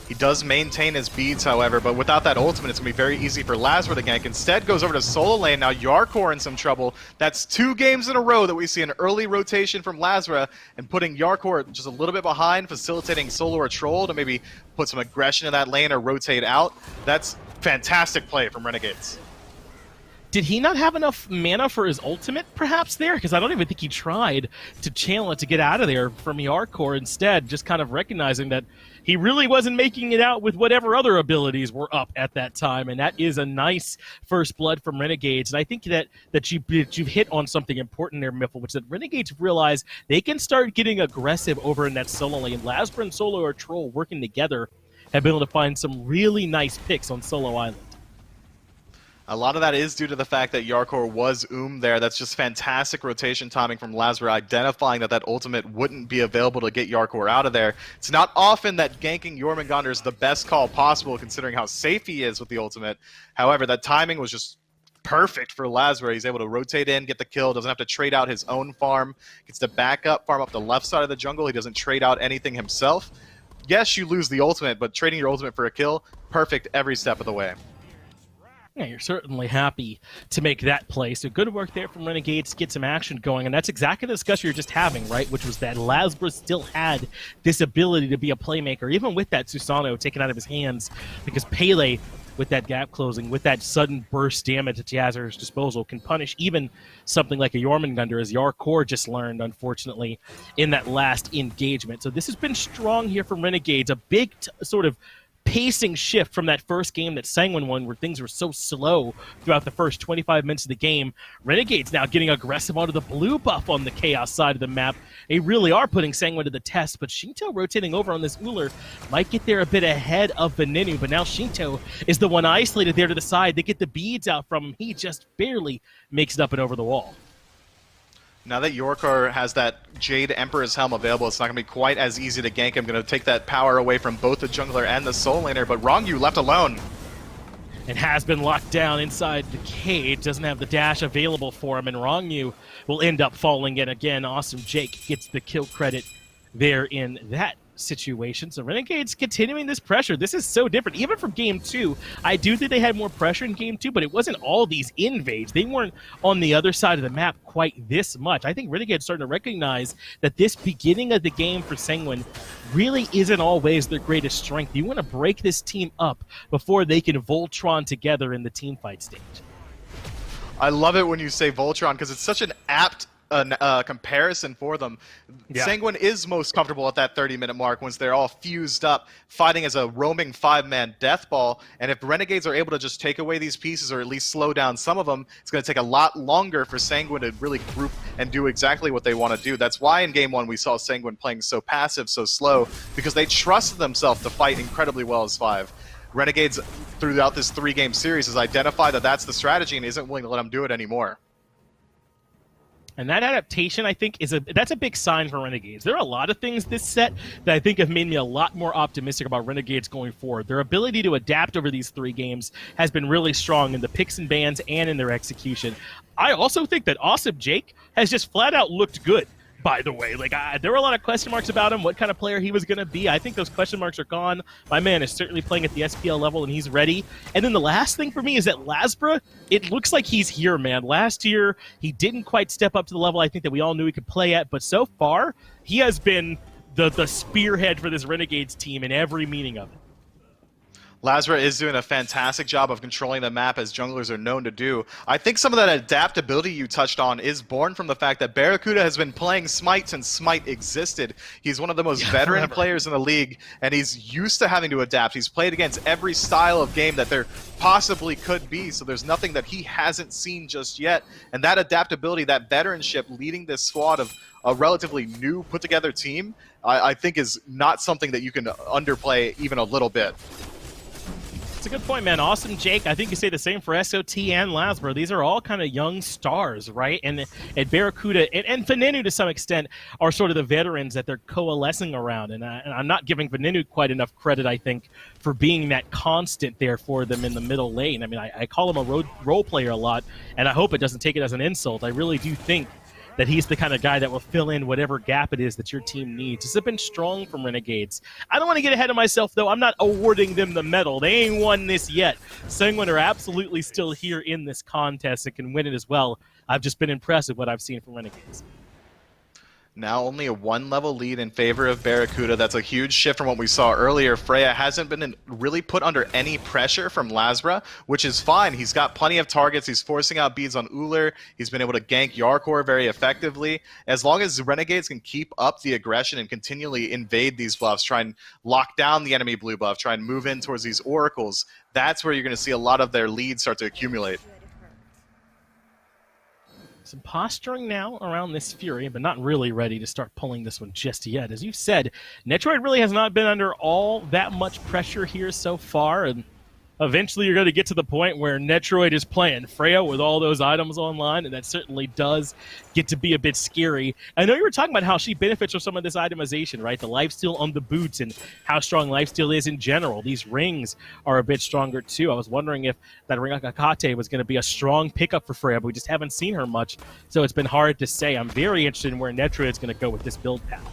[SPEAKER 6] He does maintain his beads, however, but without that ultimate, it's going to be very easy for Lasbra to gank. Instead, goes over to solo lane. Now Jarcorr in some trouble. That's 2 games in a row that we see an early rotation from Lasbra, and putting Jarcorr just a little bit behind, facilitating SoloOrTroll to maybe put some aggression in that lane or rotate out. That's fantastic play from Renegades.
[SPEAKER 5] Did he not have enough mana for his ultimate, perhaps, there? Because I don't even think he tried to channel it to get out of there from Jarcorr. Instead, just kind of recognizing that he really wasn't making it out with whatever other abilities were up at that time. And that is a nice first blood from Renegades. And I think that you've hit on something important there, Miffle, which is that Renegades realize they can start getting aggressive over in that solo lane. Lasbra and SoloOrTroll working together have been able to find some really nice picks on Solo Island.
[SPEAKER 6] A lot of that is due to the fact that Jarcorr was there. That's just fantastic rotation timing from Lasbra, identifying that ultimate wouldn't be available to get Jarcorr out of there. It's not often that ganking Jormungandr is the best call possible, considering how safe he is with the ultimate. However, that timing was just perfect for Lasbra. He's able to rotate in, get the kill, doesn't have to trade out his own farm, gets to back up, farm up the left side of the jungle. He doesn't trade out anything himself. Yes, you lose the ultimate, but trading your ultimate for a kill, perfect every step of the way.
[SPEAKER 5] Yeah, you're certainly happy to make that play. So good work there from Renegades to get some action going. And that's exactly the discussion you're just having, right? Which was that Lasbra still had this ability to be a playmaker, even with that Susano taken out of his hands, because Pele, with that gap closing, with that sudden burst damage that he has at his disposal, can punish even something like a Jormungandr, as Jarcorr just learned, unfortunately, in that last engagement. So this has been strong here from Renegades. A big sort of pacing shift from that first game that Sanguine won, where things were so slow throughout the first 25 minutes of the game. Renegades now getting aggressive onto the blue buff on the Chaos side of the map. They really are putting Sanguine to the test, but Sheento rotating over on this Ullr might get there a bit ahead of Venenu, but now Sheento is the one isolated there to the side. They get the beads out from him. He just barely makes it up and over the wall.
[SPEAKER 6] Now that Jarcorr has that Jade Emperor's Helm available, it's not going to be quite as easy to gank him. Going to take that power away from both the jungler and the soul laner, but Ronngyu left alone.
[SPEAKER 5] And has been locked down inside the cage, doesn't have the dash available for him, and Ronngyu will end up falling in again. Awesome Jake gets the kill credit there in that situation. So Renegades continuing this pressure. This is so different. Even from Game 2, I do think they had more pressure in Game 2, but it wasn't all these invades. They weren't on the other side of the map quite this much. I think Renegades starting to recognize that this beginning of the game for Sanguine really isn't always their greatest strength. You want to break this team up before they can Voltron together in the team fight stage.
[SPEAKER 6] I love it when you say Voltron, because it's such an apt comparison for them.
[SPEAKER 5] Yeah.
[SPEAKER 6] Sanguine is most comfortable at that 30-minute mark once they're all fused up, fighting as a roaming 5-man death ball. And if Renegades are able to just take away these pieces, or at least slow down some of them, it's going to take a lot longer for Sanguine to really group and do exactly what they want to do. That's why in Game 1 we saw Sanguine playing so passive, so slow, because they trusted themselves to fight incredibly well as 5. Renegades, throughout this 3-game series, has identified that that's the strategy and isn't willing to let them do it anymore.
[SPEAKER 5] And that adaptation, I think, that's a big sign for Renegades. There are a lot of things this set that I think have made me a lot more optimistic about Renegades going forward. Their ability to adapt over these 3 games has been really strong in the picks and bans and in their execution. I also think that Awesome Jake has just flat out looked good. By the way, like there were a lot of question marks about him, what kind of player he was going to be. I think those question marks are gone. My man is certainly playing at the SPL level, and he's ready. And then the last thing for me is that Lasbra, it looks like he's here, man. Last year, he didn't quite step up to the level I think that we all knew he could play at, but so far, he has been the spearhead for this Renegades team in every meaning of it.
[SPEAKER 6] Lasbra is doing a fantastic job of controlling the map, as junglers are known to do. I think some of that adaptability you touched on is born from the fact that BaRRaCCuDDa has been playing SMITE since SMITE existed. He's one of the most veteran players in the league, and he's used to having to adapt. He's played against every style of game that there possibly could be, so there's nothing that he hasn't seen just yet. And that adaptability, that veteranship leading this squad of a relatively new, put-together team, I think is not something that you can underplay even a little bit.
[SPEAKER 5] That's a good point, man. Awesome Jake, I think you say the same for SOT and Lasbra. These are all kind of young stars, right? And BaRRaCCuDDa and Venenu to some extent are sort of the veterans that they're coalescing around. And I'm not giving Venenu quite enough credit, I think, for being that constant there for them in the middle lane. I mean, I call him a role player a lot, and I hope it doesn't take it as an insult. I really do think that he's the kind of guy that will fill in whatever gap it is that your team needs. This has been strong from Renegades. I don't want to get ahead of myself, though. I'm not awarding them the medal. They ain't won this yet. Sanguine are absolutely still here in this contest and can win it as well. I've just been impressed with what I've seen from Renegades.
[SPEAKER 6] Now only a 1-level lead in favor of BaRRaCCuDDa. That's a huge shift from what we saw earlier. Freya hasn't been really put under any pressure from Lasbra, which is fine. He's got plenty of targets. He's forcing out beads on Ullr. He's been able to gank Jarcorr very effectively. As long as Renegades can keep up the aggression and continually invade these buffs, try and lock down the enemy blue buff, try and move in towards these oracles, that's where you're going to see a lot of their leads start to accumulate.
[SPEAKER 5] Some posturing now around this Fury, but not really ready to start pulling this one just yet. As you said, Netrioid really has not been under all that much pressure here so far, and eventually you're going to get to the point where Netrioid is playing Freya with all those items online, and that certainly does get to be a bit scary. I know you were talking about how she benefits from some of this itemization, right? The lifesteal on the boots and how strong lifesteal is in general. These rings are a bit stronger too. I was wondering if that Renegades was going to be a strong pickup for Freya, but we just haven't seen her much, so it's been hard to say. I'm very interested in where Netrioid's going to go with this build path.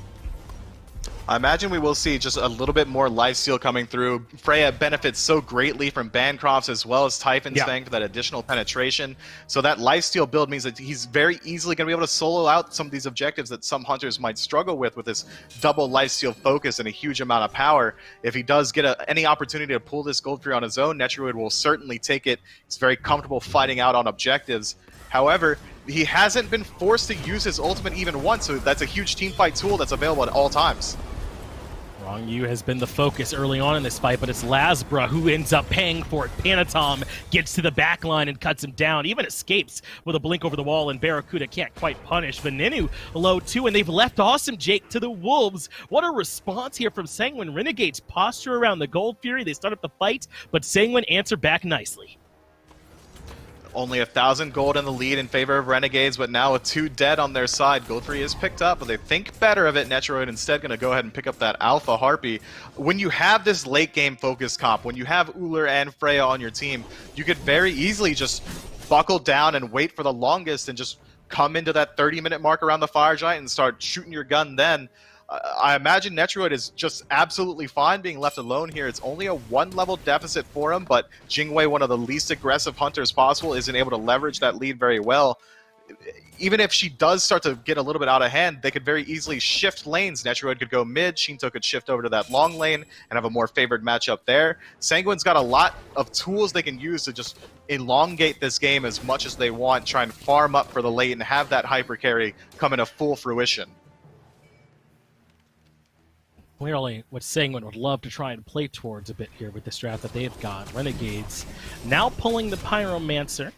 [SPEAKER 6] I imagine we will see just a little bit more lifesteal coming through. Freya benefits so greatly from Bancrofts as well as Typhon's Fang for that additional penetration. So that lifesteal build means that he's very easily going to be able to solo out some of these objectives that some hunters might struggle with this double lifesteal focus and a huge amount of power. If he does get any opportunity to pull this Gold Fury on his own, Netrioid will certainly take it. He's very comfortable fighting out on objectives. However, he hasn't been forced to use his ultimate even once, so that's a huge teamfight tool that's available at all times.
[SPEAKER 5] Ronngyu has been the focus early on in this fight, but it's Lasbra who ends up paying for it. Panitom gets to the back line and cuts him down, even escapes with a blink over the wall, and BaRRaCCuDDa can't quite punish. Venenu low too, and they've left Awesome Jake to the wolves. What a response here from Sanguine. Renegades posture around the Gold Fury. They start up the fight, but Sanguine answer back nicely.
[SPEAKER 6] Only 1,000 gold in the lead in favor of Renegades, but now with 2 dead on their side. Gold Fury is picked up, but they think better of it. Netrioid instead going to go ahead and pick up that Alpha Harpy. When you have this late game focus comp, when you have Ullr and Freya on your team, you could very easily just buckle down and wait for the longest and just come into that 30-minute mark around the Fire Giant and start shooting your gun then. I imagine Netrioid is just absolutely fine being left alone here. It's only a 1-level deficit for him, but Jingwei, one of the least aggressive hunters possible, isn't able to leverage that lead very well. Even if she does start to get a little bit out of hand, they could very easily shift lanes. Netrioid could go mid, Sheento could shift over to that long lane and have a more favored matchup there. Sanguine's got a lot of tools they can use to just elongate this game as much as they want, try and farm up for the late and have that hyper carry come into full fruition.
[SPEAKER 5] Clearly, what Sanguine would love to try and play towards a bit here with this draft that they've got. Renegades now pulling the Pyromancer.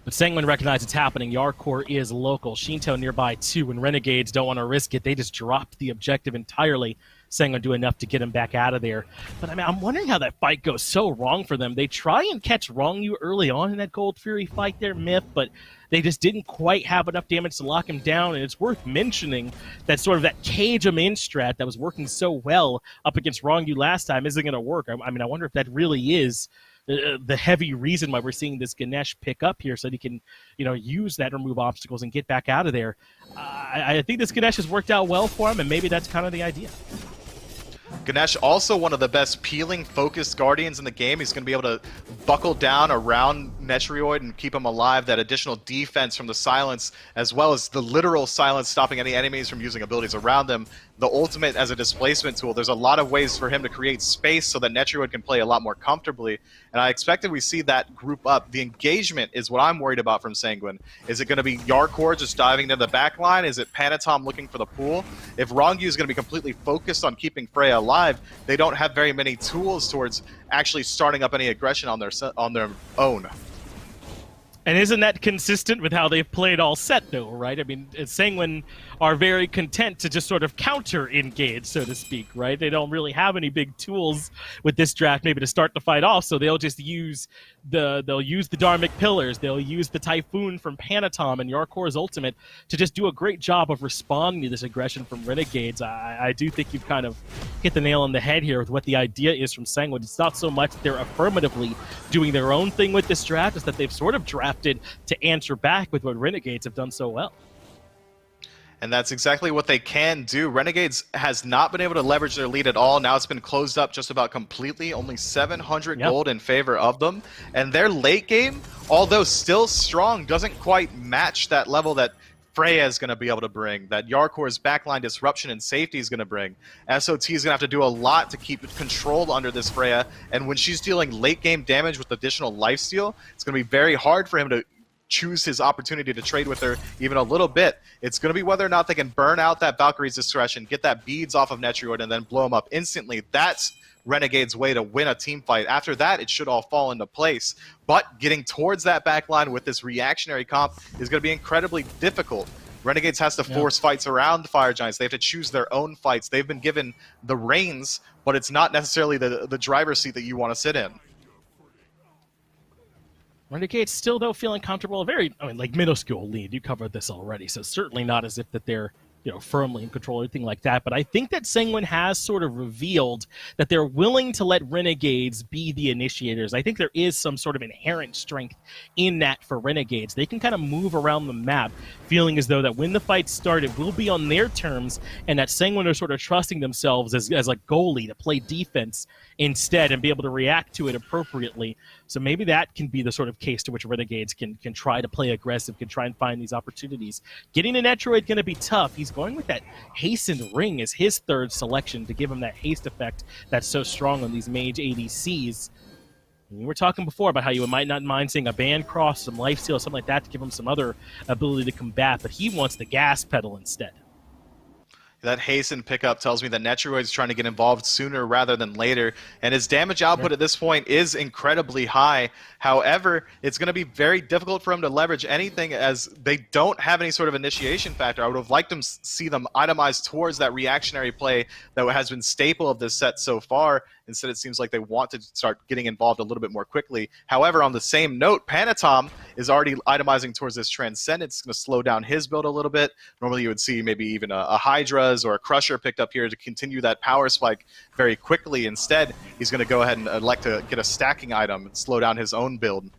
[SPEAKER 5] But Sanguine recognizes it's happening. Jarcorr is local. Sheento nearby too, and Renegades don't want to risk it. They just dropped the objective entirely. Sanguine do enough to get him back out of there. But I mean, I'm wondering how that fight goes so wrong for them. They try and catch Ronngyu early on in that Gold Fury fight there, Myth, but they just didn't quite have enough damage to lock him down. And it's worth mentioning that sort of that cage him in strat that was working so well up against Ronngyu last time isn't going to work. I mean, I wonder if that really is the heavy reason why we're seeing this Ganesh pick up here, so that he can, use that remove obstacles and get back out of there. I think this Ganesh has worked out well for him, and maybe that's kind of the idea.
[SPEAKER 6] Ganesh also one of the best peeling focused guardians in the game. He's going to be able to buckle down around Netrioid and keep him alive. That additional defense from the silence, as well as the literal silence stopping any enemies from using abilities around them. The ultimate as a displacement tool. There's a lot of ways for him to create space so that Netrioid can play a lot more comfortably. And I expected we see that group up. The engagement is what I'm worried about from Sanguine. Is it going to be Jarcorr just diving into the back line? Is it Panitom looking for the pool? If Ronngyu is going to be completely focused on keeping Freya alive, they don't have very many tools towards actually starting up any aggression on their own.
[SPEAKER 5] And isn't that consistent with how they've played all set, though, right? I mean, Sanguine are very content to just sort of counter-engage, so to speak, right? They don't really have any big tools with this draft maybe to start the fight off, so they'll just use the Dharmic Pillars, they'll use the Typhoon from Panitom and Jarcorr's ultimate to just do a great job of responding to this aggression from Renegades. I do think you've kind of hit the nail on the head here with what the idea is from Sanguine. It's not so much that they're affirmatively doing their own thing with this draft, it's that they've sort of drafted to answer back with what Renegades have done so well.
[SPEAKER 6] And that's exactly what they can do. Renegades has not been able to leverage their lead at all. Now it's been closed up just about completely. Only 700 gold in favor of them. And their late game, although still strong, doesn't quite match that level that Freya is going to be able to bring, that Jarcorr's backline disruption and safety is going to bring. SOT is going to have to do a lot to keep control under this Freya, and when she's dealing late game damage with additional lifesteal, it's going to be very hard for him to choose his opportunity to trade with her even a little bit. It's going to be whether or not they can burn out that Valkyrie's discretion, get that beads off of Netrioid, and then blow him up instantly. That's Renegade's way to win a team fight. After that, it should all fall into place. But getting towards that backline with this reactionary comp is going to be incredibly difficult. Renegades has to force fights around the Fire Giants. They have to choose their own fights. They've been given the reins, but it's not necessarily the driver's seat that you want to sit in.
[SPEAKER 5] Renegades still, though, feeling comfortable. Like minuscule lead. You covered this already, so certainly not as if that they're firmly in control or anything like that. But I think that Sanguine has sort of revealed that they're willing to let Renegades be the initiators. I think there is some sort of inherent strength in that for Renegades. They can kind of move around the map, feeling as though that when the fight started, it will be on their terms, and that Sanguine are sort of trusting themselves as a goalie to play defense instead and be able to react to it appropriately. So maybe that can be the sort of case to which Renegades can try to play aggressive, can try and find these opportunities. Getting a Netrioid going to be tough. He's going with that Hastened Ring as his third selection to give him that haste effect that's so strong on these mage ADCs. We were talking before about how you might not mind seeing a band cross, some lifesteal, something like that to give him some other ability to combat, but he wants the gas pedal instead.
[SPEAKER 6] That hasten pickup tells me that Netrioid is trying to get involved sooner rather than later, and his damage output at this point is incredibly high. However, it's going to be very difficult for him to leverage anything as they don't have any sort of initiation factor. I would have liked to see them itemized towards that reactionary play that has been staple of this set so far. Instead, it seems like they want to start getting involved a little bit more quickly. However, on the same note, Panitom is already itemizing towards this Transcendence. It's going to slow down his build a little bit. Normally, you would see maybe even a Hydra's or a Crusher picked up here to continue that power spike very quickly. Instead, he's going to go ahead and elect to get a stacking item and slow down his own build.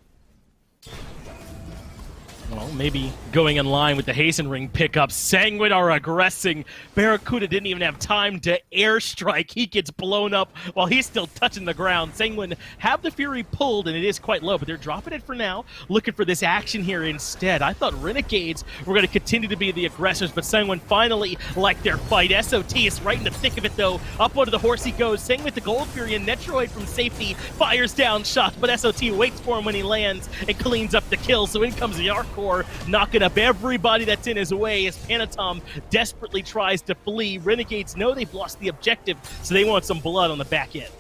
[SPEAKER 5] Well, maybe going in line with the Hasten Ring pickup. Sanguine are aggressing. BaRRaCCuDDa didn't even have time to airstrike. He gets blown up while he's still touching the ground. Sanguine have the Fury pulled, and it is quite low, but they're dropping it for now, looking for this action here instead. I thought Renegades were going to continue to be the aggressors, but Sanguine finally liked their fight. SOT is right in the thick of it, though. Up onto the horse he goes. Sanguine with the Gold Fury, and Netrioid from safety fires down shots, but SOT waits for him when he lands and cleans up the kill, so in comes the Jarcorr, knocking up everybody that's in his way as Panitom desperately tries to flee. Renegades know they've lost the objective, so they want some blood on the back end.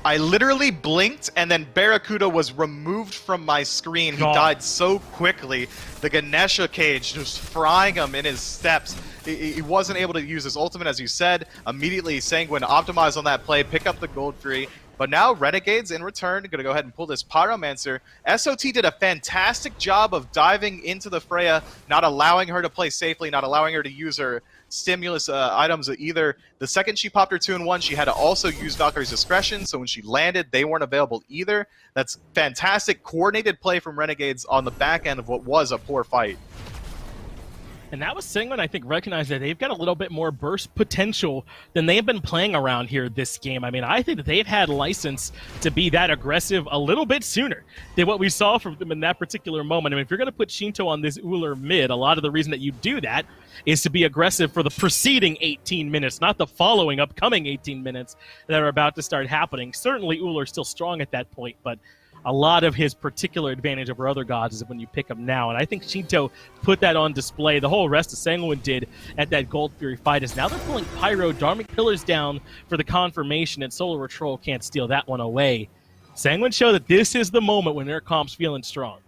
[SPEAKER 6] I literally blinked, and then BaRRaCCuDDa was removed from my screen. He died so quickly. The Ganesha cage just frying him in his steps. He wasn't able to use his ultimate, as you said. Immediately, Sanguine optimized on that play, pick up the gold free. But now Renegades, in return, going to go ahead and pull this Pyromancer. SOT did a fantastic job of diving into the Freya, not allowing her to play safely, not allowing her to use her stimulus items either. The second she popped her 2-in-1, she had to also use Valkyrie's Discretion, so when she landed, they weren't available either. That's fantastic coordinated play from Renegades on the back end of what was a poor fight.
[SPEAKER 5] And that was Sanguine, I think, recognized that they've got a little bit more burst potential than they've been playing around here this game. I mean, I think that they've had license to be that aggressive a little bit sooner than what we saw from them in that particular moment. I mean, if you're going to put Sheento on this Ullr mid, a lot of the reason that you do that is to be aggressive for the preceding 18 minutes, not the following upcoming 18 minutes that are about to start happening. Certainly, Ullr's still strong at that point, but a lot of his particular advantage over other gods is when you pick him now. And I think Sheento put that on display. The whole rest of Sanguine did at that Gold Fury fight is now they're pulling Pyro, Dharmic Pillars down for the confirmation, and SoloOrTroll can't steal that one away. Sanguine show that this is the moment when their comp's feeling strong.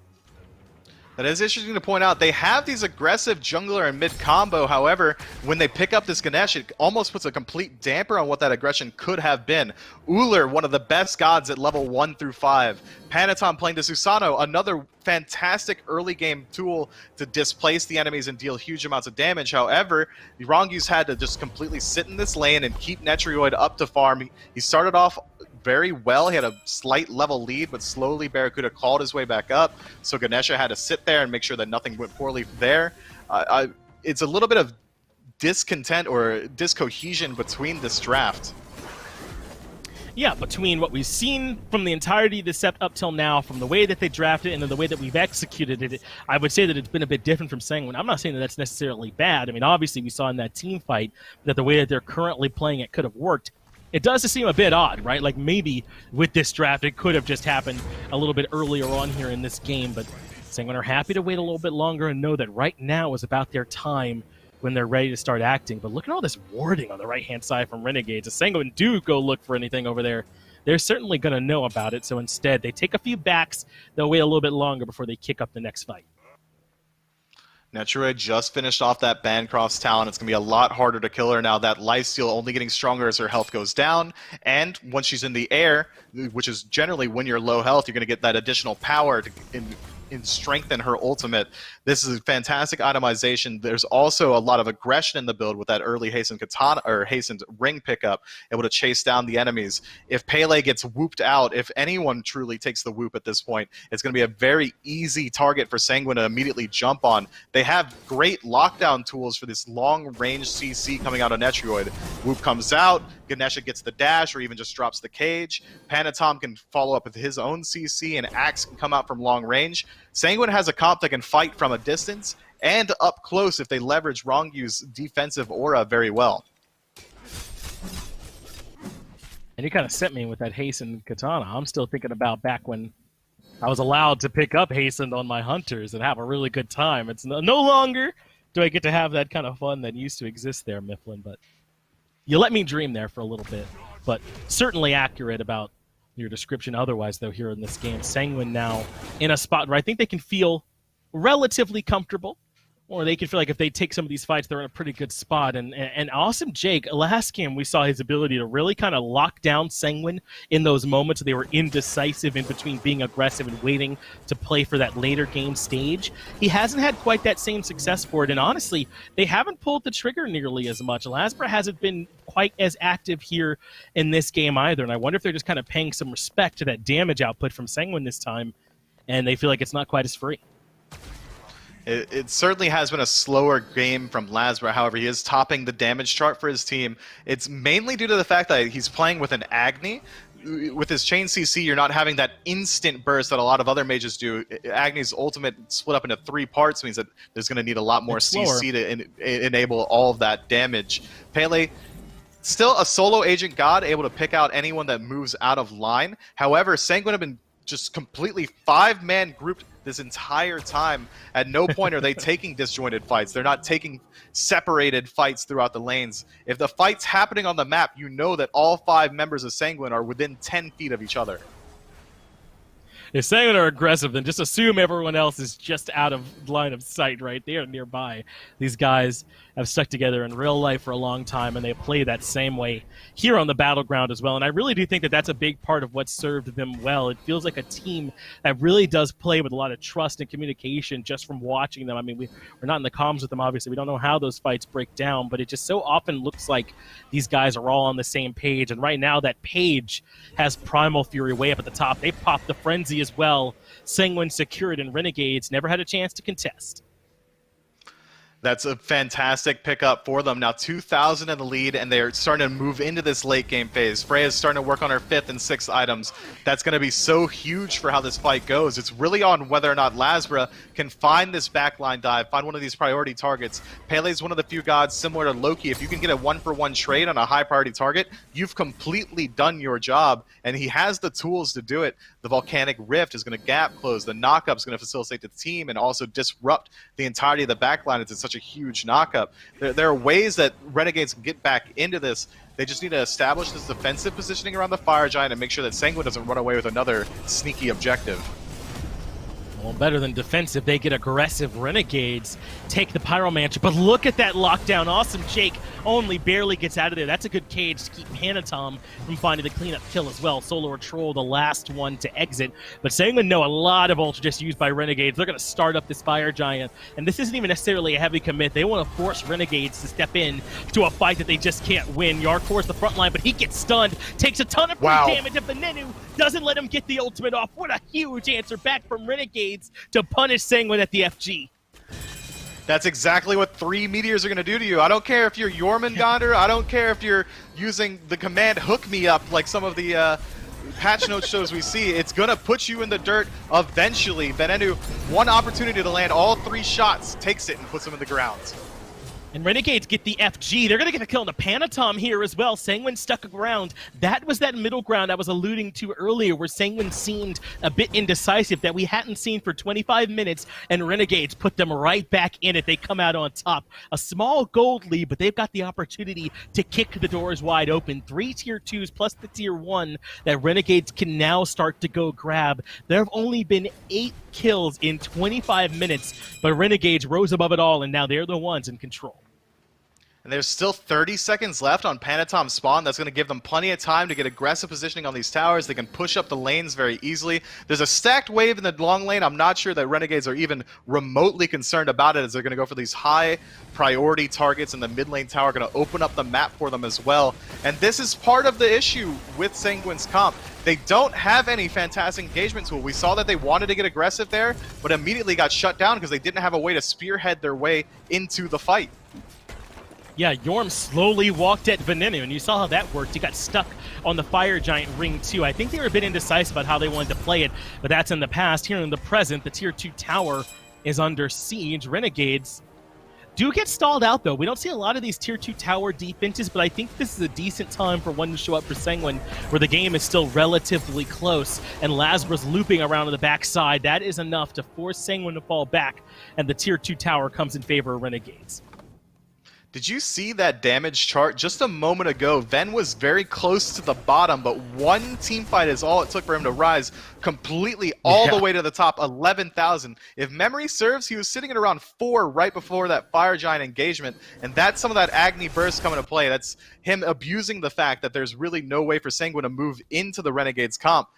[SPEAKER 6] That is interesting to point out. They have these aggressive jungler and mid combo. However, when they pick up this Ganesha, it almost puts a complete damper on what that aggression could have been. Ullr, one of the best gods at level 1 through 5. Panitom playing the Susano, another fantastic early game tool to displace the enemies and deal huge amounts of damage. However, the Rongyu's had to just completely sit in this lane and keep Netrioid up to farm. He started off very well. He had a slight level lead, but slowly BaRRaCCuDDa called his way back up. So Ganesha had to sit there and make sure that nothing went poorly there. It's a little bit of discontent or discohesion between this draft.
[SPEAKER 5] Yeah, between what we've seen from the entirety of the set up till now, from the way that they drafted and the way that we've executed it, I would say that it's been a bit different from Sanguine. I'm not saying that that's necessarily bad. I mean, obviously we saw in that team fight that the way that they're currently playing it could have worked. It does seem a bit odd, right? Like maybe with this draft, it could have just happened a little bit earlier on here in this game, but Sanguine are happy to wait a little bit longer and know that right now is about their time when they're ready to start acting. But look at all this warding on the right-hand side from Renegades. If Sanguine do go look for anything over there, they're certainly going to know about it. So instead, they take a few backs. They'll wait a little bit longer before they kick up the next fight.
[SPEAKER 6] Netrioid just finished off that Bancroft's talent. It's going to be a lot harder to kill her now. That lifesteal only getting stronger as her health goes down. And once she's in the air, which is generally when you're low health, you're going to get that additional power to strengthen her ultimate. This is a fantastic itemization. There's also a lot of aggression in the build with that early hastened katana or hastened ring pickup, able to chase down the enemies. If Pele gets whooped out, if anyone truly takes the whoop at this point, it's going to be a very easy target for Sanguine to immediately jump on. They have great lockdown tools for this long-range CC coming out of Netrioid. Whoop comes out, Ganesha gets the dash or even just drops the cage. Panitom can follow up with his own CC, and Axe can come out from long range. Sanguine has a comp that can fight from a distance and up close if they leverage Rongyu's defensive aura very well.
[SPEAKER 5] And you kind of sent me with that hastened katana. I'm still thinking about back when I was allowed to pick up hastened on my hunters and have a really good time. It's no longer do I get to have that kind of fun that used to exist there, Mifflin, but you let me dream there for a little bit. But certainly accurate about your description otherwise, though, here in this game. Sanguine now in a spot where I think they can feel relatively comfortable, or they can feel like if they take some of these fights, they're in a pretty good spot. And Awesome Jake, last game we saw his ability to really kind of lock down Sanguine in those moments they were indecisive in between being aggressive and waiting to play for that later game stage. He hasn't had quite that same success for it, and honestly, they haven't pulled the trigger nearly as much. Lasbra hasn't been quite as active here in this game either, and I wonder if they're just kind of paying some respect to that damage output from Sanguine this time, and they feel like it's not quite as free.
[SPEAKER 6] It certainly has been a slower game from Lasbra. However, he is topping the damage chart for his team. It's mainly due to the fact that he's playing with an Agni. With his chain CC, you're not having that instant burst that a lot of other mages do. Agni's ultimate split up into 3 parts means that there's going to need a lot more CC to enable all of that damage. Pele, still a solo agent god, able to pick out anyone that moves out of line. However, Sanguine have been just completely 5-man grouped this entire time. At no point are they taking disjointed fights. They're not taking separated fights throughout the lanes. If the fight's happening on the map, you know that all 5 members of Sanguine are within 10 feet of each other.
[SPEAKER 5] If Sanguine are aggressive, then just assume everyone else is just out of line of sight, right? They are nearby. These guys have stuck together in real life for a long time, and they play that same way here on the battleground as well. And I really do think that that's a big part of what served them well. It feels like a team that really does play with a lot of trust and communication just from watching them. I mean, we're not in the comms with them, obviously. We don't know how those fights break down, but it just so often looks like these guys are all on the same page. And right now, that page has Primal Fury way up at the top. They popped the Frenzy as well. Sanguine secured, and Renegades never had a chance to contest.
[SPEAKER 6] That's a fantastic pickup for them. Now 2,000 in the lead, and they're starting to move into this late game phase. Freya's starting to work on her 5th and 6th items. That's going to be so huge for how this fight goes. It's really on whether or not Lasbra can find this backline dive, find one of these priority targets. Pele's one of the few gods similar to Loki. If you can get a 1-for-1 trade on a high priority target, you've completely done your job, and he has the tools to do it. The Volcanic Rift is going to gap close. The knockup is going to facilitate the team and also disrupt the entirety of the backline. It's such a huge knockup. There are ways that Renegades can get back into this. They just need to establish this defensive positioning around the Fire Giant and make sure that Sanguine doesn't run away with another sneaky objective.
[SPEAKER 5] Well, better than defensive, they get aggressive. Renegades take the Pyromancer, but look at that lockdown. Awesome Jake only barely gets out of there. That's a good cage to keep Panitom from finding the cleanup kill as well. SoloOrTroll, the last one to exit. But Sanguine know a lot of Ultra just used by Renegades. They're going to start up this Fire Giant, and this isn't even necessarily a heavy commit. They want to force Renegades to step in to a fight that they just can't win. Jarcorr's the front line, but he gets stunned, takes a ton of free damage, and Venenu doesn't let him get the ultimate off. What a huge answer back from Renegades to punish Sanguine at the FG.
[SPEAKER 6] That's exactly what 3 meteors are going to do to you. I don't care if you're Jormungandr. I don't care if you're using the command hook me up like some of the patch note shows we see. It's going to put you in the dirt eventually. Venenu, one opportunity to land all 3 shots, takes it and puts him in the ground.
[SPEAKER 5] And Renegades get the FG. They're going to get a kill on the Panitom here as well. Sanguine stuck around. That was that middle ground I was alluding to earlier where Sanguine seemed a bit indecisive that we hadn't seen for 25 minutes, and Renegades put them right back in it. They come out on top. A small gold lead, but they've got the opportunity to kick the doors wide open. 3 tier 2s plus the tier 1 that Renegades can now start to go grab. There have only been 8 kills in 25 minutes, but Renegades rose above it all, and now they're the ones in control.
[SPEAKER 6] And there's still 30 seconds left on Panitom's spawn. That's going to give them plenty of time to get aggressive positioning on these towers. They can push up the lanes very easily. There's a stacked wave in the long lane. I'm not sure that Renegades are even remotely concerned about it, as they're going to go for these high priority targets, and the mid lane tower going to open up the map for them as well. And this is part of the issue with Sanguine's comp. They don't have any fantastic engagement tool. We saw that they wanted to get aggressive there, but immediately got shut down because they didn't have a way to spearhead their way into the fight.
[SPEAKER 5] Yeah, Jorm slowly walked at Venenu, and you saw how that worked. He got stuck on the Fire Giant ring, too. I think they were a bit indecisive about how they wanted to play it, but that's in the past. Here in the present, the Tier 2 tower is under siege. Renegades do get stalled out, though. We don't see a lot of these Tier 2 tower defenses, but I think this is a decent time for one to show up for Sanguine, where the game is still relatively close, and Lasbra's looping around on the backside. That is enough to force Sanguine to fall back, and the Tier 2 tower comes in favor of Renegades.
[SPEAKER 6] Did you see that damage chart just a moment ago? Ven was very close to the bottom, but one team fight is all it took for him to rise completely all the way to the top, 11,000. If memory serves, he was sitting at around 4 right before that Fire Giant engagement, and that's some of that Agni burst coming to play. That's him abusing the fact that there's really no way for Sanguine to move into the Renegades comp.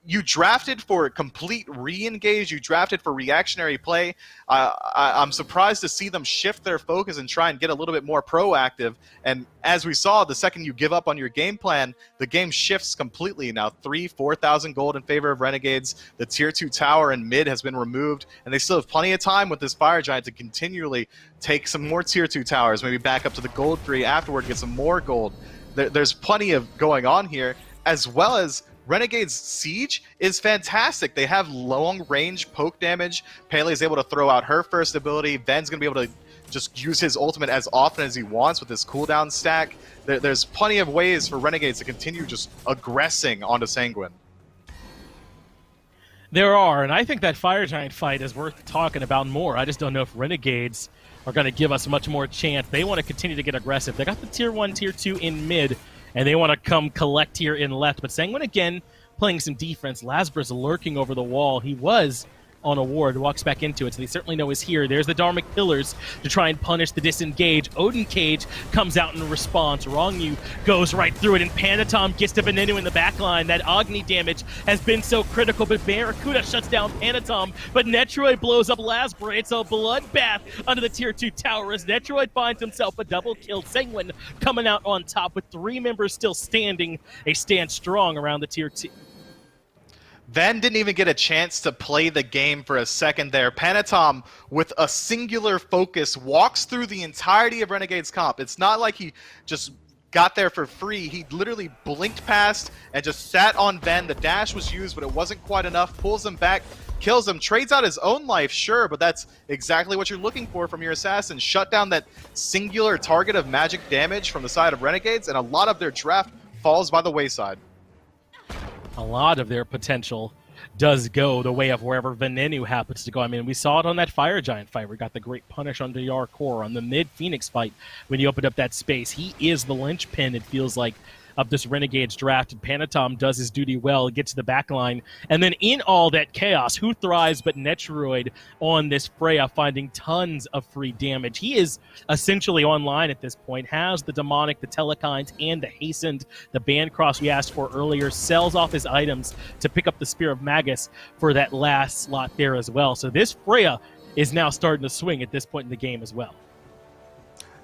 [SPEAKER 6] You drafted for complete re-engage. You drafted for reactionary play. I'm surprised to see them shift their focus and try and get a little bit more proactive. And as we saw, the second you give up on your game plan, the game shifts completely. Now 4,000 gold in favor of Renegades. The Tier 2 tower in mid has been removed, and they still have plenty of time with this Fire Giant to continually take some more Tier 2 towers, maybe back up to the gold 3 afterward, get some more gold. There's plenty of going on here, as well as Renegade's siege is fantastic. They have long-range poke damage. Pele is able to throw out her first ability. Ven's going to be able to just use his ultimate as often as he wants with his cooldown stack. There's plenty of ways for Renegades to continue just aggressing onto Sanguine.
[SPEAKER 5] There are, and I think that Fire Giant fight is worth talking about more. I just don't know if Renegades are going to give us much more chance. They want to continue to get aggressive. They got the Tier 1, Tier 2 in mid, and they want to come collect here in left. But Sanguine, again, playing some defense. Lasbra's lurking over the wall. He was on a ward, walks back into it, so they certainly know he's here. There's the Dharmic Pillars to try and punish the disengage. Odin Cage comes out in response. Ronngyu goes right through it, and Panitom gets to Venenu in the backline. That Agni damage has been so critical, but BaRRaCCuDDa shuts down Panitom, but Netrioid blows up Lasbra. It's a bloodbath under the Tier 2 tower as Netrioid finds himself a double kill. Sanguine coming out on top with 3 members still standing. They stand strong around the Tier 2.
[SPEAKER 6] Ven didn't even get a chance to play the game for a second there. Panitom, with a singular focus, walks through the entirety of Renegade's comp. It's not like he just got there for free. He literally blinked past and just sat on Ven. The dash was used, but it wasn't quite enough. Pulls him back, kills him, trades out his own life, sure, but that's exactly what you're looking for from your assassin. Shut down that singular target of magic damage from the side of Renegades, and a lot of their draft falls by the wayside.
[SPEAKER 5] A lot of their potential does go the way of wherever Venenu happens to go. I mean, we saw it on that Fire Giant fight. We got the great punish on the Jarcorr, on the mid-Phoenix fight when you opened up that space. He is the linchpin, it feels like, of this Renegades draft, and Panitom does his duty well, gets to the back line, and then in all that chaos, who thrives but Netrioid on this Freya, finding tons of free damage. He is essentially online at this point, has the Demonic, the Telekines, and the Hastened, the Band Cross we asked for earlier, sells off his items to pick up the Spear of Magus for that last slot there as well. So this Freya is now starting to swing at this point in the game as well.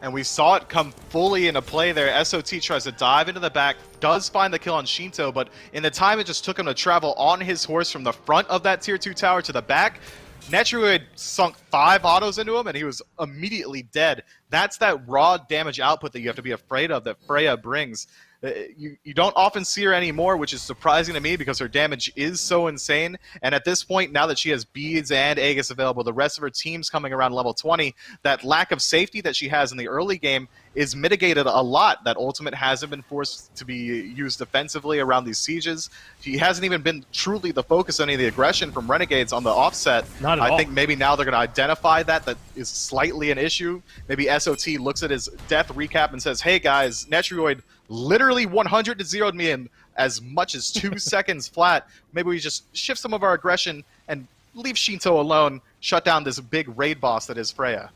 [SPEAKER 6] And we saw it come fully into play there. SOT tries to dive into the back, does find the kill on Sheento, but in the time it just took him to travel on his horse from the front of that Tier 2 tower to the back, Netrioid sunk 5 autos into him, and he was immediately dead. That's that raw damage output that you have to be afraid of that Freya brings. You don't often see her anymore, which is surprising to me because her damage is so insane. And at this point, now that she has beads and Aegis available, the rest of her team's coming around level 20, that lack of safety that she has in the early game is mitigated a lot. That ultimate hasn't been forced to be used defensively around these sieges. She hasn't even been truly the focus of any of the aggression from Renegades on the offset.
[SPEAKER 5] Not at all.
[SPEAKER 6] I think maybe now they're going to identify that is slightly an issue. Maybe SOT looks at his death recap and says, hey guys, Netrioid literally 100 to 0'd me in as much as 2 seconds flat. Maybe we just shift some of our aggression and leave Sheento alone, shut down this big raid boss that is Freya.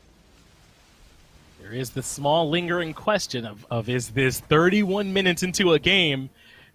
[SPEAKER 5] There is the small lingering question of is this 31 minutes into a game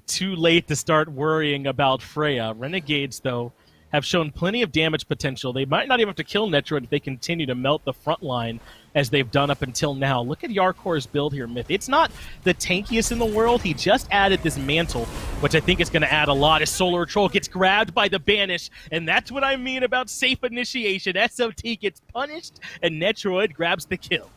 [SPEAKER 5] too late to start worrying about Freya? Renegades, though, have shown plenty of damage potential. They might not even have to kill Netrioid if they continue to melt the front line as they've done up until now. Look at Jarcorr's build here, Myth. It's not the tankiest in the world. He just added this mantle, which I think is going to add a lot as SoloOrTroll gets grabbed by the Banish, and that's what I mean about safe initiation. SOT gets punished, and Netrioid grabs the kill.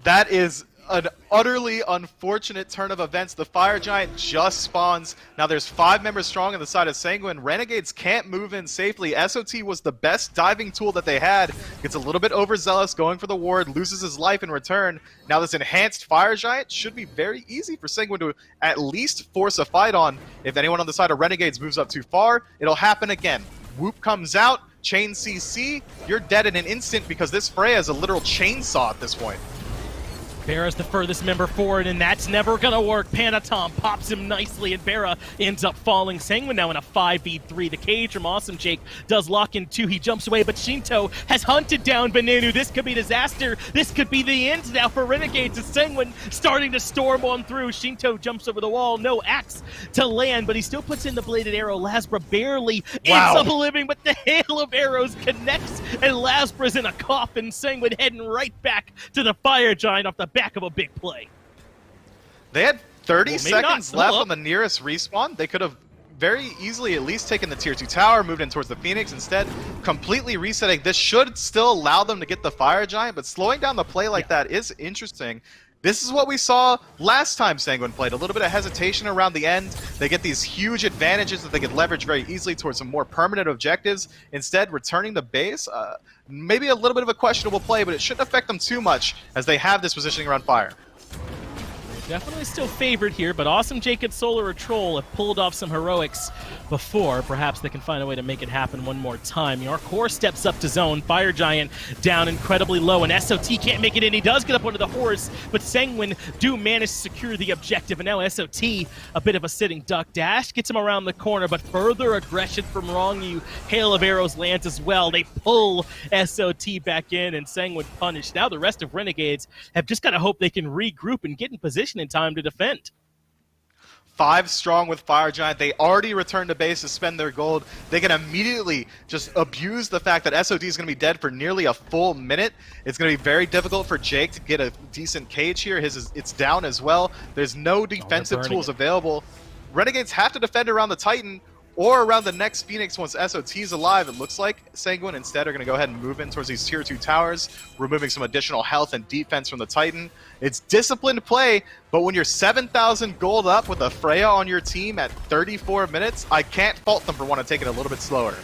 [SPEAKER 6] That is an utterly unfortunate turn of events. The Fire Giant just spawns. Now there's 5 members strong on the side of Sanguine. Renegades can't move in safely. SOT was the best diving tool that they had. Gets a little bit overzealous going for the ward, loses his life in return. Now this enhanced Fire Giant should be very easy for Sanguine to at least force a fight on. If anyone on the side of Renegades moves up too far, it'll happen again. Whoop comes out, chain CC, you're dead in an instant because this Freya is a literal chainsaw at this point.
[SPEAKER 5] BaRRa's the furthest member forward, and that's never gonna work. Panitom pops him nicely, and BaRRa ends up falling. Sanguine now in a 5v3. The cage from Awesome Jake does lock in 2. He jumps away, but Sheento has hunted down Venenu. This could be disaster. This could be the end now for Renegades. As Sanguine starting to storm on through. Sheento jumps over the wall. No axe to land, but he still puts in the bladed arrow. Lasbra barely ends up living, but the hail of arrows connects, and Lasbra's in a coffin. Sanguine heading right back to the Fire Giant off the back of a big play.
[SPEAKER 6] They had 30 seconds
[SPEAKER 5] not.
[SPEAKER 6] left on the nearest respawn. They could have very easily at least taken the Tier 2 tower, moved in towards the Phoenix. Instead, completely resetting. This should still allow them to get the Fire Giant, but slowing down the play like that is interesting. This is what we saw last time Sanguine played. A little bit of hesitation around the end. They get these huge advantages that they could leverage very easily towards some more permanent objectives. Instead, returning to base, maybe a little bit of a questionable play, but it shouldn't affect them too much as they have this positioning around fire.
[SPEAKER 5] Definitely still favored here, but Awesome Jake and SoloOrTroll have pulled off some heroics before. Perhaps they can find a way to make it happen one more time. Jarcorr steps up to zone. Fire Giant down incredibly low, and SOT can't make it in. He does get up onto the Horus, but Sanguine do manage to secure the objective, and now SOT, a bit of a sitting duck dash, gets him around the corner, but further aggression from Ronngyu. Hail of arrows lands as well. They pull SOT back in, and Sanguine punished. Now the rest of Renegades have just got to hope they can regroup and get in position in time to defend.
[SPEAKER 6] 5 strong with Fire Giant. They already returned to base to spend their gold. They can immediately just abuse the fact that SOD is going to be dead for nearly a full minute. It's going to be very difficult for Jake to get a decent cage here. It's down as well. There's no defensive tools available. Renegades have to defend around the Titan or around the next Phoenix once SOT's alive. It looks like Sanguine instead are going to go ahead and move in towards these tier 2 towers, removing some additional health and defense from the Titan. It's disciplined play, but when you're 7,000 gold up with a Freya on your team at 34 minutes, I can't fault them for wanting to take it a little bit slower.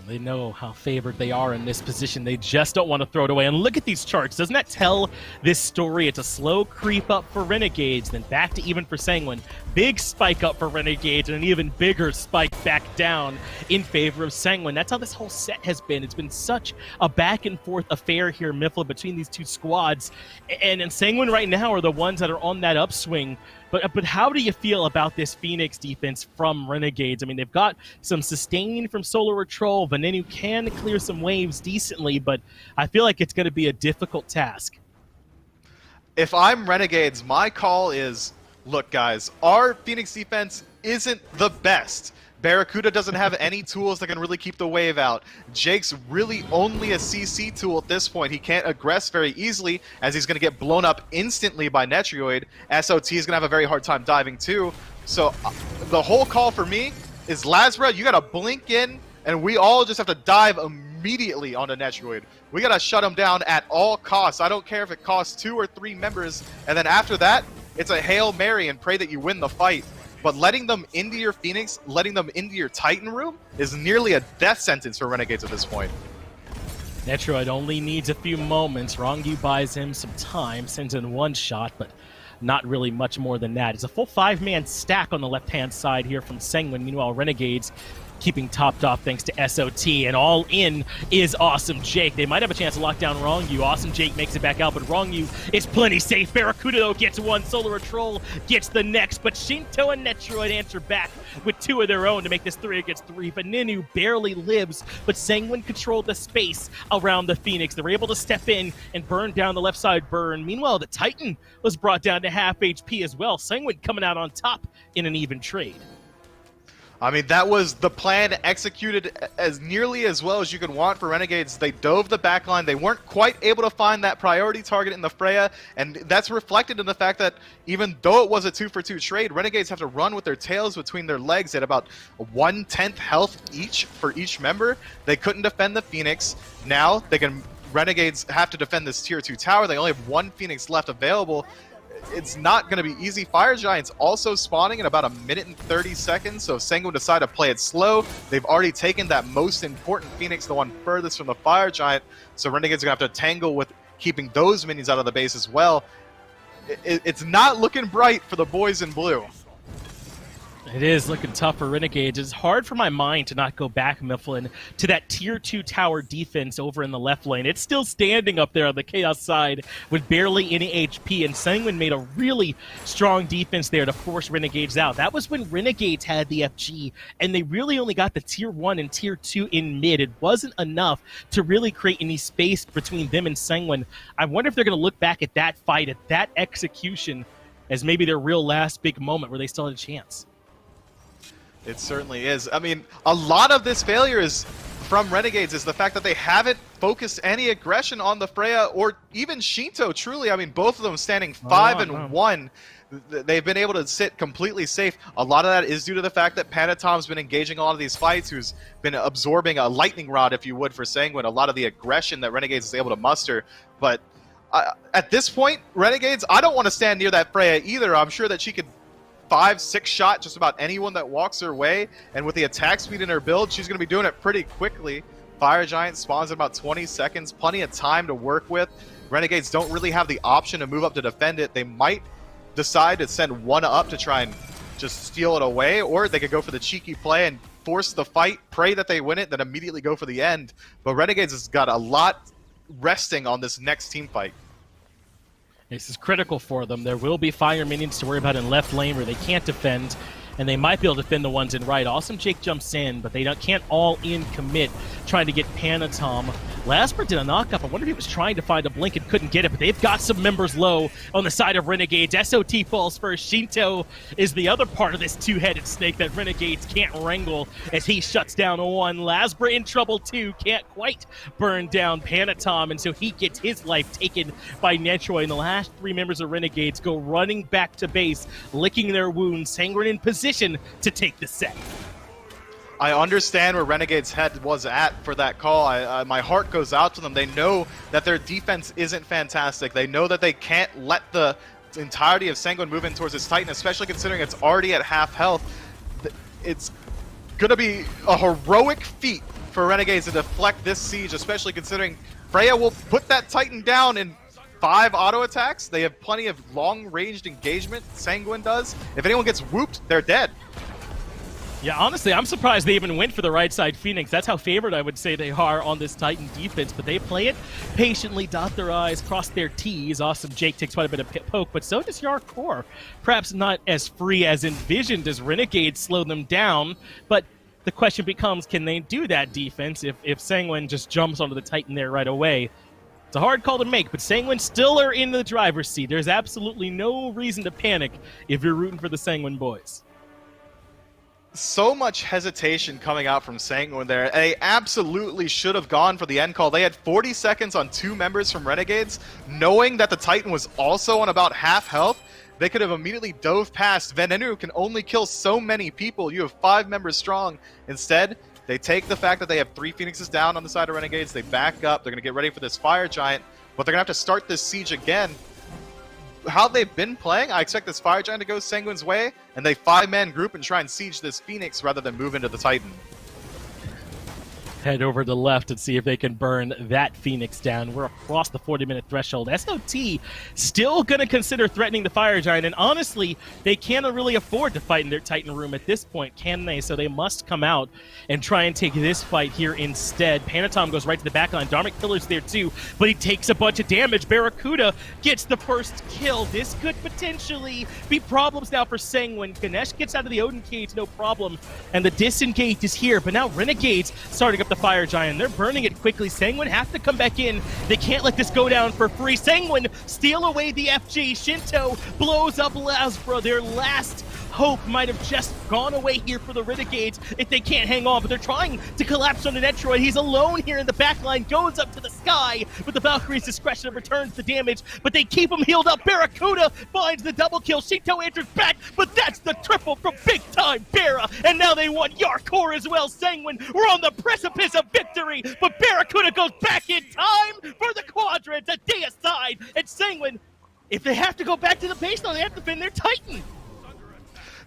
[SPEAKER 5] They know how favored they are in this position. They just don't want to throw it away. And look at these charts. Doesn't that tell this story? It's a slow creep up for Renegades, then back to even for Sanguine. Big spike up for Renegades, and an even bigger spike back down in favor of Sanguine. That's how this whole set has been. It's been such a back and forth affair here, Mifflin, between these two squads. And Sanguine right now are the ones that are on that upswing. But how do you feel about this Phoenix defense from Renegades? I mean, they've got some sustain from SoloOrTroll. Venenu can clear some waves decently, but I feel like it's going to be a difficult task.
[SPEAKER 6] If I'm Renegades, my call is, look guys, our Phoenix defense isn't the best. BaRRaCCuDDa doesn't have any tools that can really keep the wave out. Jake's really only a CC tool at this point. He can't aggress very easily as he's going to get blown up instantly by Netrioid. SOT is going to have a very hard time diving too. So the whole call for me is Lasbra, you got to blink in and we all just have to dive immediately onto Netrioid. We got to shut him down at all costs. I don't care if it costs 2 or 3 members. And then after that, it's a Hail Mary and pray that you win the fight. But letting them into your Phoenix, letting them into your Titan room is nearly a death sentence for Renegades at this point.
[SPEAKER 5] Netrioid only needs a few moments. Ronngyu buys him some time, sends in 1 shot, but not really much more than that. It's a full 5-man stack on the left-hand side here from Sanguine. Meanwhile, Renegades keeping topped off thanks to SOT, and all in is Awesome Jake. They might have a chance to lock down Ronngyu. Awesome Jake makes it back out, but Ronngyu is plenty safe. BaRRaCCuDDa, though, gets 1. SoloOrTroll gets the next, but Sheento and Netrioid answer back with 2 of their own to make this 3 against 3. Venenu barely lives, but Sanguine controlled the space around the Phoenix. They were able to step in and burn down the left side burn. Meanwhile, the Titan was brought down to half HP as well. Sanguine coming out on top in an even trade.
[SPEAKER 6] I mean, that was the plan executed as nearly as well as you could want for Renegades. They dove the backline. They weren't quite able to find that priority target in the Freya, and that's reflected in the fact that even though it was a 2-for-2 trade, Renegades have to run with their tails between their legs at about 1/10 health each for each member. They couldn't defend the Phoenix. Now they can. Renegades have to defend this tier 2 tower. They only have 1 Phoenix left available. It's not going to be easy. Fire Giant's also spawning in about 1 minute and 30 seconds, so if Sanguine decide to play it slow, they've already taken that most important Phoenix, the one furthest from the Fire Giant, so Renegades are going to have to tangle with keeping those minions out of the base as well. It's not looking bright for the boys in blue.
[SPEAKER 5] It is looking tough for Renegades. It's hard for my mind to not go back, Mifflin, to that tier 2 tower defense over in the left lane. It's still standing up there on the Chaos side with barely any HP, and Sanguine made a really strong defense there to force Renegades out. That was when Renegades had the FG, and they really only got the tier 1 and tier 2 in mid. It wasn't enough to really create any space between them and Sanguine. I wonder if they're going to look back at that fight, at that execution, as maybe their real last big moment where they still had a chance.
[SPEAKER 6] It certainly is. I mean, a lot of this failure is from Renegades is the fact that they haven't focused any aggression on the Freya or even Sheento, truly. I mean, both of them standing 5-1. They've been able to sit completely safe. A lot of that is due to the fact that Panitom's been engaging a lot of these fights, who's been absorbing a lightning rod, if you would, for Sanguine. A lot of the aggression that Renegades is able to muster. But at this point, Renegades, I don't want to stand near that Freya either. I'm sure that she could 5-6 shot just about anyone that walks her way, and with the attack speed in her build, she's going to be doing it pretty quickly. Fire Giant spawns in about 20 seconds. Plenty of time to work with. Renegades don't really have the option to move up to defend it. They might decide to send one up to try and just steal it away, or they could go for the cheeky play and force the fight, pray that they win it, then immediately go for the end. But Renegades has got a lot resting on this next team fight.
[SPEAKER 5] This is critical for them. There will be fire minions to worry about in left lane where they can't defend, and they might be able to defend the ones in right. Awesome Jake jumps in, but they can't all in commit, trying to get Panitom. Lasbra did a knockup. I wonder if he was trying to find a blink and couldn't get it, but they've got some members low on the side of Renegades. SOT falls first. Sheento is the other part of this two-headed snake that Renegades can't wrangle as he shuts down one. Lasbra in trouble too, can't quite burn down Panitom, and so he gets his life taken by Netrioid. And the last three members of Renegades go running back to base, licking their wounds. Sanguine in position to take the set.
[SPEAKER 6] I understand where Renegade's head was at for that call. My heart goes out to them. They know that their defense isn't fantastic. They know that they can't let the entirety of Sanguine move in towards his Titan, especially considering it's already at half health. It's going to be a heroic feat for Renegades to deflect this siege, especially considering Freya will put that Titan down in 5 auto attacks. They have plenty of long-ranged engagement. Sanguine does. If anyone gets whooped, they're dead.
[SPEAKER 5] Yeah, honestly, I'm surprised they even went for the right side Phoenix. That's how favored I would say they are on this Titan defense, but they play it patiently, dot their I's, cross their T's. Awesome Jake takes quite a bit of poke, but so does Jarcorr. Perhaps not as free as envisioned as Renegades slow them down, but the question becomes, can they do that defense if Sanguine just jumps onto the Titan there right away? It's a hard call to make, but Sanguine still are in the driver's seat. There's absolutely no reason to panic if you're rooting for the Sanguine boys.
[SPEAKER 6] So much hesitation coming out from Sanguine there. They absolutely should have gone for the end call. They had 40 seconds on 2 members from Renegades. Knowing that the Titan was also on about half health, they could have immediately dove past. Venenu can only kill so many people. You have 5 members strong. Instead, they take the fact that they have 3 Phoenixes down on the side of Renegades. They back up. They're going to get ready for this Fire Giant, but they're going to have to start this siege again. How they've been playing, I expect this Fire Giant to go Sanguine's way, and they 5-man group and try and siege this Phoenix rather than move into the Titan.
[SPEAKER 5] Head over to the left and see if they can burn that Phoenix down. We're across the 40-minute threshold. SOT still going to consider threatening the Fire Giant, and honestly, they can't really afford to fight in their Titan room at this point, can they? So they must come out and try and take this fight here instead. Panitom goes right to the back line. Dharmic Pillar's there too, but he takes a bunch of damage. BaRRaCCuDDa gets the first kill. This could potentially be problems now for Sanguine. Ganesha gets out of the Odin cage, no problem, and the disengage is here, but now Renegades starting up the Fire Giant. They're burning it quickly. Sanguine have to come back in. They can't let this go down for free. Sanguine steal away the FG. Sheento blows up Lasbra. Their last hope might have just gone away here for the Renegades if they can't hang on, but they're trying to collapse on the Netrioid. He's alone here in the back line, goes up to the sky, but the Valkyrie's discretion returns the damage, but they keep him healed up. BaRRaCCuDDa finds the double kill. Sheento enters back, but that's the triple from big time BaRRa, and now they want Jarcorr as well. Sanguine, we're on the precipice of victory, but BaRRaCCuDDa goes back in time for the quadrant, a day aside, and Sanguine, if they have to go back to the baseline, they have to defend their Titan.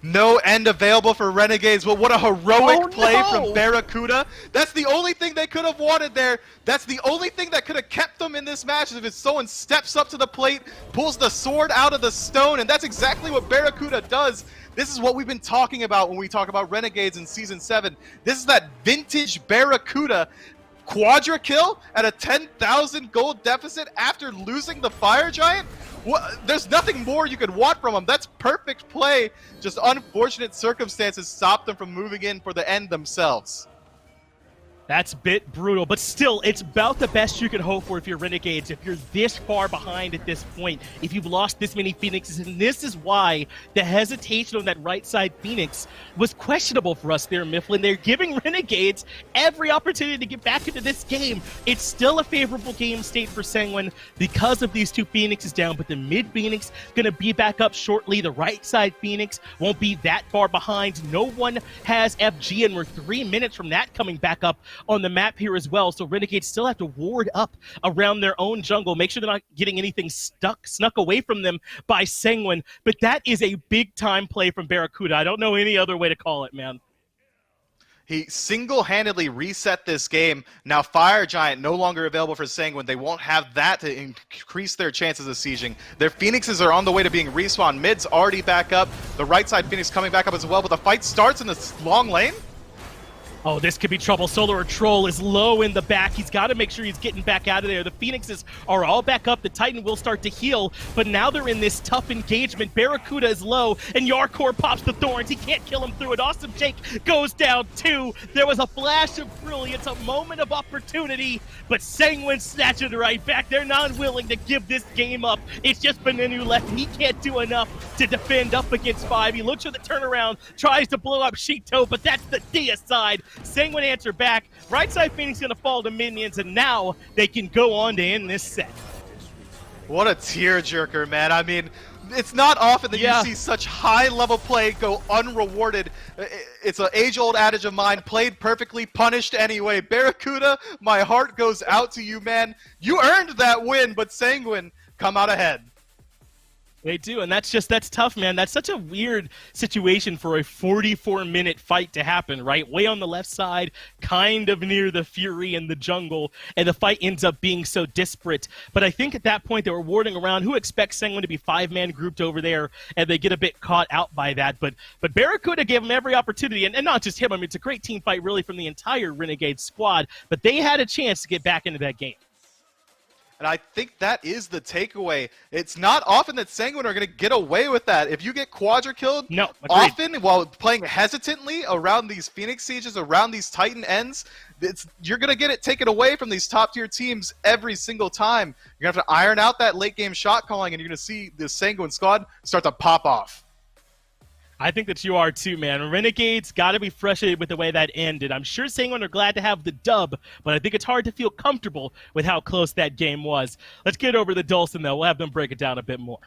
[SPEAKER 6] No end available for Renegades, but what a heroic play from BaRRaCCuDDa. That's the only thing they could have wanted there. That's the only thing that could have kept them in this match, is if someone steps up to the plate, pulls the sword out of the stone, and that's exactly what BaRRaCCuDDa does. This is what we've been talking about when we talk about Renegades in Season 7. This is that vintage BaRRaCCuDDa quadra kill at a 10,000 gold deficit after losing the Fire Giant. There's nothing more you could want from him. That's perfect play. Just unfortunate circumstances stopped them from moving in for the end themselves.
[SPEAKER 5] That's a bit brutal, but still, it's about the best you can hope for if you're Renegades, if you're this far behind at this point, if you've lost this many Phoenixes, and this is why the hesitation on that right side Phoenix was questionable for us there, Mifflin. They're giving Renegades every opportunity to get back into this game. It's still a favorable game state for Sanguine because of these 2 Phoenixes down, but the mid Phoenix going to be back up shortly. The right side Phoenix won't be that far behind. No one has FG, and we're 3 minutes from that coming back up on the map here as well, so Renegades still have to ward up around their own jungle, make sure they're not getting anything snuck away from them by Sanguine, but that is a big time play from BaRRaCCuDDa. I don't know any other way to call it, man.
[SPEAKER 6] He single-handedly reset this game. Now Fire Giant no longer available for Sanguine. They won't have that to increase their chances of sieging. Their Phoenixes are on the way to being respawned. Mid's already back up. The right side Phoenix coming back up as well, but the fight starts in this long lane.
[SPEAKER 5] Oh, this could be trouble. SoloOrTroll is low in the back. He's got to make sure he's getting back out of there. The Phoenixes are all back up. The Titan will start to heal, but now they're in this tough engagement. BaRRaCCuDDa is low, and Jarcorr pops the thorns. He can't kill him through it. Awesome Jake goes down too. There was a flash of brilliance, a moment of opportunity, but Sanguine snatches it right back. They're not willing to give this game up. It's just Venenu left, and he can't do enough to defend up against 5. He looks for the turnaround, tries to blow up Sheento, but that's the Dia side. Sanguine answer back. Right side Phoenix gonna fall to minions, and now they can go on to end this set.
[SPEAKER 6] What a tearjerker, man. I mean, it's not often that you see such high-level play go unrewarded. It's an age-old adage of mine, played perfectly, punished anyway. BaRRaCCuDDa, my heart goes out to you, man. You earned that win, but Sanguine come out ahead.
[SPEAKER 5] They do, and that's tough, man. That's such a weird situation for a 44-minute fight to happen, right? Way on the left side, kind of near the Fury in the jungle, and the fight ends up being so disparate. But I think at that point they were warding around. Who expects Sanguine to be 5-man grouped over there, and they get a bit caught out by that. But BaRRaCCuDDa gave him every opportunity, and not just him. I mean, it's a great team fight, really, from the entire Renegades squad. But they had a chance to get back into that game.
[SPEAKER 6] And I think that is the takeaway. It's not often that Sanguine are going to get away with that. If you get quadra killed often while playing hesitantly around these Phoenix Sieges, around these Titan ends, you're going to get it taken away from these top-tier teams every single time. You're going to have to iron out that late-game shot calling, and you're going to see the Sanguine squad start to pop off.
[SPEAKER 5] I think that you are too, man. Renegades got to be frustrated with the way that ended. I'm sure Sanguine are glad to have the dub, but I think it's hard to feel comfortable with how close that game was. Let's get over to Dulcin, though. We'll have them break it down a bit more.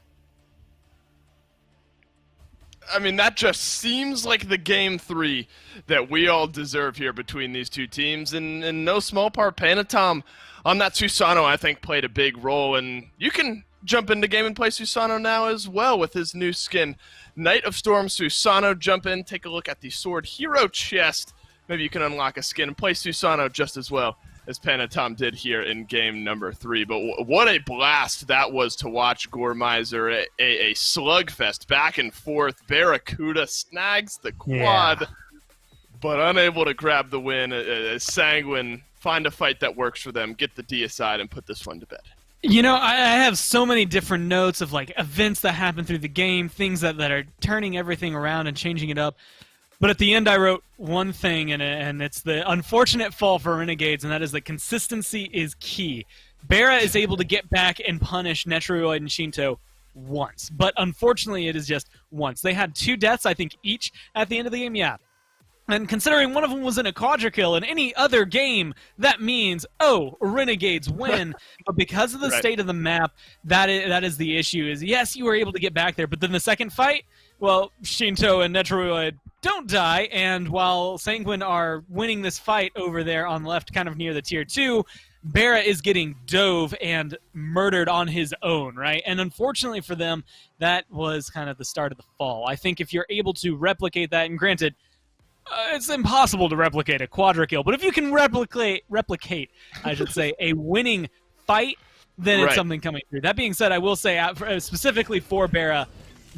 [SPEAKER 1] I mean, that just seems like the game 3 that we all deserve here between these two teams, and in no small part, Panitom on that Susano, I think, played a big role, and you can jump into game and play Susano now as well with his new skin. Knight of Storm Susano, jump in, take a look at the Sword Hero chest. Maybe you can unlock a skin and play Susano just as well as Panitom did here in game number 3. But what a blast that was to watch, Gormizer. A slugfest back and forth. BaRRaCCuDDa snags the quad, but unable to grab the win. Sanguine find a fight that works for them, get the D aside, and put this one to bed.
[SPEAKER 2] You know, I have so many different notes of like events that happen through the game, things that are turning everything around and changing it up. But at the end, I wrote one thing, and it's the unfortunate fall for Renegades, and that is that consistency is key. BaRRa is able to get back and punish Netrioid and Sheento once, but unfortunately, it is just once. They had 2 deaths, I think, each at the end of the game. Yeah. And considering one of them was in a quadra kill in any other game, that means, oh, Renegades win. But because of the state of the map, that is the issue. Is yes, you were able to get back there, but then the second fight, well, Sheento and Netrioid don't die, and while Sanguine are winning this fight over there on the left, kind of near the tier 2, BaRRa is getting dove and murdered on his own, right? And unfortunately for them, that was kind of the start of the fall. I think if you're able to replicate that, and granted, it's impossible to replicate a quadra kill, but if you can replicate, I should say, a winning fight, then it's something coming through. That being said, I will say, specifically for BaRRa,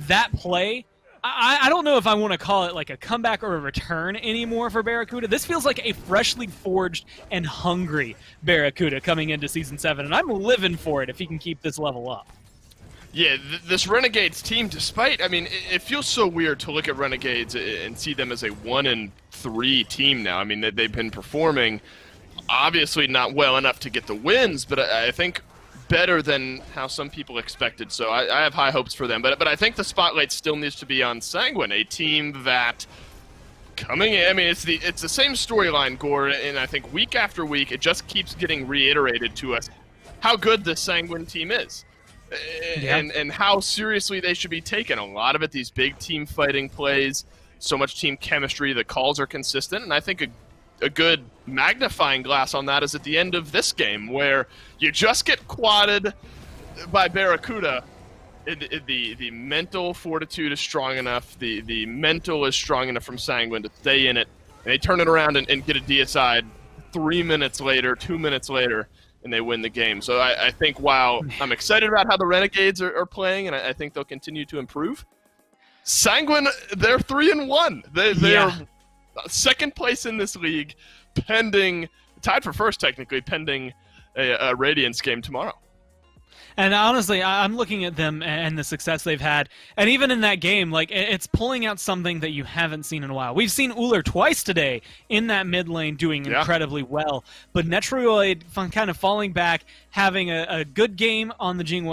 [SPEAKER 2] that play, I don't know if I want to call it like a comeback or a return anymore for BaRRaCCuDDa. This feels like a freshly forged and hungry BaRRaCCuDDa coming into Season 7, and I'm living for it if he can keep this level up.
[SPEAKER 1] Yeah, this Renegades team, despite, I mean, it feels so weird to look at Renegades and see them as a 1-3 team now. I mean, they've been performing, obviously not well enough to get the wins, but I think better than how some people expected. So I have high hopes for them. But I think the spotlight still needs to be on Sanguine, a team that coming in, I mean, it's the same storyline, Gore, and I think week after week, it just keeps getting reiterated to us how good this Sanguine team is. And how seriously they should be taken. A lot of it, these big team fighting plays, so much team chemistry, the calls are consistent, and I think a good magnifying glass on that is at the end of this game, where you just get quadded by BaRRaCCuDDa. The mental fortitude is strong enough, the mental is strong enough from Sanguine to stay in it they turn it around and get a deicide 3 minutes later, 2 minutes later, and they win the game. So I think while I'm excited about how the Renegades are playing, and I think they'll continue to improve, Sanguine, they're 3-1. They are second place in this league, pending, tied for first technically, pending a Radiance game tomorrow.
[SPEAKER 2] And honestly, I'm looking at them and the success they've had. And even in that game, like, it's pulling out something that you haven't seen in a while. We've seen Ullr twice today in that mid lane doing incredibly well. But Netrioid kind of falling back, having a good game on the Jing,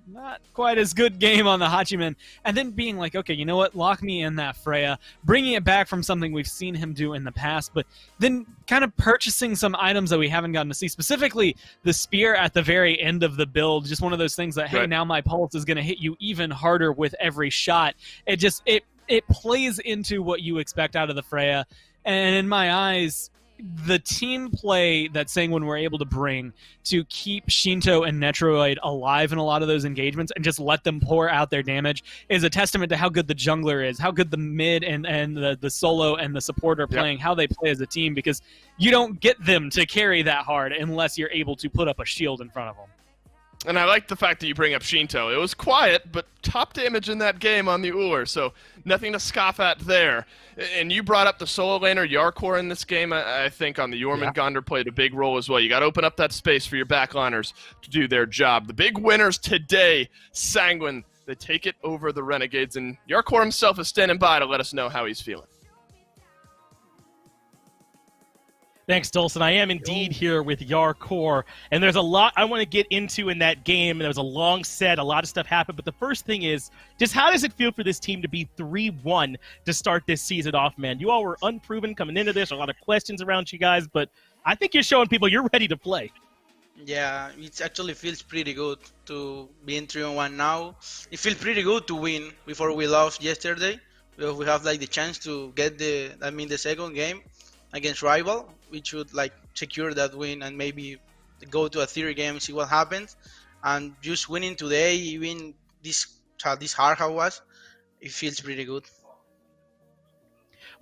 [SPEAKER 2] not quite as good game on the Hachiman, and then being like, okay, you know what, lock me in that Freya, bringing it back from something we've seen him do in the past, but then kind of purchasing some items that we haven't gotten to see, specifically the spear at the very end of the build, just one of those things that, hey, now my pulse is going to hit you even harder with every shot. It plays into what you expect out of the Freya, and in my eyes, the team play that Sanguine were able to bring to keep Sheento and Netrioid alive in a lot of those engagements and just let them pour out their damage is a testament to how good the jungler is, how good the mid and the solo and the support are playing, how they play as a team, because you don't get them to carry that hard unless you're able to put up a shield in front of them.
[SPEAKER 1] And I like the fact that you bring up Sheento. It was quiet, but top damage in that game on the Ullr, so nothing to scoff at there. And you brought up the solo laner Jarcorr in this game. I think on the Jormungandr played a big role as well. You got to open up that space for your backliners to do their job. The big winners today, Sanguine, they take it over the Renegades, and Jarcorr himself is standing by to let us know how he's feeling.
[SPEAKER 5] Thanks, Dolson. I am indeed here with Jarcorr, and there's a lot I want to get into in that game. There was a long set, a lot of stuff happened, but the first thing is, just how does it feel for this team to be 3-1 to start this season off, man? You all were unproven coming into this, a lot of questions around you guys, but I think you're showing people you're ready to play.
[SPEAKER 7] Yeah, it actually feels pretty good to be in 3-1 now. It feels pretty good to win before we lost yesterday. We have like the chance to get the second game against rival. We should like secure that win and maybe go to a third game, see what happens. And just winning today, even this hard how it was, it feels pretty good.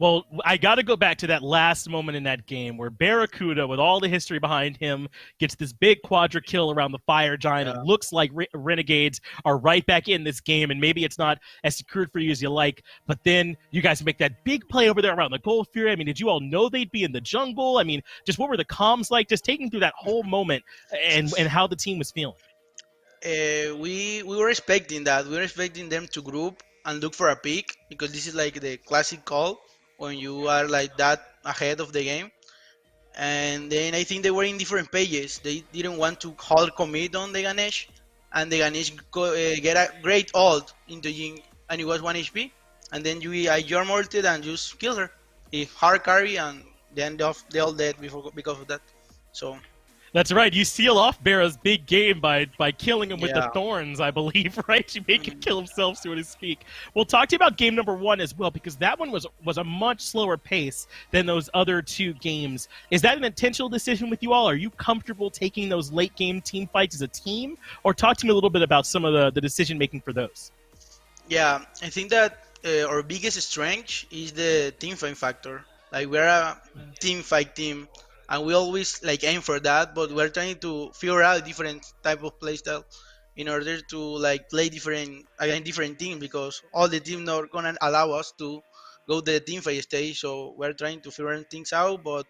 [SPEAKER 5] Well, I got to go back to that last moment in that game where BaRRaCCuDDa, with all the history behind him, gets this big quadra kill around the Fire Giant. It looks like Renegades are right back in this game, and maybe it's not as secured for you as you like, but then you guys make that big play over there around the Gold Fury. I mean, did you all know they'd be in the jungle? I mean, just what were the comms like? Just taking through that whole moment and how the team was feeling.
[SPEAKER 7] We were expecting that. We were expecting them to group and look for a pick, because this is like the classic call when you are like that ahead of the game. And then I think they were in different pages. They didn't want to hard commit on the Ganesha, and the Ganesha get a great ult into Jing, and it was 1 HP. And then I Jorm ulted and just killed her. He hard carry, and then they all dead because of that. So
[SPEAKER 5] that's right. You seal off BaRRa's big game by killing him with the thorns, I believe, right? You make him kill himself, so to speak. We'll talk to you about game number 1 as well, because that one was a much slower pace than those other 2 games. Is that an intentional decision with you all? Are you comfortable taking those late game team fights as a team? Or talk to me a little bit about some of the decision making for those.
[SPEAKER 7] Yeah, I think that our biggest strength is the team fight factor. Like, we're a team fight team, and we always like aim for that, but we're trying to figure out different type of playstyle in order to like play against different teams, because all the teams not gonna allow us to go the team fight stage. So we're trying to figure things out, but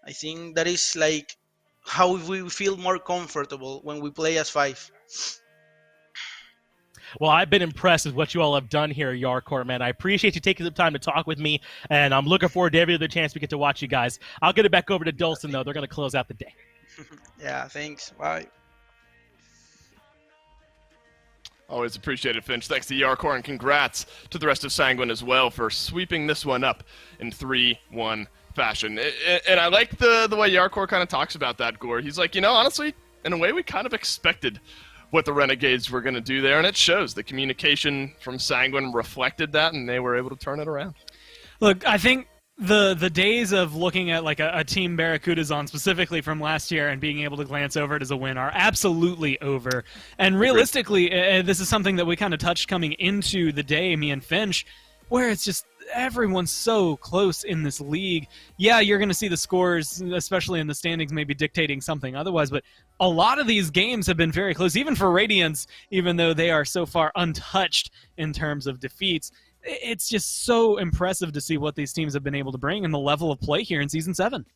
[SPEAKER 7] I think that is like how we feel more comfortable when we play as 5.
[SPEAKER 5] Well, I've been impressed with what you all have done here, Jarcorr, man. I appreciate you taking the time to talk with me, and I'm looking forward to every other chance we get to watch you guys. I'll get it back over to Dolson, though. They're going to close out the day.
[SPEAKER 7] Yeah, thanks. Bye.
[SPEAKER 1] Always appreciated, Finch. Thanks to Jarcorr, and congrats to the rest of Sanguine as well for sweeping this one up in 3-1 fashion. And I like the way Jarcorr kind of talks about that, Gore. He's like, honestly, in a way we kind of expected what the Renegades were going to do there, and it shows. The communication from Sanguine reflected that, and they were able to turn it around.
[SPEAKER 2] Look, I think the days of looking at like a team BaRRaCCuDDa's on specifically from last year and being able to glance over it as a win are absolutely over. And realistically, this is something that we kind of touched coming into the day, me and Finch, where it's just everyone's so close in this league. Yeah, you're going to see the scores, especially in the standings, maybe dictating something otherwise, but a lot of these games have been very close, even for Radiance, even though they are so far untouched in terms of defeats. It's just so impressive to see what these teams have been able to bring and the level of play here in Season 7.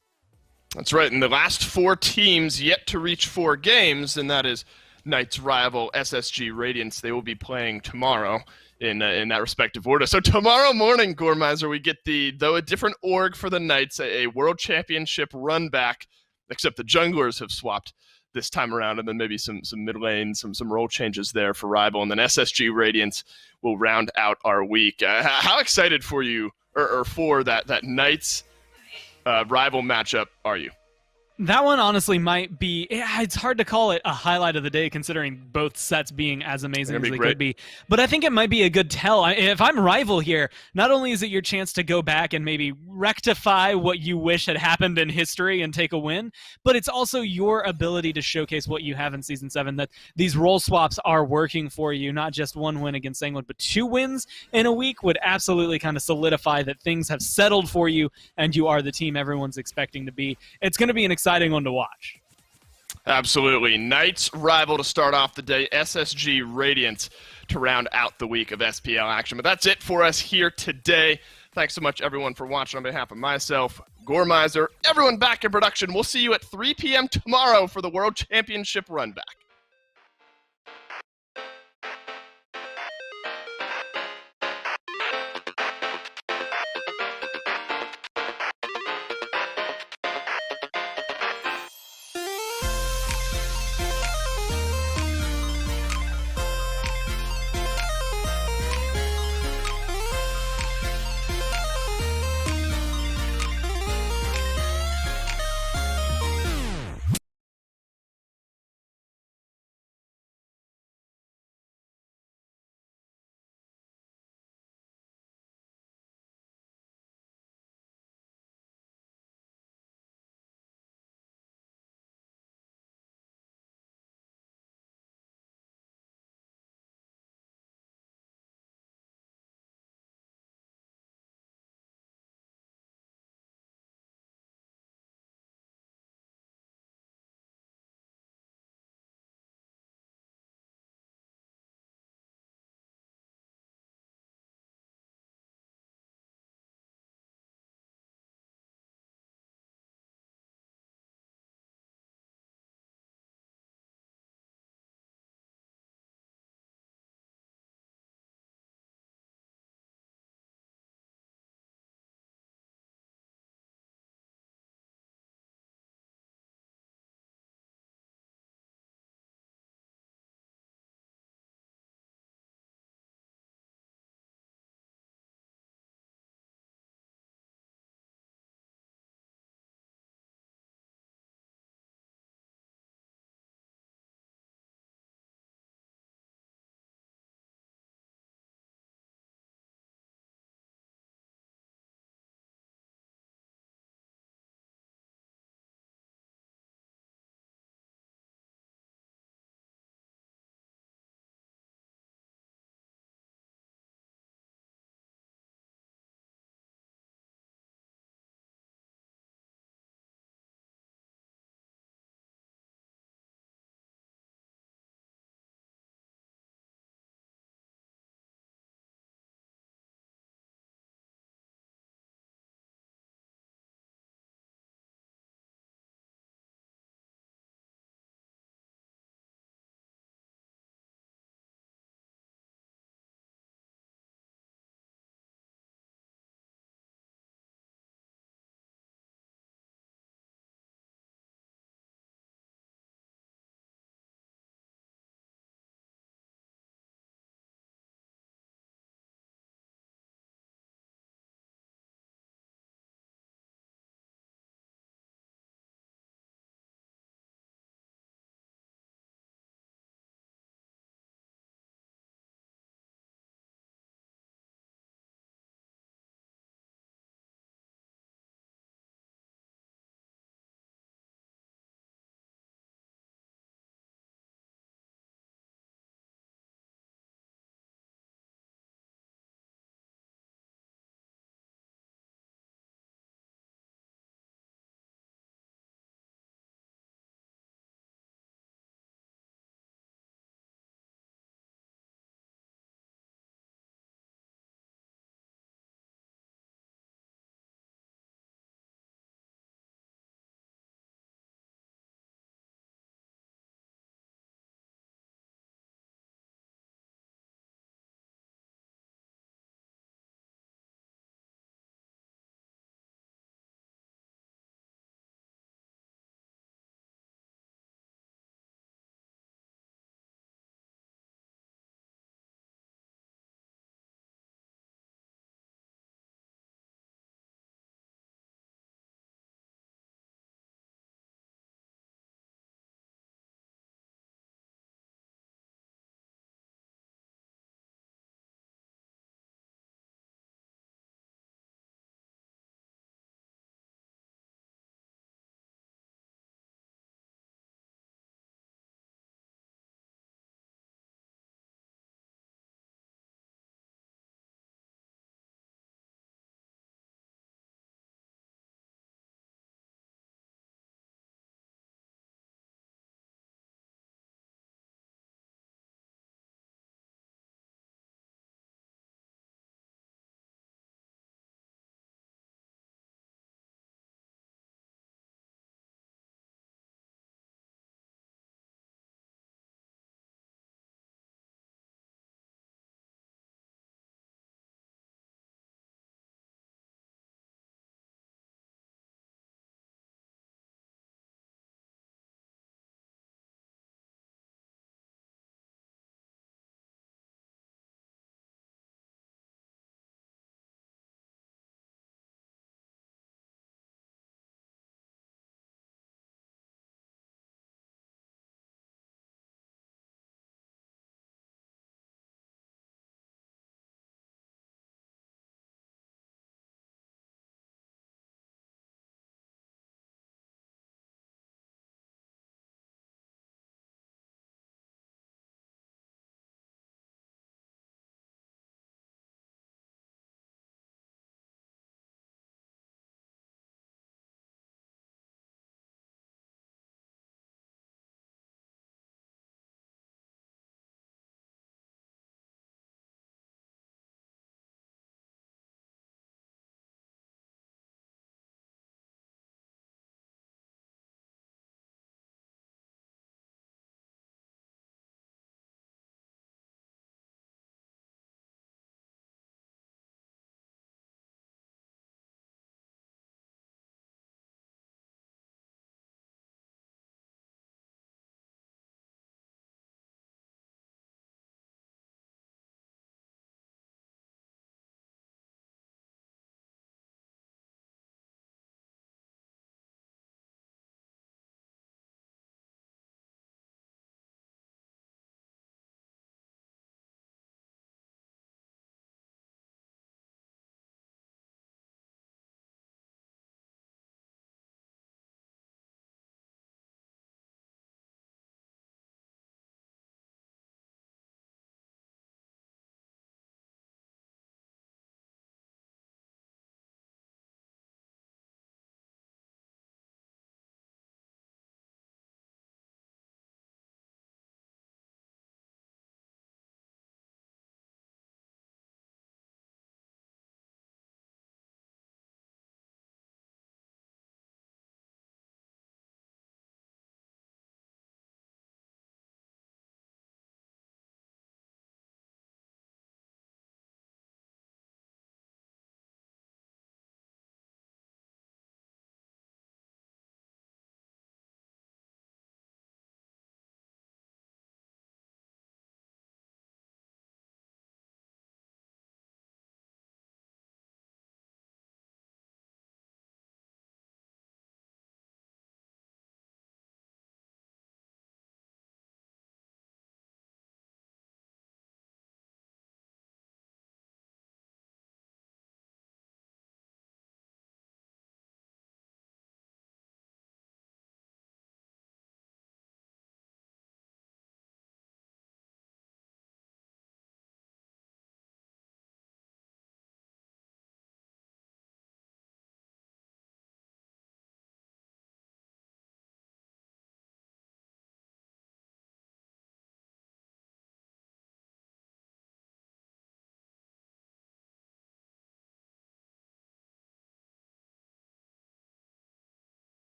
[SPEAKER 1] That's right, and the last 4 teams yet to reach 4 games, and that is Knight's rival SSG Radiance. They will be playing tomorrow in that respective order. So tomorrow morning, Gormizer, we get though a different org for the Knights, a World Championship run back, except the junglers have swapped this time around, and then maybe some mid lane, some role changes there for rival, and then SSG Radiance will round out our week. How excited for you, or for that Knights rival matchup are you?
[SPEAKER 2] That one honestly might be, it's hard to call it a highlight of the day considering both sets being as amazing as they could be. But I think it might be a good tell. If I'm rival here, not only is it your chance to go back and maybe rectify what you wish had happened in history and take a win, but it's also your ability to showcase what you have in Season 7, that these role swaps are working for you. Not just 1 win against Sanguine, but 2 wins in a week would absolutely kind of solidify that things have settled for you and you are the team everyone's expecting to be. It's going to be an exciting one to watch.
[SPEAKER 1] Absolutely. Knights rival to start off the day, SSG Radiance to round out the week of SPL action. But that's it for us here today. Thanks so much, everyone, for watching. On behalf of myself, Gormizer, everyone back in production, we'll see you at 3 p.m. tomorrow for the World Championship Runback.